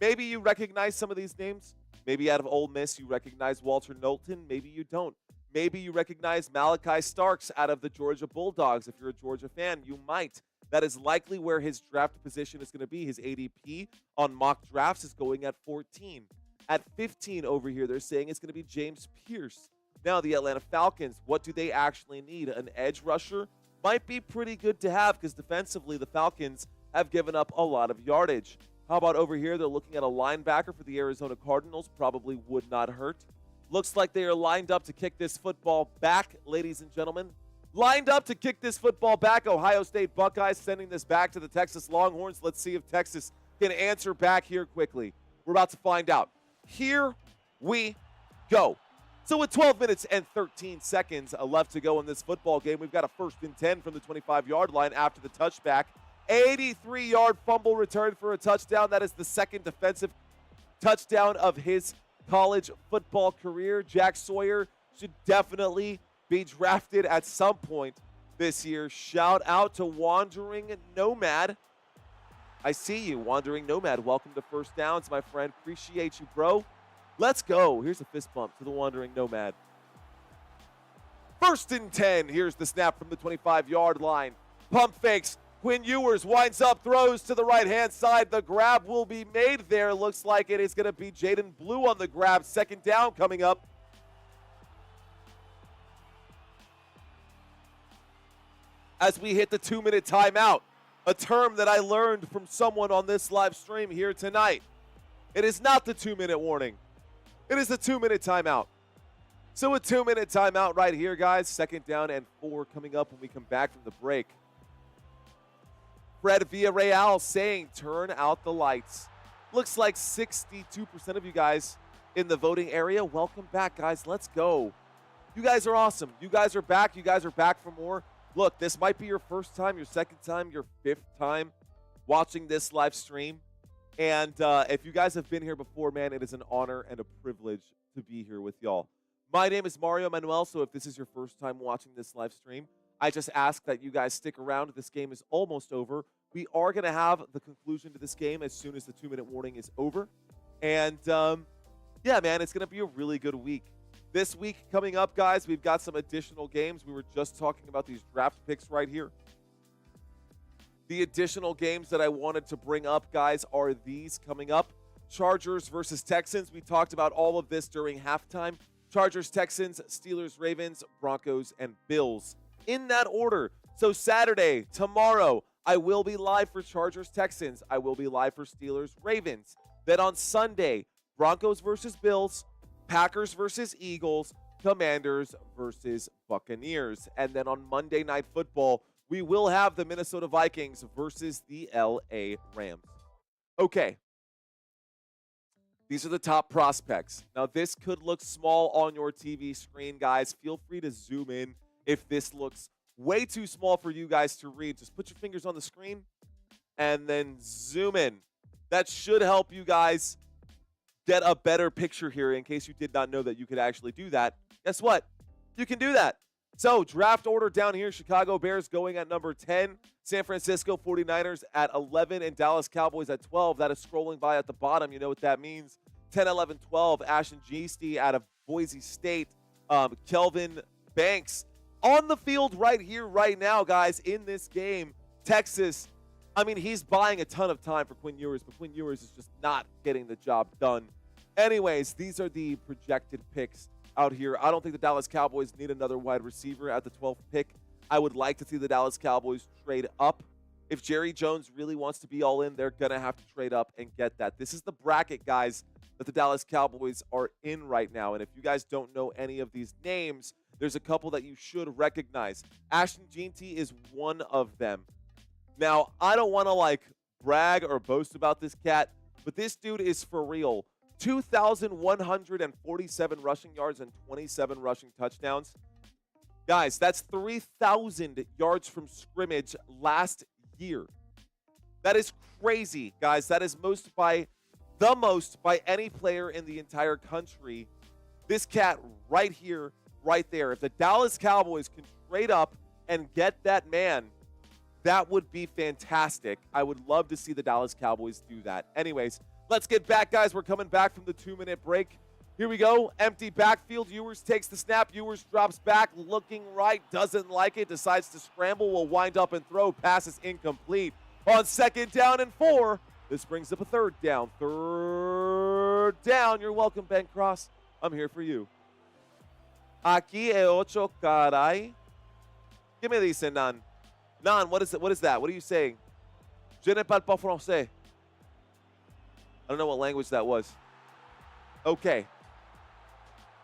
Maybe you recognize some of these names. Maybe out of Ole Miss, you recognize Walter Knowlton. Maybe you don't. Maybe you recognize Malachi Starks out of the Georgia Bulldogs. If you're a Georgia fan, you might. That is likely where his draft position is going to be. His ADP on mock drafts is going at 14. At 15 over here, they're saying it's going to be James Pierce. Now, the Atlanta Falcons, what do they actually need? An edge rusher? Might be pretty good to have because defensively, the Falcons have given up a lot of yardage. How about over here? They're looking at a linebacker for the Arizona Cardinals. Probably would not hurt. Looks like they are lined up to kick this football back, ladies and gentlemen. Lined up to kick this football back. Ohio State Buckeyes sending this back to the Texas Longhorns. Let's see if Texas can answer back here quickly. We're about to find out. Here we go. So with 12 minutes and 13 seconds left to go in this football game, we've got a 1st and 10 from the 25-yard line after the touchback. 83-yard fumble return for a touchdown. That is the second defensive touchdown of his college football career. Jack Sawyer should definitely be drafted at some point this year. Shout out to Wandering Nomad. I see you, Wandering Nomad. Welcome to First Downs, my friend. Appreciate you, bro. Let's go. Here's a fist bump to the Wandering Nomad. 1st and 10. Here's the snap from the 25-yard line. Pump fakes. Quinn Ewers winds up, throws to the right-hand side. The grab will be made there. Looks like it is going to be Jaden Blue on the grab. 2nd down coming up. As we hit the 2-minute timeout, a term that I learned from someone on this live stream here tonight. It is not the 2-minute warning. It is the 2-minute timeout. So a 2-minute timeout right here, guys. 2nd down and 4 coming up when we come back from the break. Fred Villarreal saying, turn out the lights. Looks like 62% of you guys in the voting area. Welcome back, guys. Let's go. You guys are awesome. You guys are back. You guys are back for more. Look, this might be your first time, your second time, your 5th time watching this live stream. And if you guys have been here before, man, it is an honor and a privilege to be here with y'all. My name is Mario Manuel, so if this is your first time watching this live stream, I just ask that you guys stick around. This game is almost over. We are going to have the conclusion to this game as soon as the 2-minute warning is over. And, yeah, man, it's going to be a really good week. This week coming up, guys, we've got some additional games. We were just talking about these draft picks right here. The additional games that I wanted to bring up, guys, are these coming up. Chargers versus Texans. We talked about all of this during halftime. Chargers, Texans, Steelers, Ravens, Broncos, and Bills. In that order. So Saturday, tomorrow, I will be live for Chargers, Texans. I will be live for Steelers, Ravens. Then on Sunday, Broncos versus Bills, Packers versus Eagles, Commanders versus Buccaneers. And then on Monday Night Football, we will have the Minnesota Vikings versus the LA Rams. Okay. These are the top prospects. Now, this could look small on your TV screen, guys. Feel free to zoom in if this looks way too small for you guys to read. Just put your fingers on the screen and then zoom in. That should help you guys get a better picture here in case you did not know that you could actually do that. Guess what? You can do that. So, draft order down here, Chicago Bears going at number 10, San Francisco 49ers at 11, and Dallas Cowboys at 12. That is scrolling by at the bottom. You know what that means. 10, 11, 12, Ashton Giesty out of Boise State, Kelvin Banks on the field right here, right now, guys, in this game. Texas, I mean, he's buying a ton of time for Quinn Ewers, but Quinn Ewers is just not getting the job done. Anyways, these are the projected picks out here. I don't think the Dallas Cowboys need another wide receiver at the 12th pick. I would like to see the Dallas Cowboys trade up. If Jerry Jones really wants to be all in, they're going to have to trade up and get that. This is the bracket, guys, that the Dallas Cowboys are in right now. And if you guys don't know any of these names, there's a couple that you should recognize. Ashton Giesty is one of them. Now, I don't want to, brag or boast about this cat, but this dude is for real. 2,147 rushing yards and 27 rushing touchdowns. Guys, that's 3,000 yards from scrimmage last year. That is crazy, guys. That is the most by any player in the entire country. This cat right here, right there. If the Dallas Cowboys can trade up and get that man, that would be fantastic. I would love to see the Dallas Cowboys do that. Anyways, let's get back, guys. We're coming back from the 2-minute break. Here we go. Empty backfield. Ewers takes the snap. Ewers drops back, looking right, doesn't like it, decides to scramble, will wind up and throw. Pass is incomplete. On 2nd down and 4, this brings up a 3rd down. 3rd down. You're welcome, Ben Cross. I'm here for you. Aquí e ocho, caray. ¿Qué me dice, Nan? Nan, what is it? What is that? What are you saying? Je ne parle pas français. I don't know what language that was. Okay.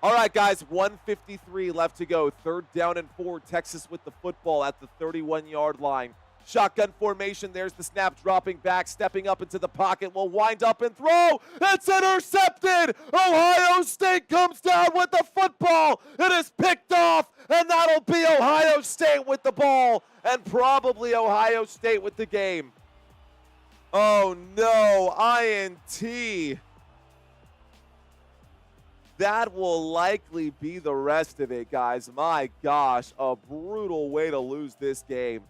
All right, guys, 1:53 left to go. 3rd down and 4. Texas with the football at the 31-yard line. Shotgun formation. There's the snap, dropping back, stepping up into the pocket. Will wind up and throw. It's intercepted. Ohio State comes down with the football. It is picked off, and that'll be Ohio State with the ball, and probably Ohio State with the game. Oh, no. INT. That will likely be the rest of it, guys. My gosh, a brutal way to lose this game.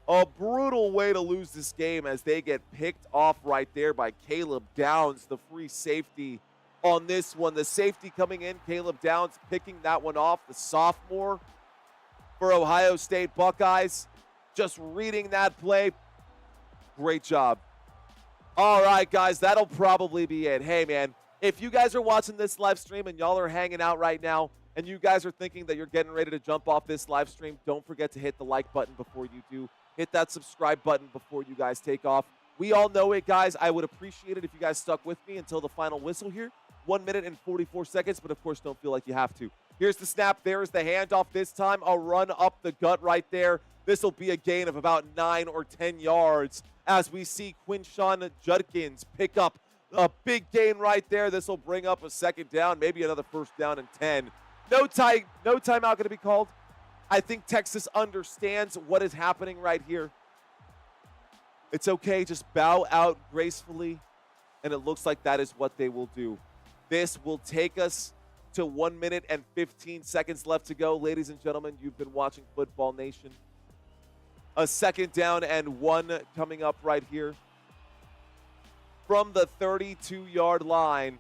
A brutal way to lose this game as they get picked off right there by Caleb Downs, the free safety on this one. The safety coming in, Caleb Downs picking that one off, the sophomore for Ohio State Buckeyes. Just reading that play. Great job. All right, guys, that'll probably be it. Hey, man, if you guys are watching this live stream and y'all are hanging out right now and you guys are thinking that you're getting ready to jump off this live stream, don't forget to hit the like button before you do. Hit that subscribe button before you guys take off. We all know it, guys. I would appreciate it if you guys stuck with me until the final whistle here. 1 minute and 44 seconds, but of course don't feel like you have to. Here's the snap. There's the handoff this time. A run up the gut right there. This will be a gain of about 9 or 10 yards as we see Quinn Judkins pick up a big gain right there. This will bring up a 2nd down, maybe another 1st down and 10. No timeout going to be called. I think Texas understands what is happening right here. It's okay. Just bow out gracefully, and it looks like that is what they will do. This will take us to 1 minute and 15 seconds left to go. Ladies and gentlemen, you've been watching Football Nation. A 2nd down and 1 coming up right here from the 32-yard line.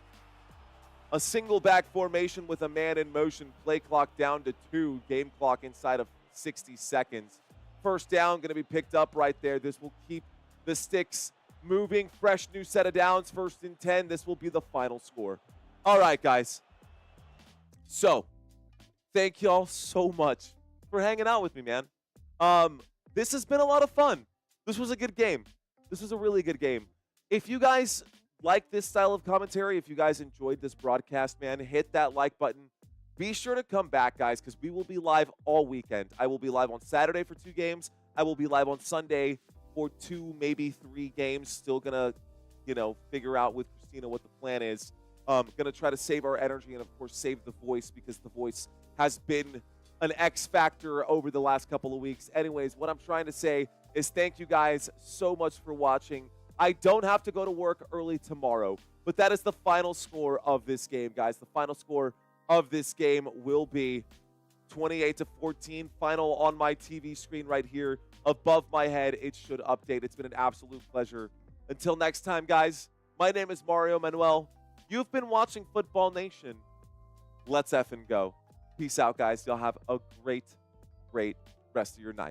A single back formation with a man in motion. Play clock down to 2. Game clock inside of 60 seconds. 1st down going to be picked up right there. This will keep the sticks moving. Fresh new set of downs. 1st and 10. This will be the final score. All right, guys. So, thank y'all so much for hanging out with me, man. This has been a lot of fun. This was a good game. This was a really good game. If you guys like this style of commentary, if you guys enjoyed this broadcast, man, hit that like button. Be sure to come back, guys, because we will be live all weekend. I will be live on Saturday for 2 games. I will be live on Sunday for 2, maybe 3 games. Still going to, figure out with Christina what the plan is. Going to try to save our energy and, of course, save the voice because the voice has been an X factor over the last couple of weeks. Anyways, what I'm trying to say is thank you guys so much for watching. I don't have to go to work early tomorrow, but that is the final score of this game, guys. The final score of this game will be 28-14. Final on my TV screen right here above my head. It should update. It's been an absolute pleasure. Until next time, guys, my name is Mario Manuel. You've been watching Football Nation. Let's effing go. Peace out, guys. Y'all have a great rest of your night.